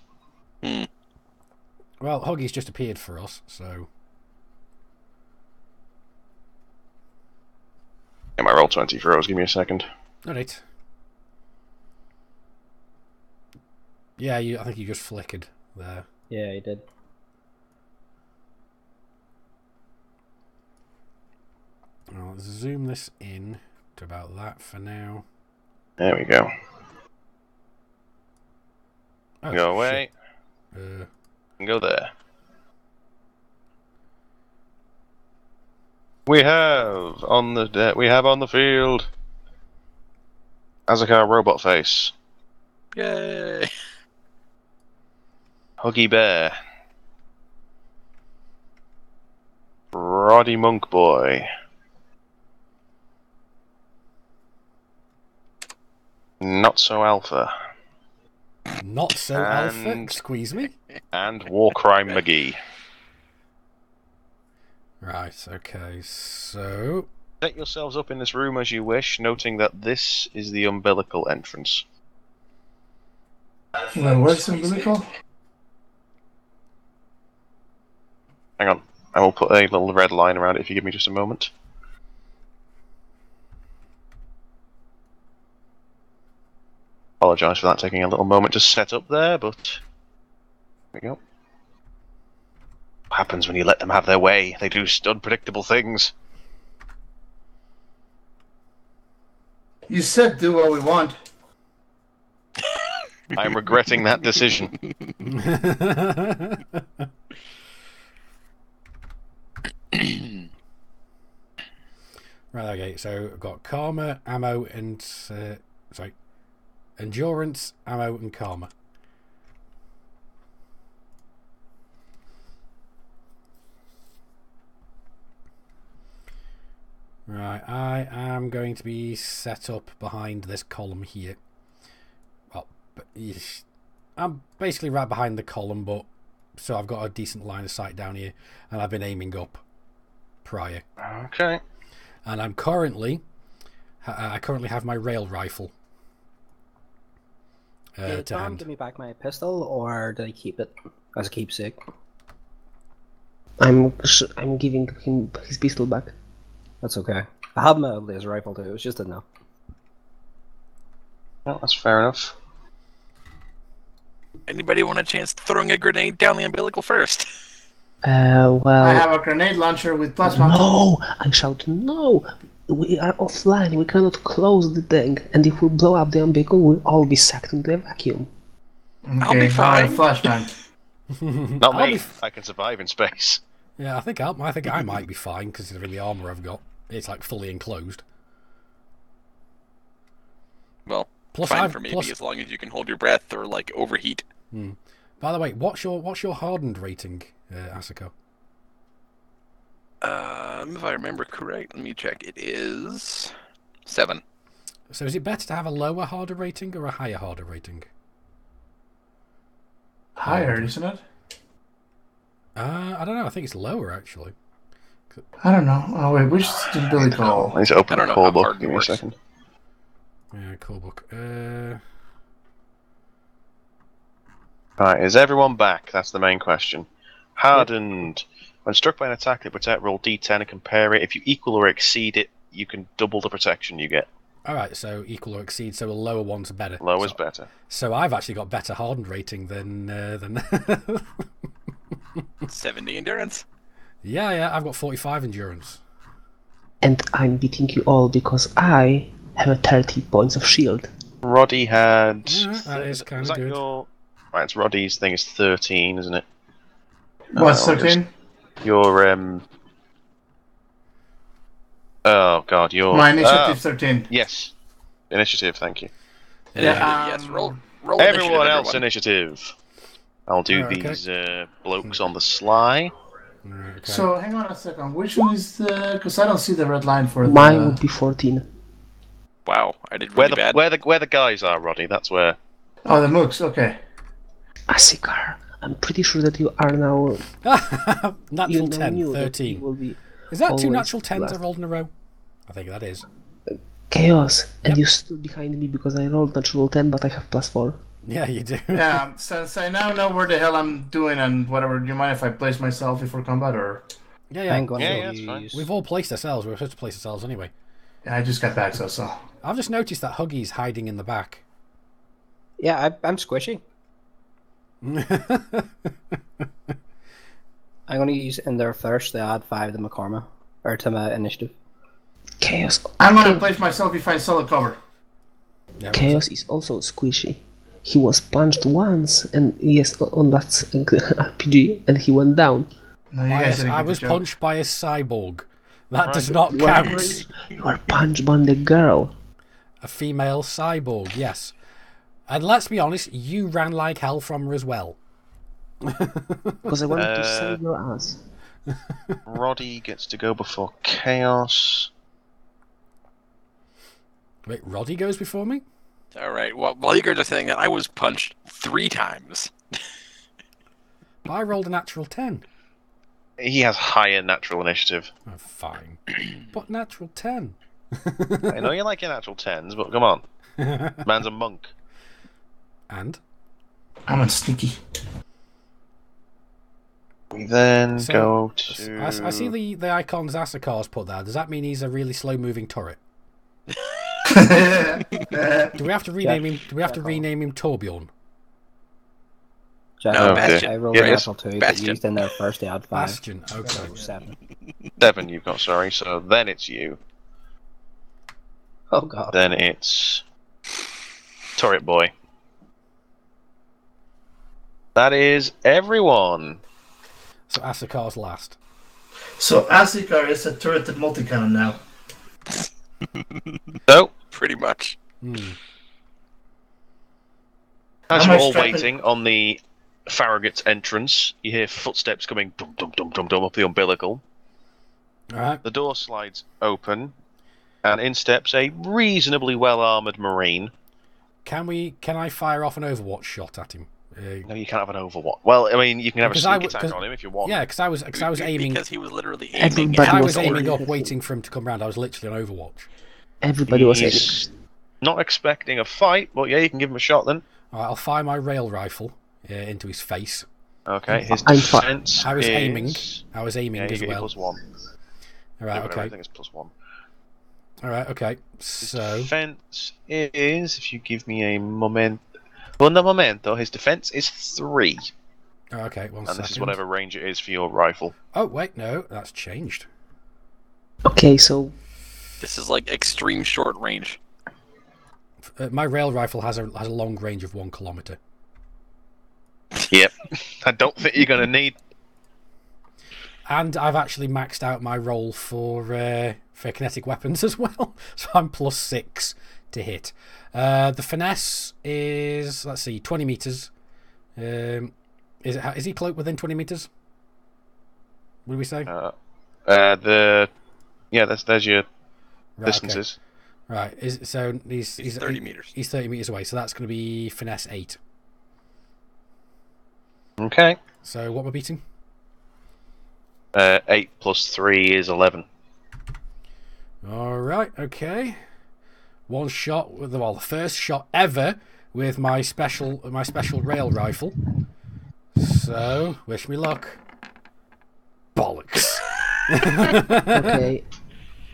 Well, Huggy's just appeared for us, so Yeah, my roll 20 froze. Give me a second. alright. Yeah, I think you just flickered there. Yeah, he did. I'll zoom this in to about that for now. There we go. Oh, Go away. shit. And go there. We have on the field Azakar robot face, Yay! Huggy Bear, Roddy Monk Boy, Not So Alpha, Not so alpha, And- squeeze me. and Warcrime McGee. Right, okay, so Set yourselves up in this room as you wish, noting that this is the umbilical entrance. Well, where's umbilical? Hang on, I will put a little red line around it if you give me just a moment. Apologise for that taking a little moment to set up there, but there we go. What happens when you let them have their way? They do unpredictable things. You said do what we want. I'm regretting that decision. right, okay, so I've got karma, ammo, and endurance, ammo, and karma. Right, I am going to be set up behind this column here. Well, I'm basically right behind the column, but so I've got a decent line of sight down here, and I've been aiming up prior. Okay. And I'm currently, I currently have my rail rifle. Did To Tom hand. give me back my pistol, or did I keep it as a keepsake? I'm giving him his pistol back. That's okay. I have my laser rifle too, it was just enough. Well, that's fair enough. Anybody want a chance throwing a grenade down the umbilical first? Well... I have a grenade launcher with plasma. No! I shout, no! We are offline, we cannot close the thing, and if we blow up the umbilical, we'll all be sucked into a vacuum. Okay, I'll be I have fine. a flashbang. Not I'll me. be I can survive in space. Yeah, I think I might be fine considering the armor I've got. It's like fully enclosed. Well, Plus, fine for me as long as you can hold your breath or like overheat. By the way, what's your hardened rating, Asako? If I remember correct, let me check. It is 7. So is it better to have a lower harder rating or a higher harder rating? Higher, isn't it? I don't know. I think it's lower actually. I don't know. Oh wait, which did Billy call? I need to open I the don't know call how book. hard Give it me a works. second. Yeah, call book. Right, is everyone back? That's the main question. Hardened. When struck by an attack that protect, roll d10 and compare it. If you equal or exceed it, you can double the protection you get. All right, so equal or exceed. So a lower one's better. Lower's better. So I've actually got better hardened rating than. 70 endurance. Yeah, I've got 45 endurance. And I'm beating you all because I have a 30 points of shield. Roddy had. Yeah, that is kind Was of that good. your? Right, it's Roddy's thing is 13, isn't it? What's I'll just- 13? Your Oh god, your. My initiative 13. Yes. Initiative, thank you. Yeah, Yes, roll Everyone initiative, else, everyone. initiative. I'll do Oh, okay. these blokes on the sly. Right, okay. So hang on a second. Which one is the? Because I don't see the red line for Mine the. would be 14. Wow, I did Where really the bad. where the guys are, Roddy. That's where. Oh, the mooks. Okay. Asikar, I'm pretty sure that you are now. Natural You 10, knew that 13. you will be Is that two always natural 10s last. I've rolled in a row? I think that is. Chaos, and Yep. you stood behind me because I rolled natural 10, but I have +4. Yeah, you do. Yeah. Since I now know where the hell I'm doing and whatever. Do you mind if I place myself before combat or? Yeah. I'm going Yeah, to that's fine. use. We've all placed ourselves. We're supposed to place ourselves anyway. Yeah, I just got back, so. I've just noticed that Huggy's hiding in the back. Yeah, I'm squishy. I'm going to use in there first to add 5 to my karma or to my initiative. Chaos. I'm gonna place myself if I solid cover. Yeah, Chaos is also squishy. He was punched once, and yes, on that RPG, and he went down. No, you guys didn't I get the was joke. punched by a cyborg. That does Right. not You were, count. you were punched by the girl. A female cyborg, yes. And let's be honest, you ran like hell from her as well. Because I wanted to save your ass. Roddy gets to go before Chaos. Wait, Roddy goes before me? All right. Well, while you guys are saying that, I was punched 3 times. I rolled a natural 10. He has higher natural initiative. Oh, fine. But natural 10. I know you like your natural 10s, but come on. Man's a monk. And? I'm a sneaky. We then So, go to. I see the icons Asakar's put there. Does that mean he's a really slow-moving turret? Do we have to rename him? Do we have to rename him Torbjorn? Jack, No, Bastion. I rolled Yeah, a yes. natural 2, but Bastion. used in there first to add 5. Bastion. Okay. So 7. 7 you've got, sorry. So then it's you. Oh god. Then it's. Turret Boy. That is everyone. So Asakar's last. So Asikar is a turreted multi-cannon now. So, Pretty much. as Am you're I all strapping- waiting on the Farragut's entrance, you hear footsteps coming dum dum dum dum dum up the umbilical. Alright. The door slides open, and in steps a reasonably well-armoured Marine. Can I fire off an Overwatch shot at him? No, you can't have an Overwatch. Well, I mean, you can have a Because sneak I w- attack 'cause- on him if you want. Yeah, because I was aiming. Because he was literally aiming. Everybody I was was aiming aiming. up, waiting for him to come round. I was literally on Overwatch. Everybody was aiming. He's not expecting a fight, but yeah, you can give him a shot then. Alright, I'll fire my rail rifle into his face. Okay, his I'm fi- defense I was is... aiming. I was aiming Yeah, you as get your well. +1. Alright, Whatever, I okay. think it's +1. Alright, okay. His So defense is, if you give me a moment... Well, no momento, his defense is 3. okay, one And second. this is whatever range it is for your rifle. Oh wait, no, that's changed. Okay, so This is like extreme short range. My rail rifle has a long range of 1 kilometer. Yep. I don't think you're going to need. And I've actually maxed out my roll for kinetic weapons as well, so I'm +6 to hit. The finesse is, let's see, 20 meters. Is he cloaked within 20 meters? What did we say? There's your Right, distances. okay. Right, he's 30 meters. He's 30 meters away, so that's going to be finesse 8. Okay. So what am I beating? 8 plus 3 is 11. All right, okay. One shot with the first shot ever with my special rail rifle. So wish me luck. Bollocks. Okay.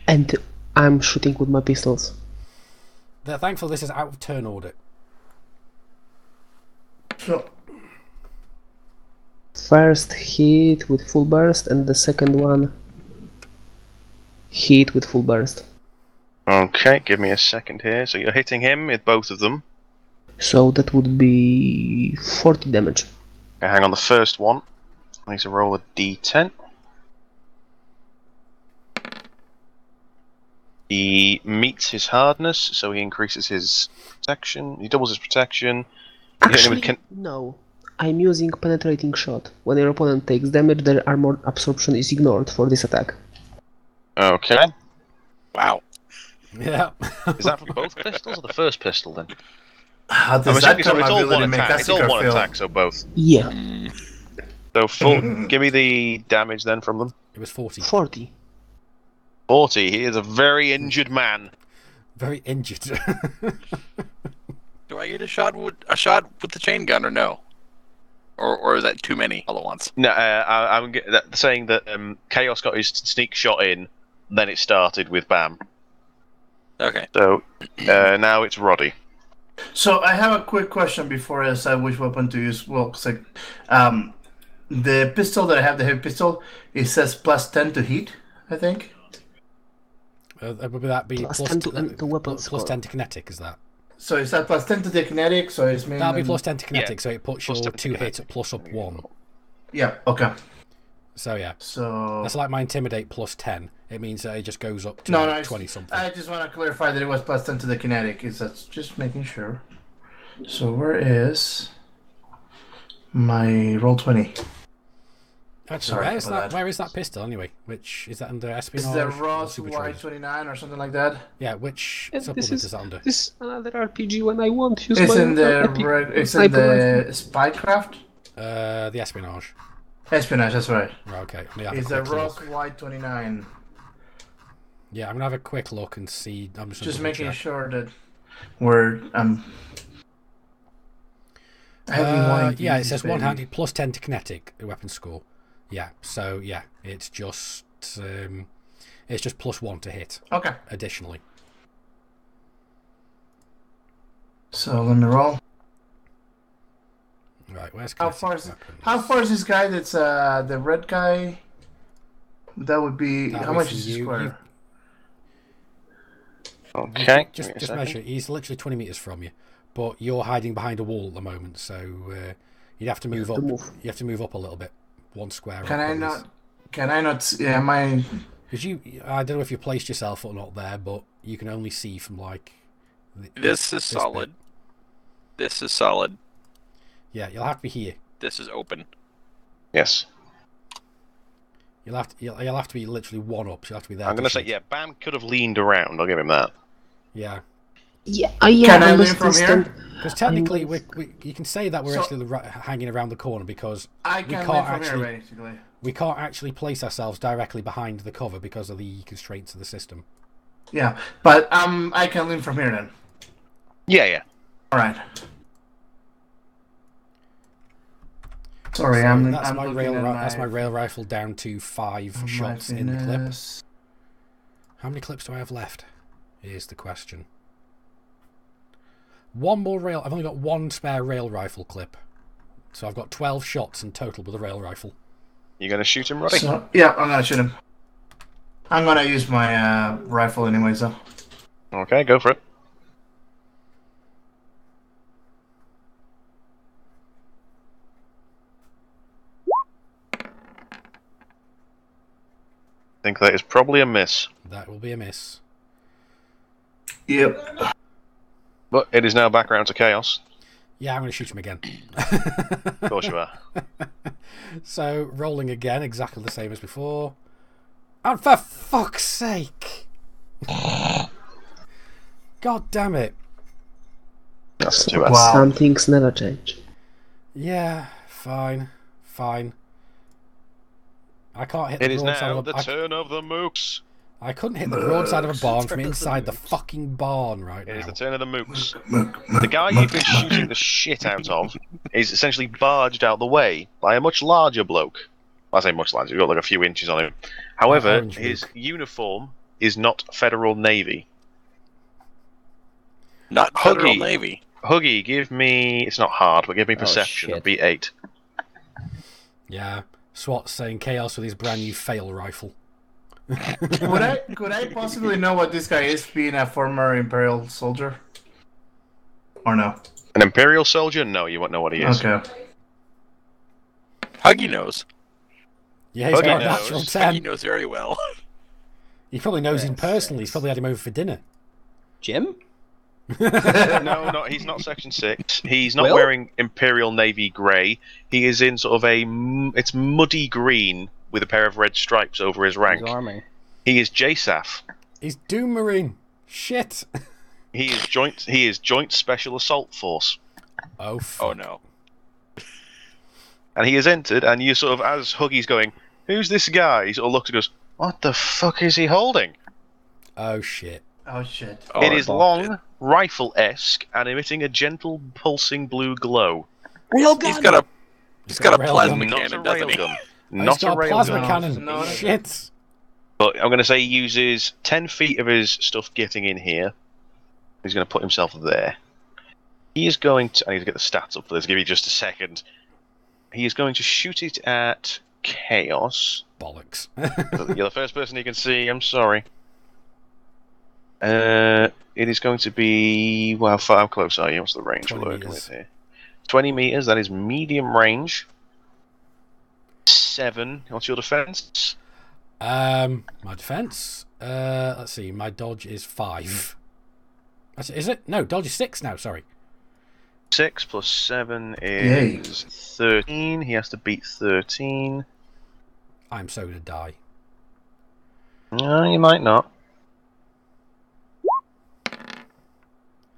And I'm shooting with my pistols. Thankfully, this is out of turn order. So, First hit with full burst, and the second one hit with full burst. Okay, give me a second here. So you're hitting him with both of them. So that would be 40 damage. Okay, hang on, the first one. I need to roll a d10. He meets his hardness, so he increases his protection. He doubles his protection. Actually, no. I'm using penetrating shot. When your opponent takes damage, their armor absorption is ignored for this attack. Okay. Wow. Yeah. Is that for both pistols or the first pistol then? how I'm does that assuming so. It's all ability one make attack. It's all Essica one feel? attack, so both. Yeah, So full. Give me the damage then from them. It was 40. 40. 40. He is a very injured man. Very injured. Do I get a shot with the chain gun or no? Or is that too many all at once? No, I'm saying that Chaos got his sneak shot in, then it started with Bam. Okay. So now it's Roddy. So I have a quick question before I decide which weapon to use. Well, cause the pistol that I have, the heavy pistol, it says +10 to heat, I think. Would that be Plus 10 to the weapon plus score. 10 to kinetic, is that? So is that +10 to the kinetic? So it's mainly... That'll be plus 10 to kinetic, Yeah. so it puts Plus your 10 to 2 hit kinetic. plus up 1. Yeah, okay. So yeah. So... That's like my intimidate plus 10. It means that it just goes up to No, no, 20 something. I just want to clarify that it was +10 to the kinetic. That's just making sure. So where is my roll 20? Actually, Sorry where is about that? that. Where is that pistol anyway? Which is that under espionage? Is the or Ross super trade? Y29 or something like that? Yeah, which And supplement is that under? this is another RPG when I won't use It's my in the epic it's in sniper the Spycraft. The espionage. Espionage, that's right. Right, okay. Let me have It's a a quick Ross look. Y29. Yeah, I'm gonna have a quick look and see. I'm just, Just gonna making check. sure that we're Yeah, it says one-handed plus 10 to kinetic weapon score. Yeah, so yeah, it's just +1 to hit Okay. additionally. So let me roll. Right, where's How kinetic far weapons? is this guy? That's the red guy. That would be That how would much be is the you. square? Okay. Just give me a second. measure. He's literally 20 meters from you, but you're hiding behind a wall at the moment, so you'd have to move up. You have to move up a little bit, one square. Can up I at not? least. Can I not? Yeah, am I? Because I don't know if you placed yourself or not there, but you can only see from like. This is solid. This is solid. Yeah, you'll have to be here. This is open. Yes. You'll have to be literally one up. So you'll have to be there. I'm going to say, yeah, Bam could have leaned around. I'll give him that. Yeah. Yeah, Can I I'm lean from stand- here? Because technically, I'm- you can say that we're So- actually hanging around the corner because I we can can't lean from actually here, basically. we can't actually place ourselves directly behind the cover because of the constraints of the system. Yeah, but I can lean from here then. Yeah, yeah. All right. Sorry, So I'm. that's I'm my looking at that's my rail rifle down to 5 shots in the clip. finesse. How many clips do I have left? Here's the question. One more rail. I've only got one spare rail rifle clip, so I've got 12 shots in total with a rail rifle. You going to shoot him, Roddy? So, yeah, I'm gonna shoot him. I'm gonna use my rifle anyways, though. Okay, go for it. think that is probably a miss. That will be a miss. Yep. But it is now back around to Chaos. Yeah, I'm going to shoot him again. Of course you are. So, rolling again, exactly the same as before. And for fuck's sake! God damn it. That's not too bad. Wow. Some things never change. Yeah, fine. I can't hit It the is broadside now of the a... turn of the mooks. I couldn't hit the broadside of a barn from Turn of the inside the mooks. fucking barn right It is now. the turn of the mooks. The guy you've been shooting the shit out of is essentially barged out the way by a much larger bloke. I say much larger, you've got like a few inches on him. However, orange his mook. uniform is not Federal Navy. Not Federal Huggy. Navy. Huggy, give me... It's not hard, but give me Oh, perception. shit. Beat 8. Yeah, SWAT's saying Chaos with his brand new fail rifle. Could I possibly know what this guy is, being a former Imperial soldier? Or no? An Imperial soldier? No, you won't know what he is. Okay. Huggy knows. Yeah, he's Huggy got a knows. natural Huggy 10. knows very well. He probably knows him Yes, personally. yes. He's probably had him over for dinner. Jim? No, he's not Section 6. He's not Will? wearing Imperial Navy grey. He is in sort of it's muddy green with a pair of red stripes over his rank. His army. He is JSAF. He's Doom Marine. Shit. He is Joint Special Assault Force. Oh, fuck. Oh no. And he has entered, and you sort of, as Huggy's going, who's this guy? He sort of looks and goes, what the fuck is he holding? Oh, shit. Oh shit. Oh, It is well, long, rifle-esque, and emitting a gentle, pulsing blue glow. He's got a got a plasma railgun. Not cannon, a doesn't he? railgun. He's Not a got a plasma railgun. cannon. No. Shit. But I'm going to say he uses 10 feet of his stuff getting in here. He's going to put himself there. He is going to... I need to get the stats up for this. Give me just a second. He is going to shoot it at Chaos. Bollocks. You're the first person he can see. I'm sorry. It is going to be... Well, how close are you? What's the range 20 we're working meters. with here? 20 meters. That is medium range. 7. What's your defense? My defense. Let's see. My dodge is 5. Is it? No, dodge is 6 now. Sorry. 6 plus 7 is 13. He has to beat 13. I'm so gonna die. No, you might not.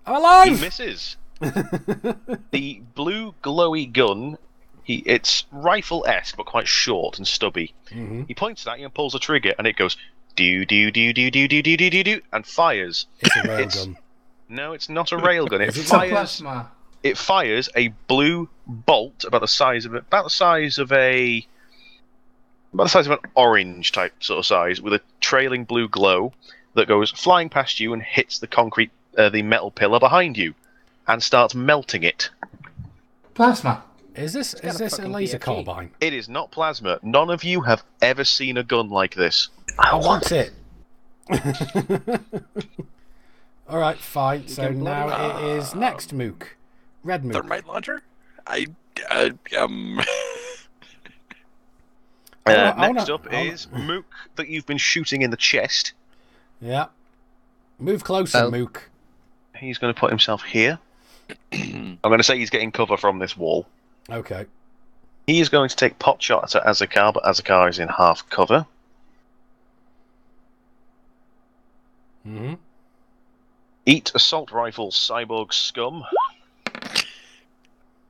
I'm He alive. misses. The blue glowy gun, it's rifle-esque but quite short and stubby. Mm-hmm. He points at you and pulls the trigger, and it goes do do do do do do do do do do and fires. It's a It's- railgun. No, it's not a railgun. It Is it It's a fires. plasma. It fires a blue bolt about the size of an orange type sort of size, with a trailing blue glow that goes flying past you and hits the concrete, the metal pillar behind you, and starts melting it. Plasma. Is this got a a fucking laser BFG. carbine? It is not plasma. None of you have ever seen a gun like this. I want it. All right, fine. So can now bloody- it is next Mook. Red Mook. Thermite launcher? I Next up is Mook that you've been shooting in the chest. Yeah. Move closer, Oh. Mook. He's going to put himself here. I'm going to say he's getting cover from this wall. Okay. He is going to take pot shots at Azakar, but Azakar is in half cover. Mm-hmm. Eat assault rifle, cyborg scum.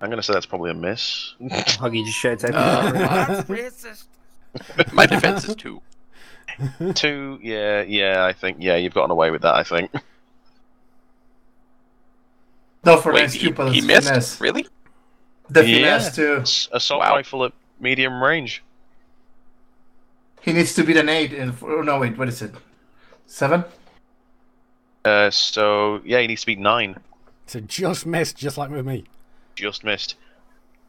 I'm going to say that's probably a miss. Huggy just shouts out. my defense is 2. 2, yeah, I think, you've gotten away with that, I think. No, for Wait, that stupid he missed? finesse. Really? The Yeah. finesse too. Assault Wow. rifle at medium range. He needs to beat an 8. Oh, no, wait, what is it? 7? So, yeah, he needs to beat 9. So just missed, just like with me. Just missed.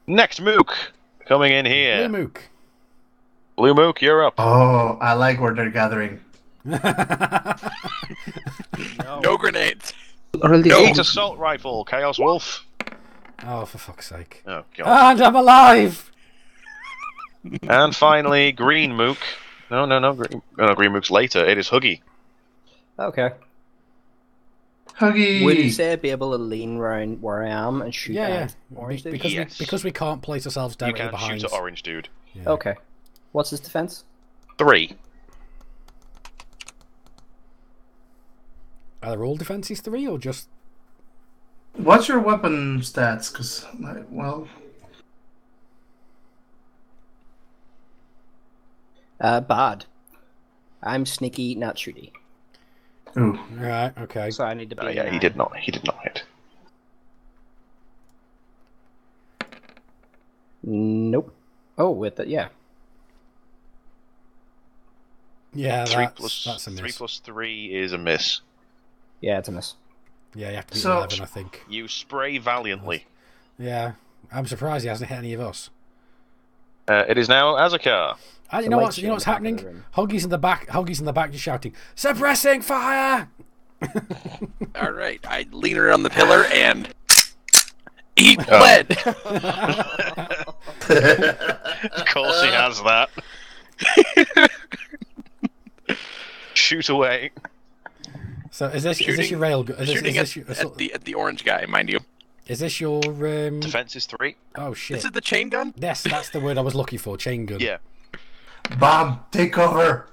Next Mook, coming in Blue here. Mook. Blue Mook, you're up. Oh, I like where they're gathering. No grenades. Already Eat assault rifle, Chaos Wolf. Oh, for fuck's sake. Oh, God. And I'm alive! And finally, Green Mook. No. Green Mook's later. It is Huggy. Okay. Huggy! Would you say I'd be able to lean round where I am and shoot at orange dude? Because we can't place ourselves You directly can't behind. shoot at Orange Dude. Yeah. Okay. What's his defense? 3. Are there all defenses 3 or just? What's your weapon stats? Because, well... Bad. I'm sneaky, not shooty. Ooh. Right. Okay. So I need to be. Yeah, he did not hit. Nope. Oh, with the yeah. Yeah. 3 That's a miss. 3 plus 3 is a miss. Yeah, it's a miss. Yeah, you have to be So- 11, I think. You spray valiantly. Yeah. I'm surprised he hasn't hit any of us. It is now Azakar. You The know lights what's you know what's in the back of the happening? room. Huggy's in the back. Huggy's in the back, just shouting, "Suppressing fire!" All right, I lean her on the pillar and eat Oh. lead. Of course he has that. Shoot away. So is this Shooting- your rail? Is Shooting this at the orange guy, mind you. is this your Defense is 3. Oh shit! This is the chain gun. Yes, that's the word I was looking for. Chain gun. Yeah. Bomb, take cover!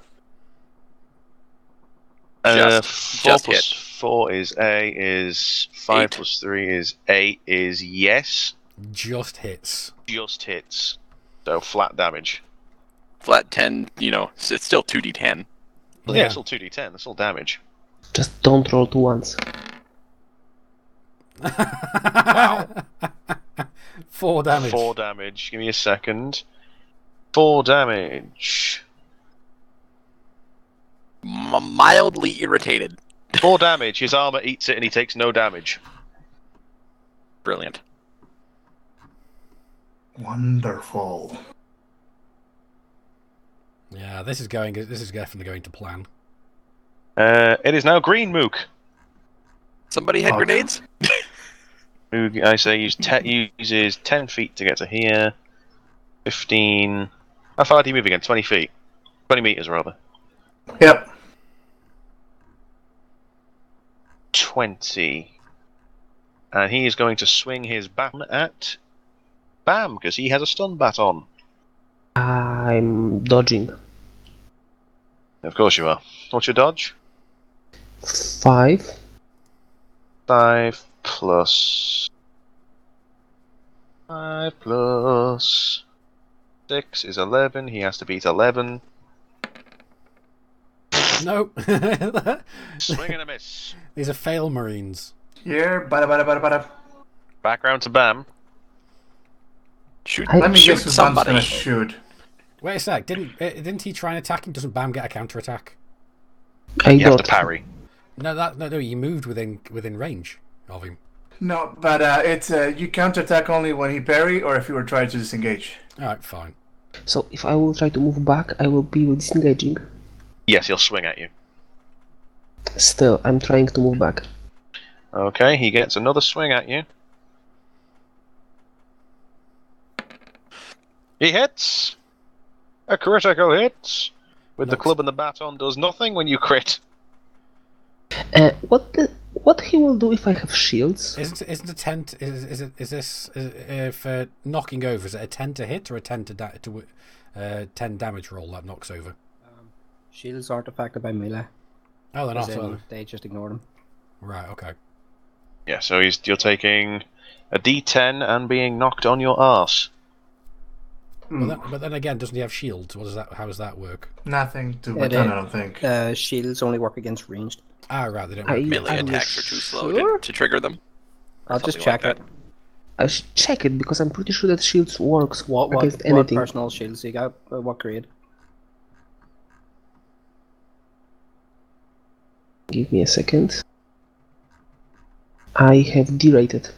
Four just plus hit. 4 is A, is 5 8. plus 3 is 8, is yes. Just hits. Just hits. So flat damage. Flat 10. It's still 2d10. Yeah, Yeah. it's still 2d10, that's still damage. Just don't roll to once. Wow. 4 damage. 4 damage. Give me a second. 4 damage. Mildly irritated. 4 damage. His armor eats it and he takes no damage. Brilliant. Wonderful. Yeah, this is definitely going to plan. It is now Green Mook. Somebody had Oh. grenades? Mook, I say, uses 10 feet to get to here. 15. How far do you move again? 20 feet. 20 meters, rather. Yep. 20. And he is going to swing his bat at Bam, because he has a stun bat on. I'm dodging. Of course you are. What's your dodge? 5. 5 plus 5 plus 6 is 11. He has to beat 11. Nope. Swing and a miss. These are fail marines. Here, bada. Back round to Bam. Shoot, I- Let me shoot guess who's somebody. gonna shoot. Wait a sec. Didn't he try and attack him? Doesn't Bam get a counter attack? I You have to dodge. parry. No. He moved within range of him. No, but it's you counterattack only when he parry or if you were trying to disengage. All right, fine. So if I will try to move back, I will be disengaging. Yes, he'll swing at you. Still, I'm trying to move back. Okay, he gets another swing at you. He hits! A critical hit! With the Nice. club and the baton does nothing when you crit. What he will do if I have shields? Isn't a 10? Is this for knocking over? Is it a 10 to hit or a 10 to 10 damage roll that knocks over? Shields aren't affected by melee. Oh, they're As not. in, they just ignore them. Right. Okay. Yeah, so you're taking a D10 and being knocked on your arse. But then again, doesn't he have shields? How does that work? Nothing to It return, is. I don't think. Shields only work against ranged. Ah, right. They don't. I- Work. Melee I'm attacks are too slow sure. to trigger them. I'll just Something like check it. that. I should check it because I'm pretty sure that shields works What against anything. personal shields you got? What grade? Give me a second. I have D-rated.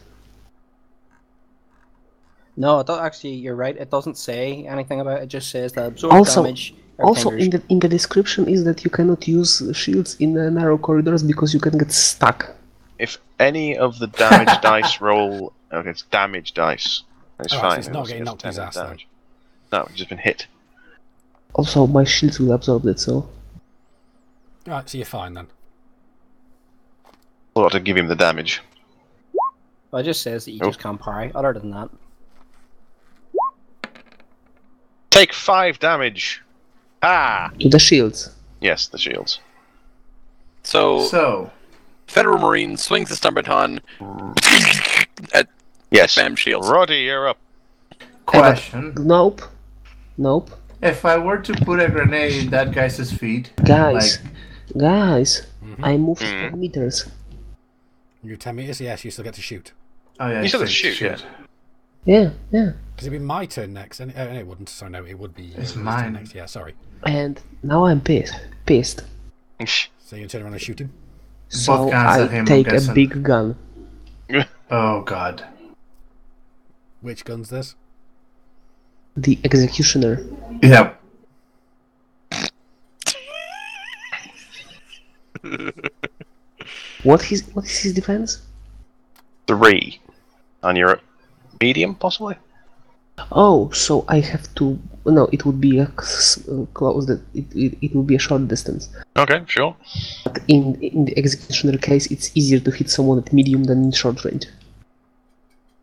No, actually, you're right. It doesn't say anything about it. It just says that absorb Also- damage. Or Also, fingers. in the description is that you cannot use shields in narrow corridors because you can get stuck. If any of the damage dice roll... Okay, it's damage dice. It's Oh, fine. so it's not It's getting just knocked his 10 ass, then. damage. No, he's just been hit. Also, my shields will absorb it, so... Right, so you're fine then. Well, to give him the damage. Well, it just says that you Oh. just can't parry. Other than that, Take 5 damage. Ah! To the shields. Yes, the shields. So, Federal Marine swings the stun baton at Yes. Bam shields. Roddy, you're up. question. Nope. Nope. If I were to put a grenade in that guy's feet, Guys. like, Guys. Mm-hmm. I moved Mhm. 10 meters. You're 10 meters, yes, you still get to shoot. oh yeah, You still it's have to shoot, yeah. Yeah, yeah. Because it'd be my turn next, and it wouldn't. So no, it would be. It's Rudy's mine. turn next. Yeah, sorry. And now I'm pissed. So you can turn around and shoot him. So guns I at him, I'm take a guessing. big gun. Oh god. Which gun's this? The executioner. Yeah. What is his defense? 3. And you're at medium, possibly? Oh, so I have to... No, it would be a close... It would be a short distance. Okay, sure. But in the executioner case, it's easier to hit someone at medium than in short range.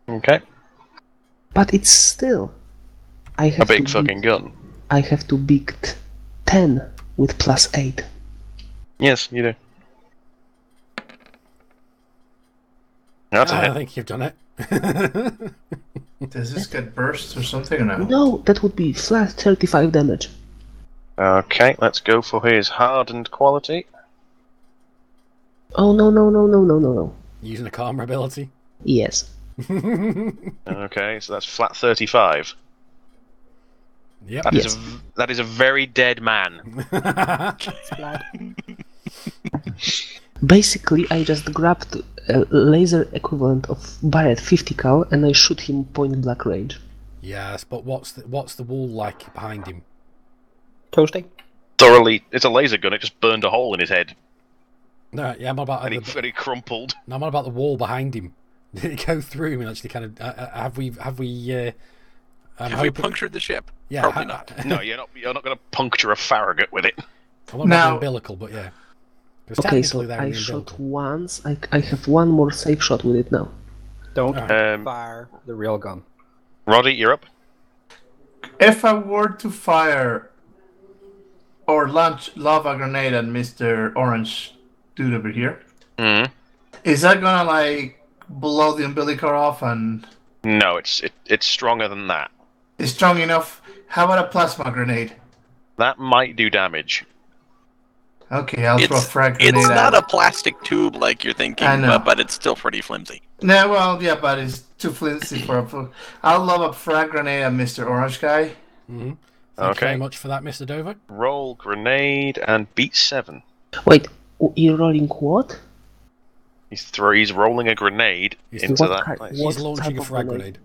Okay. But it's still... I A have big to fucking gun. I have to beat 10 with +8. Yes, you do. That's a I hit. think you've done it. Does this get bursts or something or no? No, that would be flat 35 damage. Okay, let's go for his hardened quality. Oh, no. Using a karma ability. Yes. Okay, so that's flat 35. Yep. That Yes. is that is a very dead man. Basically, I just grabbed a laser equivalent of Barrett 50 cal and I shoot him point blank range. Yes, but what's the wall like behind him? toasty. Thoroughly, it's a laser gun. It just burned a hole in his head, No, yeah, I'm about and he crumpled. no, I'm on about the wall behind him. Did it go through him and actually kind of have we Have we punctured the ship? Yeah, Probably not. No, you're not going to puncture a Farragut with it. I want Now- the umbilical, but yeah. 'Cause Okay, so technically they're in I the shot umbilical. once. I have one more safe shot with it now. Don't Alright. fire the real gun. Roddy, you're up. If I were to fire or launch lava grenade at Mr. Orange dude over here, Mm. is that gonna like blow the umbilical off and No, it's stronger than that. is strong enough? How about a plasma grenade? That might do damage. Okay, I'll throw a frag grenade It's not at a plastic tube like you're thinking, I know. but it's still pretty flimsy. No, well, yeah, but it's too flimsy for a... I'll lob a frag grenade at Mr. Orange guy. Mm-hmm. Thank you Okay. very much for that, Mr. Dover. Roll grenade and beat 7. Wait, you're rolling what? He's rolling a grenade He's- into What that kind- place. what He's launching type a of frag grenade?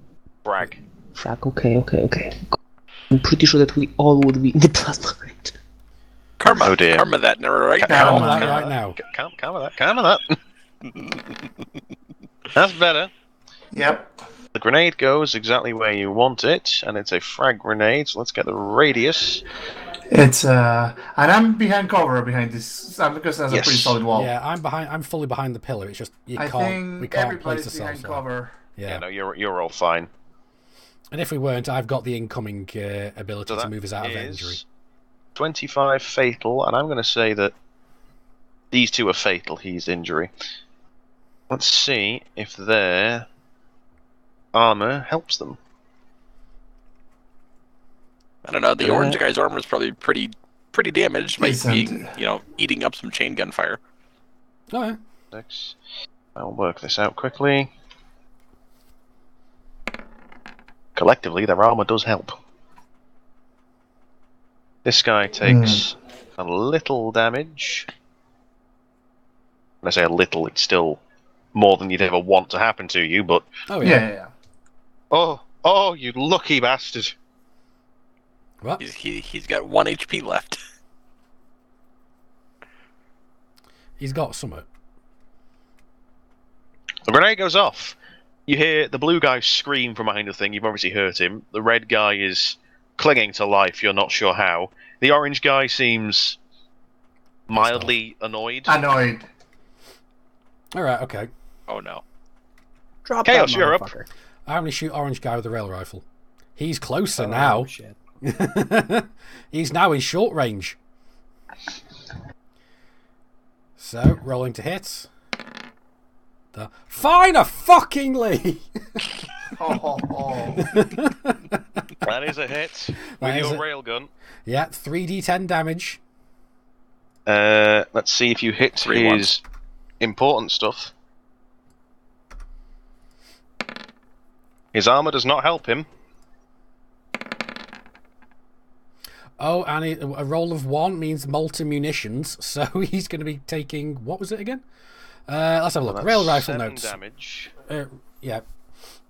grenade. Frag. Frag, okay. I'm pretty sure that we all would be in the plasma range. Karma, Oh, dear. karma that right Karma. now. That right now. Calm that. That's better. Yep. The grenade goes exactly where you want it, and it's a frag grenade, so let's get the radius. It's, and I'm behind cover behind this, because that's a Yes. pretty solid wall. Yeah, I'm fully behind the pillar. It's just we I can't think place everybody's ourselves behind there. cover. Yeah. No, you're all fine. And if we weren't, I've got the incoming ability So to that move us out of is injury. 25 fatal, and I'm going to say that these two are fatal, he's injury. Let's see if their armor helps them. I don't know. The Yeah. orange guy's armor is probably pretty damaged. Might be, Decent. eating up some chain gun fire. Oh, yeah. Six. I'll work this out quickly. Collectively, their armor does help. This guy takes a little damage. When I say a little, it's still more than you'd ever want to happen to you, but... Oh, Yeah, yeah. yeah, yeah. Oh, you lucky bastard. What? He's got 1 HP left. He's got something. The grenade goes off. You hear the blue guy scream from behind the thing. You've obviously hurt him. The red guy is clinging to life. You're not sure how. The orange guy seems mildly annoyed. Annoyed. Alright, okay. Oh no. Drop Chaos, that you're up. motherfucker. I'm going to shoot orange guy with a rail rifle. He's closer Oh, now. shit. He's now in short range. So, rolling to hit. Finer fuckingly! That is a hit with your railgun. Yeah, 3d10 damage. Let's see if you hit 3 his ones. important stuff. His armor does not help him. Oh, and a roll of 1 means molten munitions, so he's going to be taking... What was it again? Let's have a look. That's Rail rifle 7 notes. damage. Yeah.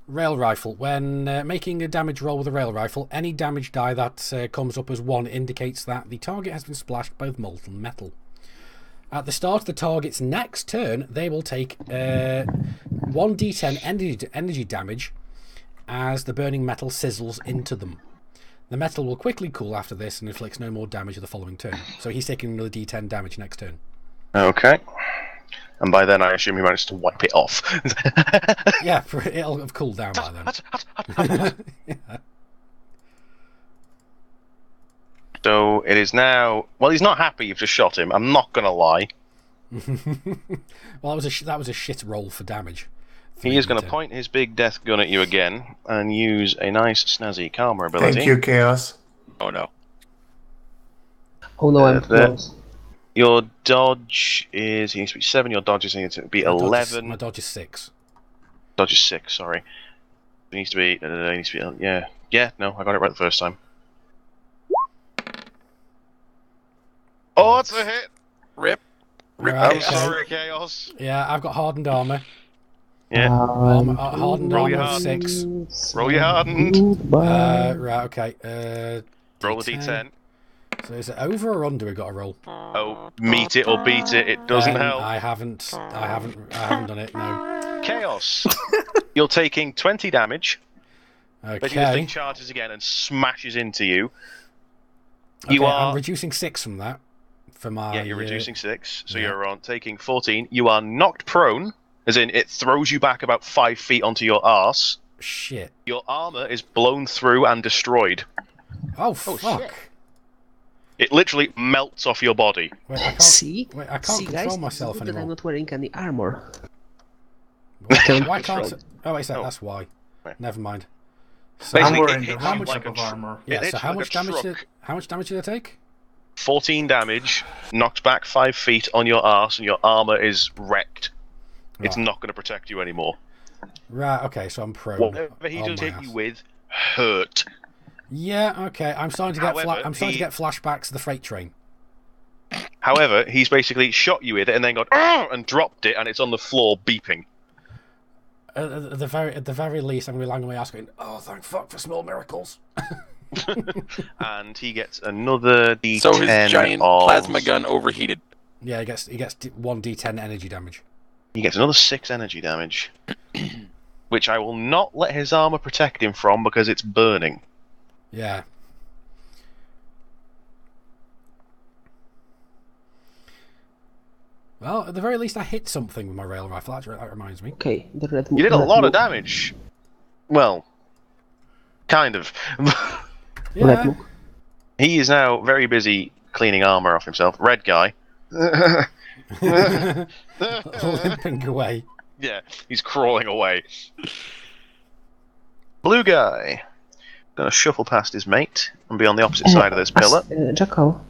Rail rifle. When making a damage roll with a rail rifle, any damage die that comes up as 1 indicates that the target has been splashed by molten metal. At the start of the target's next turn, they will take 1d10 energy damage as the burning metal sizzles into them. The metal will quickly cool after this and inflicts no more damage the following turn. So he's taking another d10 damage next turn. Okay. And by then, I assume he managed to wipe it off. Yeah, it'll have cooled down by then. Yeah. So it is now. Well, he's not happy you've just shot him. I'm not gonna lie. Well, that was a shit roll for damage. He is going to 3d10. point his big death gun at you again and use a nice snazzy karma ability. Thank you, Chaos. Oh no. Oh no, I'm there. close. Your dodge is. He needs to be 7. Your dodge is needs to be 11. My dodge is 6. Dodge is 6. Sorry. It needs to be. Yeah. Yeah. No, I got it right the first time. Oh, that's a hit. Rip. Rip. Right, I'm okay. sorry, Chaos. Yeah, I've got hardened armor. Yeah. Hardened Roll armor your of hardened. 6. Roll your hardened. Right, okay. Roll a d10. So is it over or under we got to roll? Oh, meet it or beat it. It doesn't help. I haven't done it, no. Chaos. You're taking 20 damage. But this Okay. thing charges again and smashes into you. Okay, You are. I'm reducing 6 from that. For my... Yeah, you're reducing 6, so yeah. you're on taking 14. You are knocked prone, as in it throws you back about 5 feet onto your arse. Shit. Your armor is blown through and destroyed. Oh, fuck. It literally melts off your body. Wait, I can't, See? wait, I can't See, control guys, myself it's good that I'm anymore. not wearing any armor. Why can't... Oh, wait, Oh. that's why. Right. Never mind. So, Basically, I'm wearing it the hits wrong you like type of a armor. yeah, it so hits how you like much a damage truck. how much damage did I take? 14 damage, knocked back 5 feet on your arse, and your armor is wrecked. It's Right. not going to protect you anymore. Right, okay, so I'm prone. Whatever he on does my hit ass. you with, hurt. Yeah, okay. I'm starting to get However, I'm starting he- to get flashbacks to the freight train. However, he's basically shot you with it and then gone "Arr!" and dropped it, and it's on the floor beeping. At the very least, I'm going to be lying on my ass going, "Oh, thank fuck for small miracles." And he gets another D10 So his giant of... plasma gun overheated. Yeah, he gets 1d10 energy damage. He gets another 6 energy damage. Which I will not let his armor protect him from because it's burning. Yeah. Well, at the very least, I hit something with my rail rifle. That reminds me. Okay, the red. You did a red lot of move. damage. Well, kind of. Red Yeah. move. He is now very busy cleaning armor off himself. Red guy. Limping away. Yeah, he's crawling away. Blue guy. Gonna shuffle past his mate and be on the opposite side of this pillar. Jackal,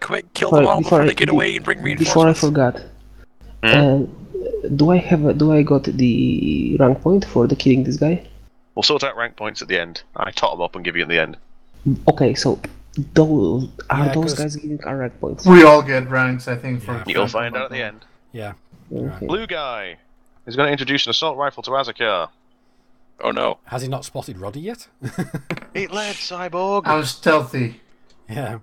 Quick, kill them all before they get away and bring before I reinforcements. forgot, Hmm? do I got the rank point for the killing this guy? We'll sort out rank points at the end. I tot them up and give you at the end. Okay, so those Yeah, those 'cause- guys giving our rank points? We all get ranks, I think. For Yeah. You'll find out at the end. Yeah. Okay. Blue guy is going to introduce an assault rifle to Azakar. Oh no. Has he not spotted Roddy yet? Eat lead, cyborg. I'm stealthy. Yeah.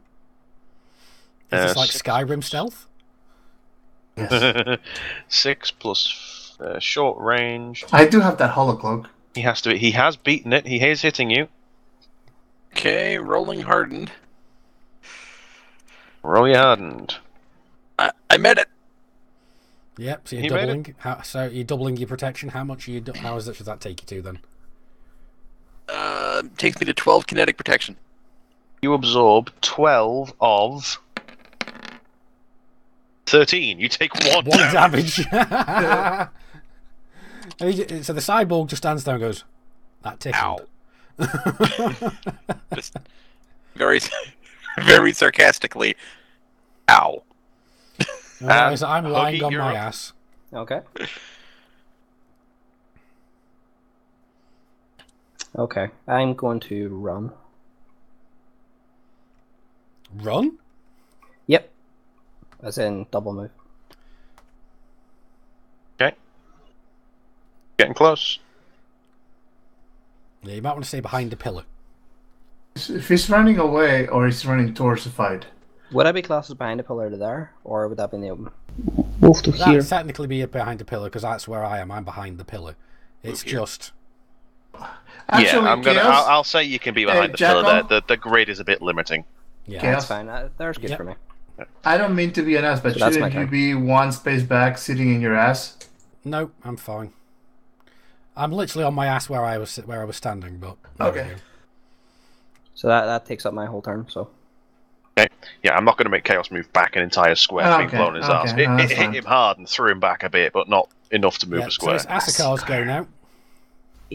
Is this like Skyrim stealth? Yes. 6 plus short range. I do have that holocloak. He has beaten it. He is hitting you. Okay, rolling hardened. Roll your hardened. I met it. Yep. So you're You made doubling. So you're doubling your protection. How much are you? How much does that take you to then? Takes me to 12 kinetic protection. You absorb 12 of 13. You take one damage. So the cyborg just stands there and goes, "That tickled." Ow. Just very, very sarcastically. Ow. Alright, so I'm lying Huggy, on you're my up. ass. Okay. Okay, I'm going to run. Run? Yep. As in double move. Okay. Getting close. Yeah, you might want to stay behind the pillar. If he's running away or he's running towards the fight. Would I be classed as behind a pillar to there, or would that be in the open? Move to here. That'd technically be behind the pillar because that's where I am. I'm behind the pillar. It's just. Actually, yeah, Chaos, I'll say you can be behind the pillar Jackal? there. The grid is a bit limiting. Yeah. Chaos. That's fine. There's good Yep. for me. I don't mean to be an ass, but So that's my shouldn't you turn. be one space back sitting in your ass? No, I'm fine. I'm literally on my ass where I was standing, but there we Okay. go. So that takes up my whole turn. So Okay. Yeah, I'm not going to make Chaos move back an entire square for being Okay, blown in his okay, ass. no, It that's hit fine. him hard and threw him back a bit, but not enough to move Yeah, a so square. it's Asakar's go now.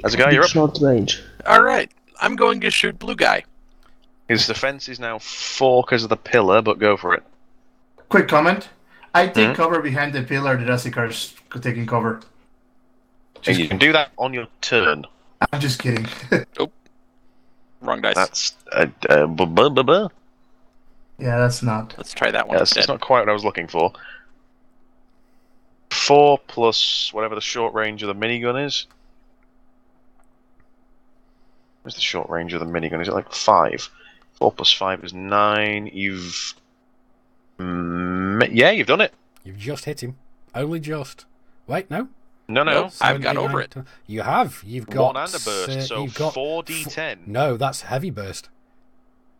As a guy, you're up. Short range. All right, I'm going to shoot blue guy. His defense is now 4 because of the pillar, but go for it. Quick comment. I take cover behind the pillar that Asikar's taking cover. And you can do that on your turn. I'm just kidding. Wrong dice. That's buh. Yeah, that's not. Let's try that one Yes, instead. that's not quite what I was looking for. 4 plus whatever the short range of the minigun is. Where's the short range of the minigun? Is it like 5? 4 plus 5 is 9. You've... yeah, you've done it. You've just hit him. Only just. Wait, no. No. Nope. I've got 7, 8, over 9, it. 10. You have. You've got 1 and a burst, so you've got 4d10. No, that's heavy burst.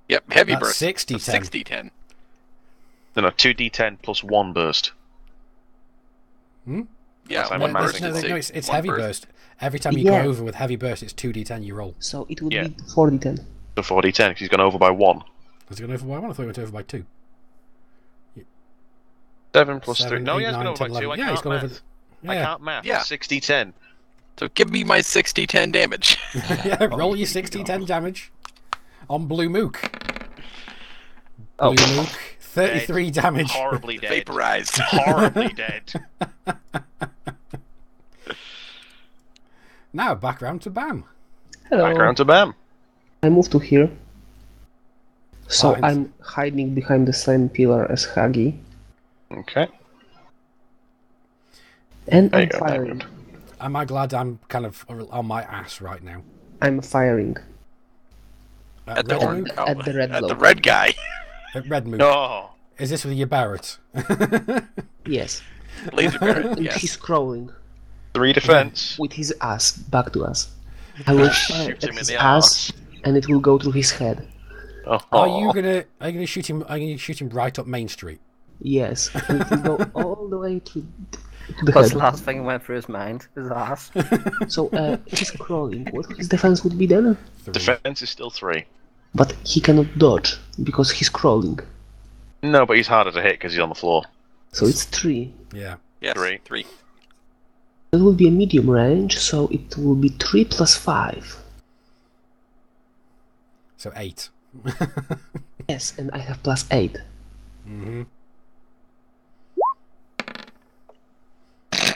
Yep, heavy That's burst. 60, So 10. 60-10. No, 2d10 plus 1 burst. Yeah, That's like one what burst. Matt No, is it's one heavy burst. Every time you Yeah. go over with heavy burst, it's 2d10 you roll. So it would Yeah. be 40-10. So 4d10, because he's gone over by 1. Has he gone over by 1? I thought he went over by 2. 7 plus 3. 7, No, he 8, has gone 9, over by 10, 2. I 11. Yeah, can't he's gone over. math. Yeah. I can't math. Yeah. 60-10. So give me my 60-10 damage. Yeah, roll your 60-10 damage on Blue Mook. Oh. Blue Mook, 33 damage. Horribly dead. Vaporized. Horribly dead. Now back round to Bam. Hello. Background to Bam. I move to here. So Fine. I'm hiding behind the same pillar as Huggy. Okay. And There I'm you go. firing. Background. Am I glad I'm kind of on my ass right now? I'm firing. At the Red orange. Mook? Oh, At the red at the bloke. red guy. Red Mook. Oh. Is this with your Barrett? Yes. Laser Barrett. And Yes. he's crawling 3 defense. with his ass back to us. I will fire Shoot at him in his the ass, and it will go through his head. Oh. Are you gonna shoot him? Are you gonna shoot him right up Main Street? Yes, and it will go all the way to the what's head. the last thing that went through his mind? His ass. So he's crawling. What his defense would be then? 3. Defense is still 3. But he cannot dodge because he's crawling. No, but he's harder to hit because he's on the floor. So it's 3. Yeah. Yes. 3. 3. That will be a medium range, so it will be 3 plus 5. So 8. Yes, and I have plus 8. Mm-hmm.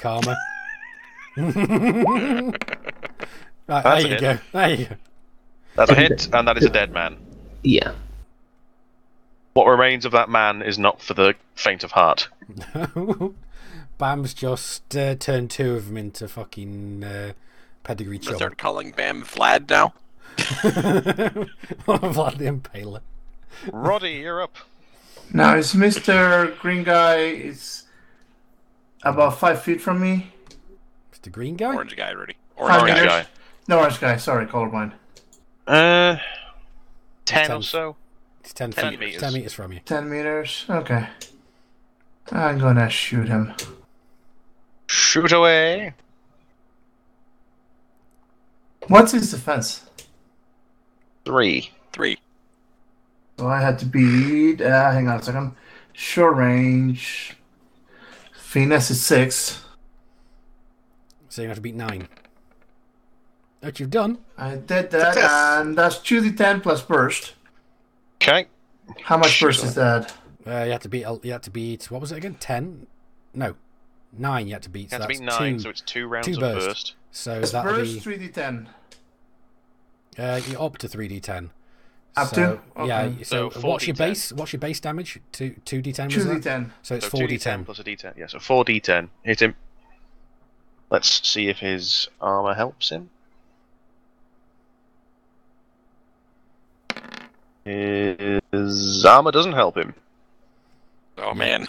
Karma. Right, That's there a you hit. go. There you go. That's a hit, and that is a dead man. Yeah. What remains of that man is not for the faint of heart. Bam's just turned 2 of them into fucking pedigree Let's chub. start calling Bam Vlad now. Vlad the Impaler. Roddy, you're up. Now, is Mr. Green Guy is about 5 feet from me? Mr. Green Guy? Orange guy already. Orange Orange guy. guy. Guy. No, orange guy. Sorry, colorblind. 10 or so. It's 10 10 feet, meters. 10 meters from you. 10 meters. Okay. I'm gonna shoot him. Shoot away. What's his defense? 3. 3. So I had to beat. Hang on a second. Short range. Finesse is 6. So you have to beat 9. Which you've done. I did that, Success. and that's 2d10 plus burst. Okay. How much burst is that? You had to beat. What was it again? 10? No, 9. You had to beat. You So have to that's beat 9, 2. so it's 2 rounds 2 of burst. burst. So It's that'll burst be 3d10. you're up to 3d10. Up So, to? yeah. Okay. So So what's your 4d10. base? What's your base damage? 2d10 was that? 2d10. So it's So 4d10. 2d10 plus a d10. Yeah, so 4d10. Hit him. Let's see if his armor helps him. His armor doesn't help him. Oh man.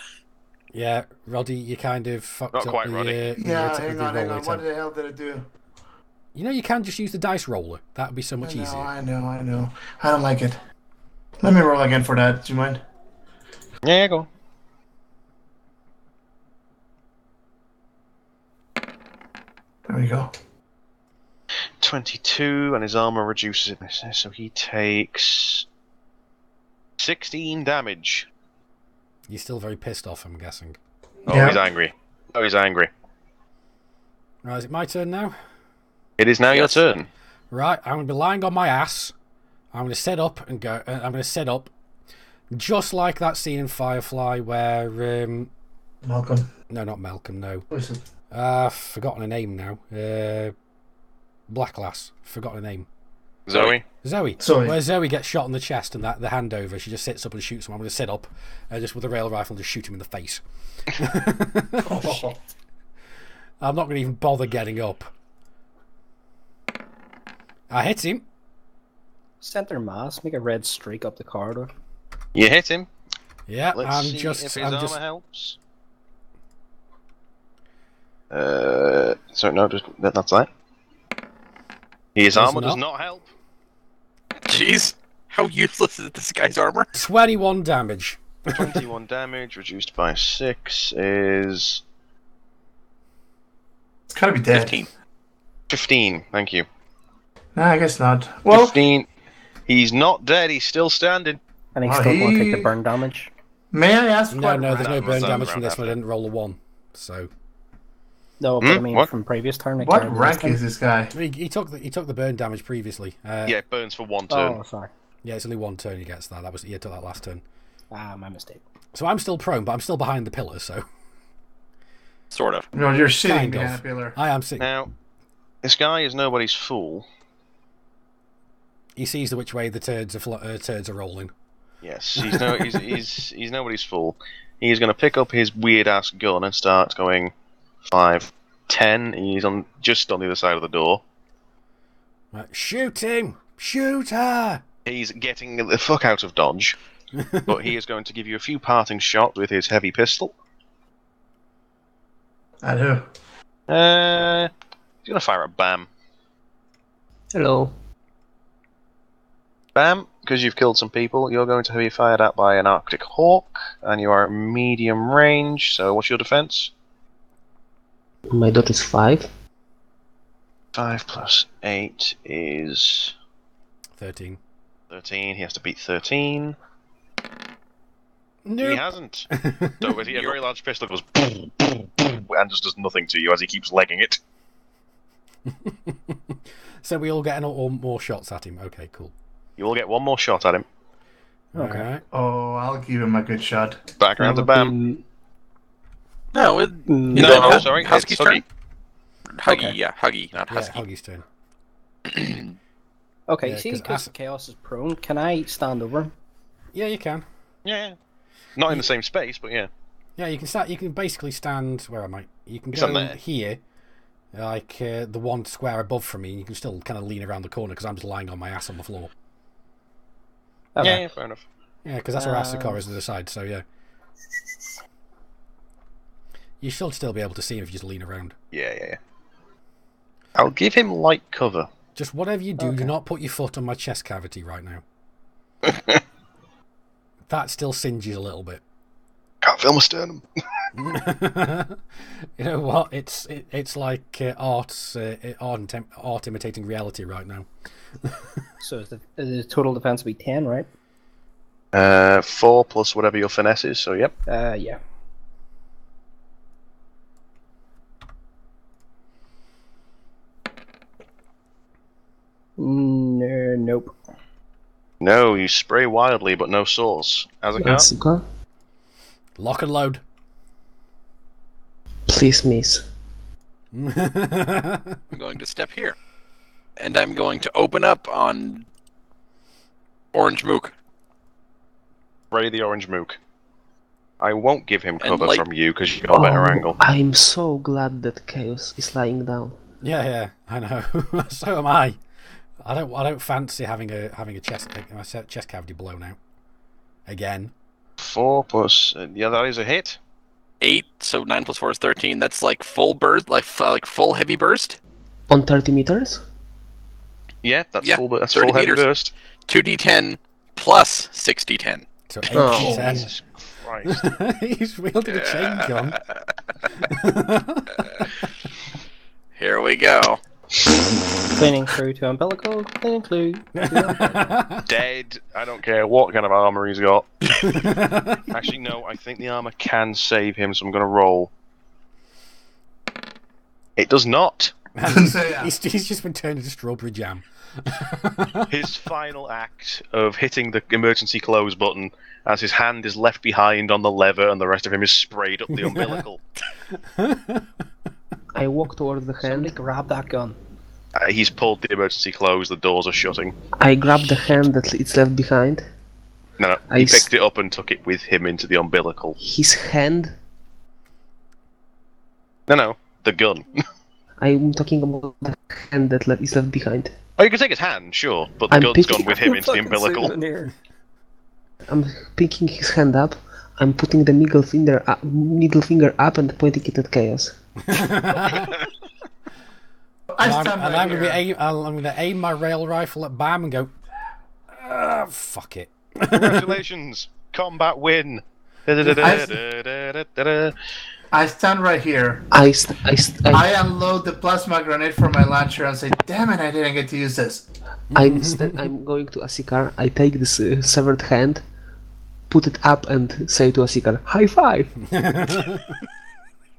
Yeah, Roddy, you kind of fucked Not up quite the. Roddy. Yeah, the hang on. roll What attempt. the hell did it do? You know, you can just use the dice roller. That would be so much easier. I know. I don't like it. Let me roll again for that. Do you mind? Yeah, go on. There we go. 22, and his armor reduces it. So he takes 16 damage. You're still very pissed off, I'm guessing. Oh, Yeah. he's angry. Oh, he's angry. Right, is it my turn now? It is now Yes. your turn. Right, I'm going to be lying on my ass. I'm going to set up and go. I'm going to set up just like that scene in Firefly where. Malcolm. No, not Malcolm, no. What is it? Forgotten a name now. Black lass. Forgotten a name. Zoe. Zoe. Zoe. Where Zoe gets shot in the chest and the hand over, she just sits up and shoots him. I'm going to sit up just with a rail rifle and just shoot him in the face. I'm not going to even bother getting up. I hit him. Center mass, make a red streak up the corridor. You hit him. Yeah, Let's I'm see if just. his I'm armor just. helps. So no, that's that. His Does armor does not. not help. Jeez. How useless is this guy's armor? 21 damage. 21 damage reduced by 6 is It's gotta be dead. 15. 15. Thank you. Nah, I guess not. Well, 15. He's not dead. He's still standing. And he's Oh, still going to take he- the burn damage. may I ask No, what no, there's no That burn was damage round from this one. I after. didn't roll a 1. So No, but I mean What? from previous turn. it what carried rank this is this guy? he took the burn damage previously. Yeah, it burns for 1 time. turn. Oh, sorry. Yeah, it's only 1 turn he gets that. That was he took that last turn. Ah, my mistake. So I'm still prone, but I'm still behind the pillar. So Sort of. No, you're sitting Kind behind of. a pillar. I am sitting. Now, this guy is nobody's fool. He sees which way the turds are rolling. Yes, he's nobody's fool. He's going to pick up his weird ass gun and start going 5, 10. He's just on the other side of the door. Right, shoot him! Shoot her! He's getting the fuck out of dodge, but he is going to give you a few parting shots with his heavy pistol. At who? He's going to fire at Bam. Hello. Bam, because you've killed some people, you're going to be fired at by an Arctic Hawk, and you are at medium range, so what's your defense? My dodge is 5. 5 plus 8 is 13. 13. He has to beat 13. He Nope. hasn't. So with a very large pistol goes boom, boom, boom, and just does nothing to you as he keeps legging it. So we all get all more shots at him. Okay, cool. You will get one more shot at him. Okay. Alright. Oh, I'll give him a good shot. Back around to Bam. No, it, No, No, no, sorry, Husky's it's turn. Huggy. Huggy, Okay. yeah, Huggy, not Yeah, Husky. Huggy's turn. Okay, Yeah, see, 'cause because Chaos is prone, can I stand over him? Yeah, you can. Yeah. Not in the same space, but yeah. Yeah, you can start. You can basically stand. Where am I? You can Stand go there. here, like the one square above from me. And you can still kind of lean around the corner because I'm just lying on my ass on the floor. Okay. Yeah, fair enough. Yeah, because that's where Asakor is to the side. So yeah, you should still be able to see him if you just lean around. Yeah. I'll give him light cover. Just whatever you do, do Okay. not put your foot on my chest cavity right now. That still singes a little bit. Can't feel my sternum. You know what? It's like art imitating reality right now. So is the total defense be 10, right? 4 plus whatever your finesse is. So yep. Yeah. Nope. No, you spray wildly, but no source. As a car. Asuka, Lock and load. please miss. I'm going to step here. And I'm going to open up on Orange Mook. Spray the orange mook. I won't give him And cover light- from you because you've got a better angle. I'm so glad that Chaos is lying down. Yeah, I know. So am I. I don't fancy having a chest cavity blown out again. 4 plus yeah, that is a hit. 8, so 9 plus 4 is 13. That's like full burst, like full heavy burst. On 30 meters? Yeah, that's Yeah, full. That's 30 full heavy meters. burst. 2d10 plus 6d10. So 8 Oh. d10. Jesus Christ! He's wielding a chain gun. Here we go. Cleaning through to umbilical. Cleaning through. Dead. I don't care what kind of armor he's got. Actually, no. I think the armor can save him, so I'm going to roll. It does not. So, yeah. He's just been turned into strawberry jam. His final act of hitting the emergency close button as his hand is left behind on the lever and the rest of him is sprayed up the umbilical. I walk toward the Somebody hand. grab that gun. He's pulled the emergency close, the doors are shutting. I grab the hand that it's left behind. No, I he s- picked it up and took it with him into the umbilical. His hand. No, the gun. I'm talking about the hand that is left behind. Oh, you can take his hand, sure, but the I'm gun's picking gone with him into the Fucking umbilical. souvenir. I'm picking his hand up. I'm putting the middle finger up and pointing it at Chaos. I stand right I'm here. going to aim my rail rifle at Bam and go, fuck it. Congratulations! Combat win! Da-da-da-da-da-da-da-da. I stand right here. I unload the plasma grenade from my launcher and say, "Damn it! I didn't get to use this." I'm going to Asikar. I take this severed hand, put it up, and say to Asikar, "High five!"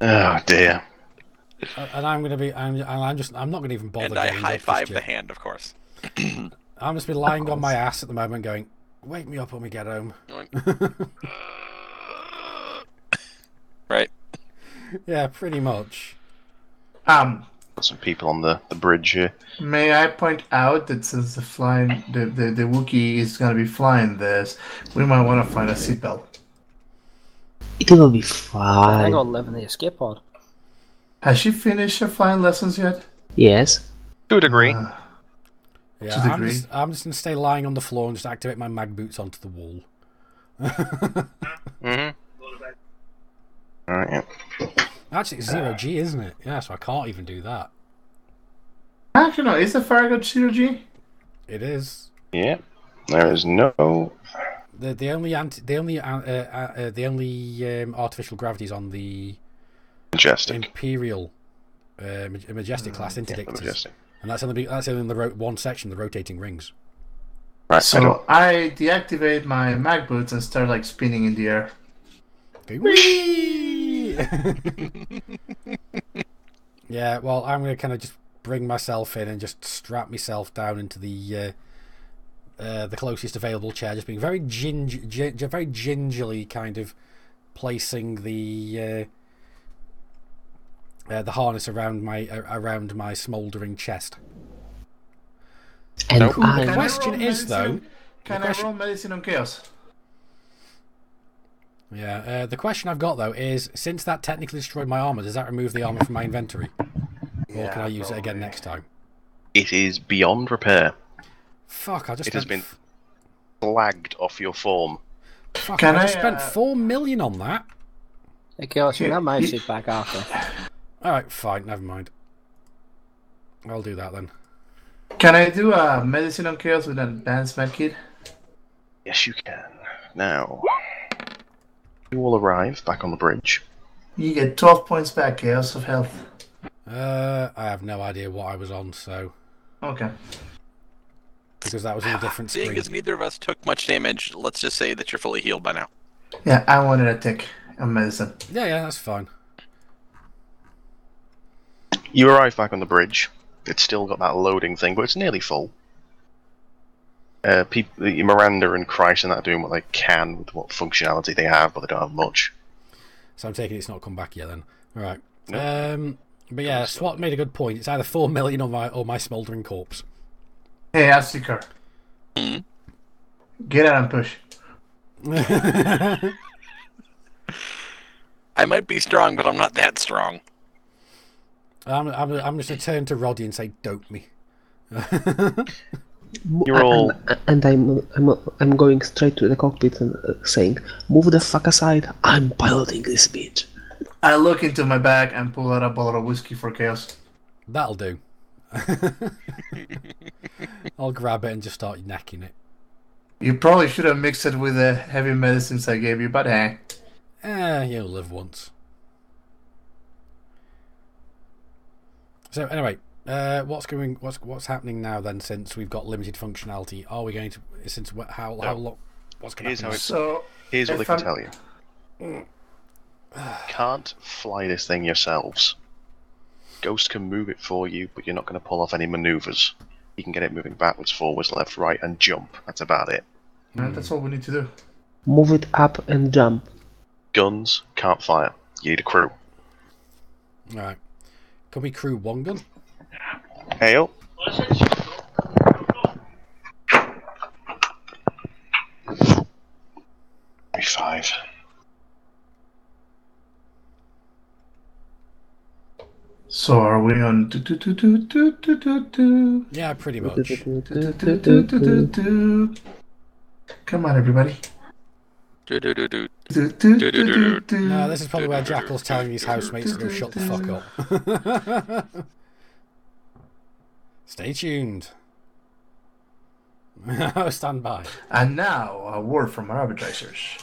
Oh dear. And I'm going to be, I'm not going to even bother And I getting high up five just the yet. hand, of course. I'm just be lying on my ass at the moment going, wake me up when we get home. Right. Yeah, pretty much. Got some people on the bridge here. May I point out that since the Wookiee is gonna be flying this, we might want to find a seatbelt. It will be I fine. gotta live in the escape pod. Has she finished her flying lessons yet? Yes. To a degree. Yeah, To a degree. I'm just going to stay lying on the floor and just activate my mag boots onto the wall. Mm-hmm. Alright, yeah. Actually, it's 0G, isn't it? Yeah, so I can't even do that. Actually, no. Is the Farragut G? It is. Yeah. There is no... The only artificial gravity is on the Majestic. Imperial Majestic class Yeah, interdictors, Majestic. and that's in the one section, the rotating rings. Right, So I deactivate my mag boots and start like spinning in the air. Go, whee! Yeah, well, I'm going to kind of just bring myself in and just strap myself down into the closest available chair, just being very very gingerly kind of placing the harness around my smouldering chest. And Nope. The I'm question is, though, Can I roll medicine on chaos? yeah, the question I've got though is, since that technically destroyed my armor, does that remove the armor from my inventory, or can I use it again next time? it is beyond repair. Fuck! I just It has spent been flagged off your form. Fuck! Can I just I, spent 4 million on that. Okay, I'll shoot that my suit back after. All right, fine, never mind. I'll do that then. Can I do a medicine on chaos with an advanced med kit? Yes, you can. Now, you all arrive back on the bridge. You get 12 points back, Chaos of Health. I have no idea what I was on, so Okay. because that was in a different Seeing screen. as neither of us took much damage, let's just say that you're fully healed by now. Yeah, I wanted a tick on medicine. Yeah, that's fine. You arrive back on the bridge. It's still got that loading thing, but it's nearly full. Miranda and Christ and that are doing what they can with what functionality they have, but they don't have much. So I'm taking it's not come back yet then. All right. No. But yeah, SWAT made a good point. It's either 4 million or my smouldering corpse. Hey, Asticar. Get out and push. I might be strong, but I'm not that strong. I'm just going to turn to Roddy and say, "Dope me." You're all... And I'm going straight to the cockpit and saying, "Move the fuck aside! I'm piloting this bitch." I look into my bag and pull out a bottle of whiskey for Chaos. That'll do. I'll grab it and just start necking it. You probably should have mixed it with the heavy medicines I gave you, but hey. You'll live once. So anyway, what's happening now then? Since we've got limited functionality, are we going to? Since how long? What's going to happen? Here's what they can tell you. Can't fly this thing yourselves. Ghost can move it for you, but you're not going to pull off any maneuvers. You can get it moving backwards, forwards, left, right, and jump. That's about it. That's all we need to do. Move it up and jump. Guns can't fire. You need a crew. Alright. Can we crew one gun? Hail. 5. So are we on Yeah, pretty much. Come on, everybody. No, this is probably where Jackal's telling his housemates to go shut the fuck up. Stay tuned. Stand by. And now, a word from our arbitrators.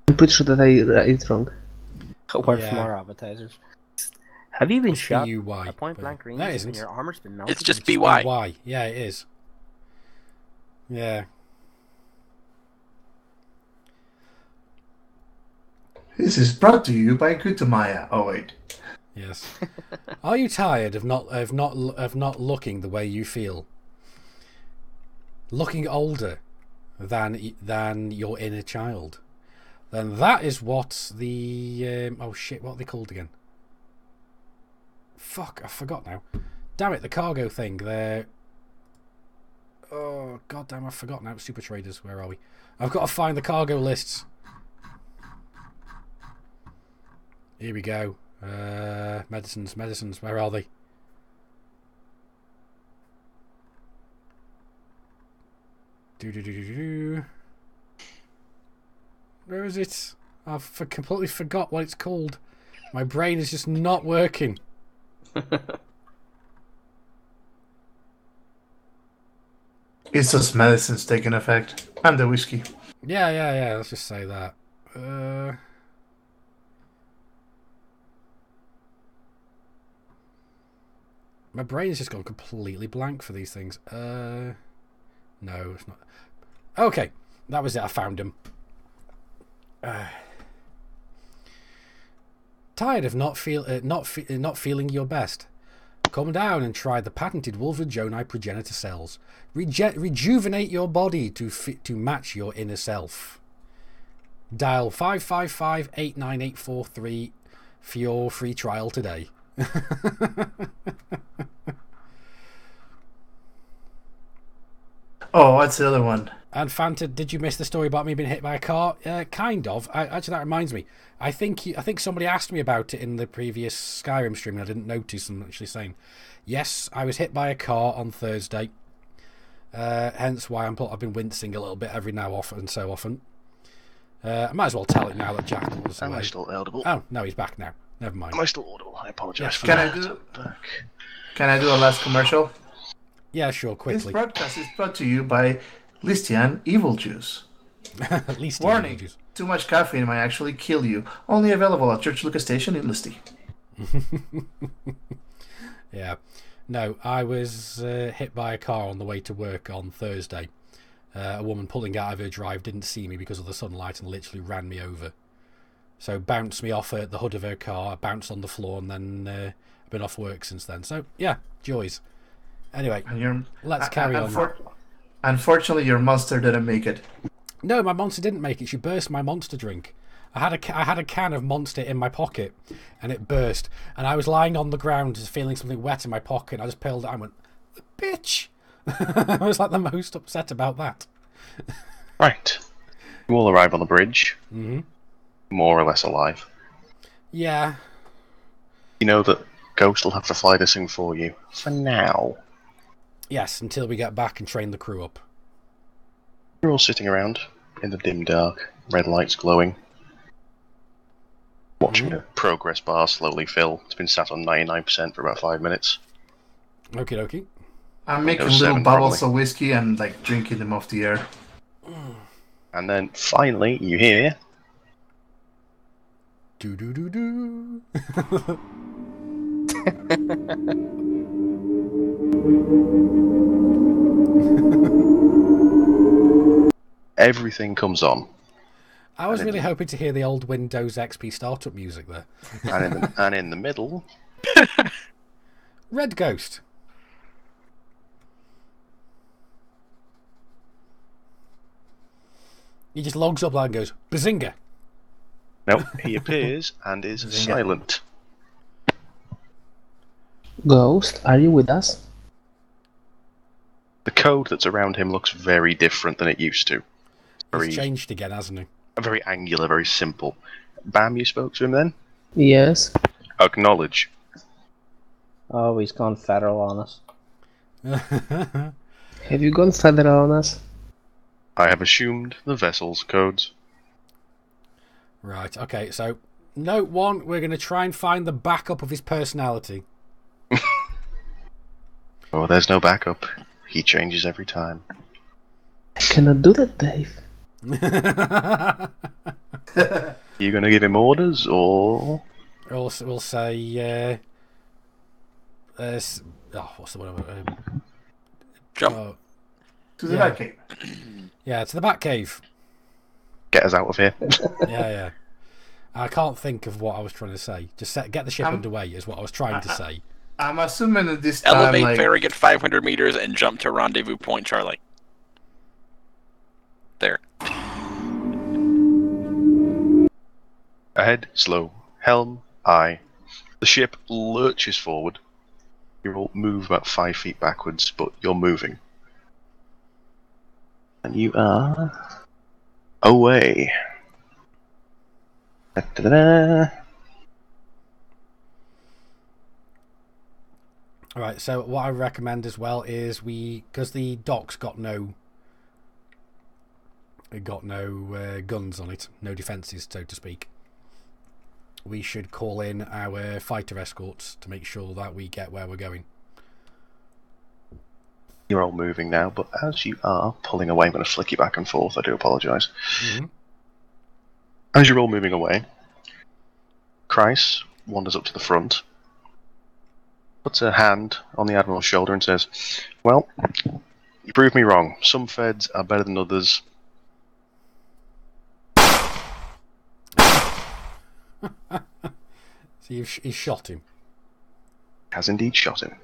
I'm pretty sure that I read it wrong. A word from our advertisers. Have you been shot B-U-Y, at point blank range that and isn't. your armor's been melted? It's just BY. BY. Yeah, it is. Yeah. This is brought to you by Kutamaya. Oh wait. Yes. Are you tired of not looking the way you feel? Looking older than your inner child? Then that is what the oh shit, what are they called again? Fuck, I forgot now. Damn it, the cargo thing. They're... Oh, goddamn, I forgot now. Super traders, where are we? I've got to find the cargo lists. Here we go. Medicines, where are they? Where is it? I've completely forgot what it's called. My brain is just not working. It's just medicines taking effect. And the whiskey. Yeah. Let's just say that. My brain's just gone completely blank for these things. No, it's not. Okay, that was it. I found him. Tired of not feeling your best? Come down and try the patented Wolverjoni progenitor cells. Rejuvenate your body to match your inner self. Dial 555-89843 for your free trial today. Oh, what's the other one? And Fanta, did you miss the story about me being hit by a car? Kind of. Actually, that reminds me. I think somebody asked me about it in the previous Skyrim stream, and I didn't notice them actually saying, yes, I was hit by a car on Thursday. Hence why I've been wincing a little bit every now and so often. I might as well tell it now that Jackal was away. Am I still audible? Oh, no, he's back now. Never mind. Am I still audible? I apologise for Can that. I do a last commercial? Yeah, sure, This quickly. broadcast is brought to you by Listian Evil Juice. At least Warning, juice. too much caffeine might actually kill you. Only available at Church Lucas Station in Listy. Yeah. No, I was hit by a car on the way to work on Thursday. A woman pulling out of her drive didn't see me because of the sunlight and literally ran me over. So bounced me off the hood of her car, bounced on the floor, and then I've been off work since then. So, yeah, joys. Anyway, let's carry on. Unfortunately, your monster didn't make it. No, my monster didn't make it. She burst my monster drink. I had a can of Monster in my pocket, and it burst. And I was lying on the ground, just feeling something wet in my pocket. And I just pulled it out and went, "Bitch!" I was like the most upset about that. Right. You all arrive on the bridge, more or less alive. Yeah. You know that Ghost will have to fly this thing for you for now. Yes, until we get back and train the crew up. You're all sitting around in the dim dark, red lights glowing, watching the progress bar slowly fill. It's been sat on 99% for about 5 minutes. Okie dokie. I'm making Windows little 7 bubbles probably. of whiskey and like drinking them off the air. And then finally you hear Do do do do. everything comes on. I was really hoping to hear the old Windows XP startup music there. And in the middle, Red Ghost. He just logs up and goes, "Bazinga!" nope, he appears and is silent. Ghost, are you with us? The code that's around him looks very different than it used to. He's changed again, hasn't he? Very angular, very simple. Bam, you spoke to him then? Yes. Acknowledge. Oh, he's gone federal on us. Have you gone federal on us? I have assumed the vessel's codes. Right, okay, so note one, we're going to try and find the backup of his personality. Oh, there's no backup. He changes every time. I cannot do that, Dave. You gonna give him orders, or...? We'll say, what's the word? Jump. To the Batcave. Yeah, to the Batcave. Get us out of here. Yeah. I can't think of what I was trying to say. Just get the ship underway is what I was trying to say. I'm assuming that this time, Elevate like... ferry at 500 meters and jump to rendezvous point, Charlie. There. Ahead, slow. Helm, aye. The ship lurches forward. You all move about 5 feet backwards, but you're moving. And you are... away. Da-da-da. Alright, so what I recommend as well is because the dock's got no guns on it, no defences, so to speak. We should call in our fighter escorts to make sure that we get where we're going. You're all moving now, but as you are pulling away, I'm going to flick you back and forth, I do apologise. As you're all moving away, Kreis wanders up to the front, puts a hand on the Admiral's shoulder and says, "Well, you proved me wrong. Some feds are better than others." So he's shot him. Has indeed shot him.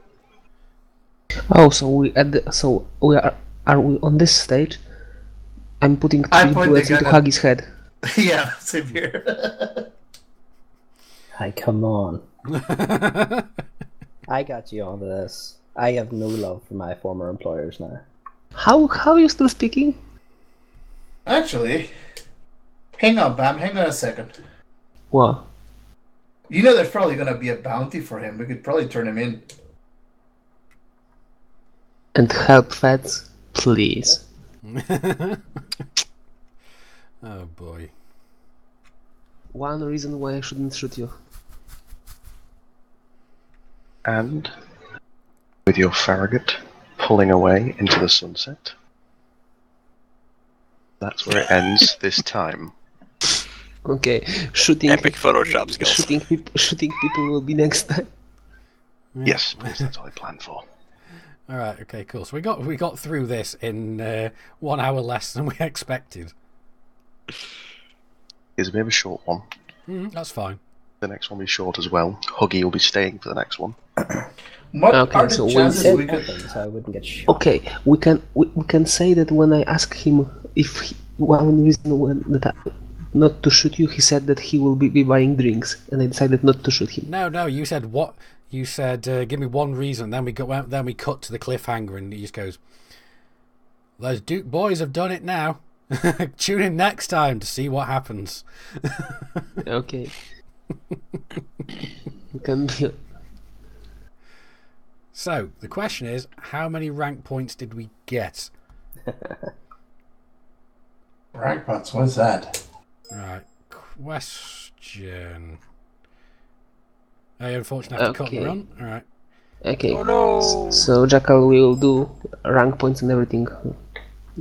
Oh, so we are we on this stage? I'm putting I 3 point bullets the into gun at- Huggy's head. Yeah, same here. Hi, come on. I got you onto this. I have no love for my former employers now. How are you still speaking? Actually, hang on, Bam. Hang on a second. What? You know there's probably going to be a bounty for him. We could probably turn him in. And help feds, please. Oh boy. One reason why I shouldn't shoot you. And with your Farragut pulling away into the sunset, That's where it ends this time. Okay, shooting. Epic Photoshop skills. Shooting people will be next time. Yes, please. That's what I planned for. All right. Okay. Cool. So we got through this in 1 hour less than we expected. It's a bit of a short one. That's fine. The next one will be short as well. Huggy will be staying for the next one. What Okay, are so the we chances Said we could... nothing, so I wouldn't get shot. Okay, we can say that when I asked him if one reason not to shoot you, he said that he will be buying drinks, and I decided not to shoot him. No. You said what? You said give me one reason. Then we cut to the cliffhanger, and he just goes, "Those Duke boys have done it now. Tune in next time to see what happens." Okay. We can be... So the question is, how many rank points did we get? Rank points, what's that? Right. Question. I unfortunately have to cut the Okay. run. All right. Okay. Oh no! So Jackal will do rank points and everything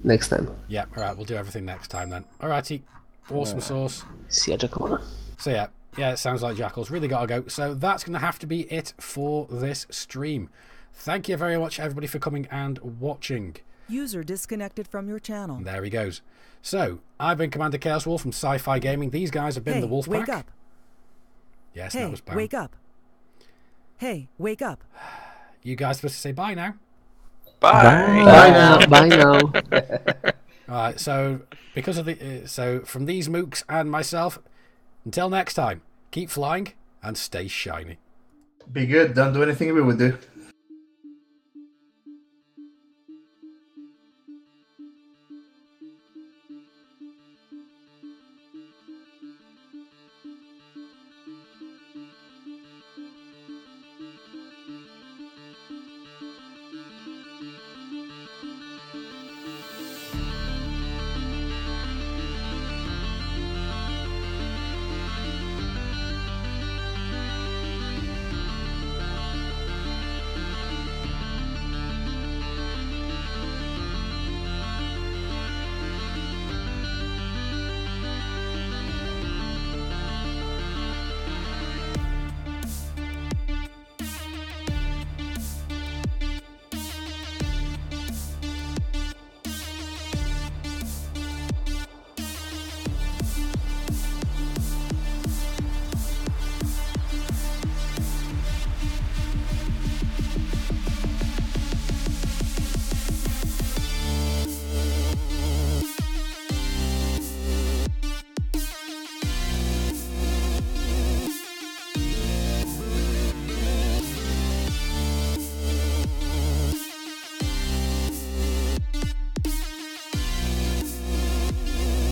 next time. Yeah. All right. We'll do everything next time then. All righty. Awesome sauce. See ya, Jackal. So yeah, it sounds like Jackal's really got to go. So that's going to have to be it for this stream. Thank you very much, everybody, for coming and watching. User disconnected from your channel. And there he goes. So, I've been Commander Chaos Wolf from Sci-Fi Gaming. These guys have been Hey, the Wolf wake Pack. up. Yes, Hey, that was bad. wake up. Hey, wake up. You guys are supposed to say bye now. Bye. Bye now. Bye now. Alright, so because of so from these mooks and myself, until next time, keep flying and stay shiny. Be good, don't do anything we would do.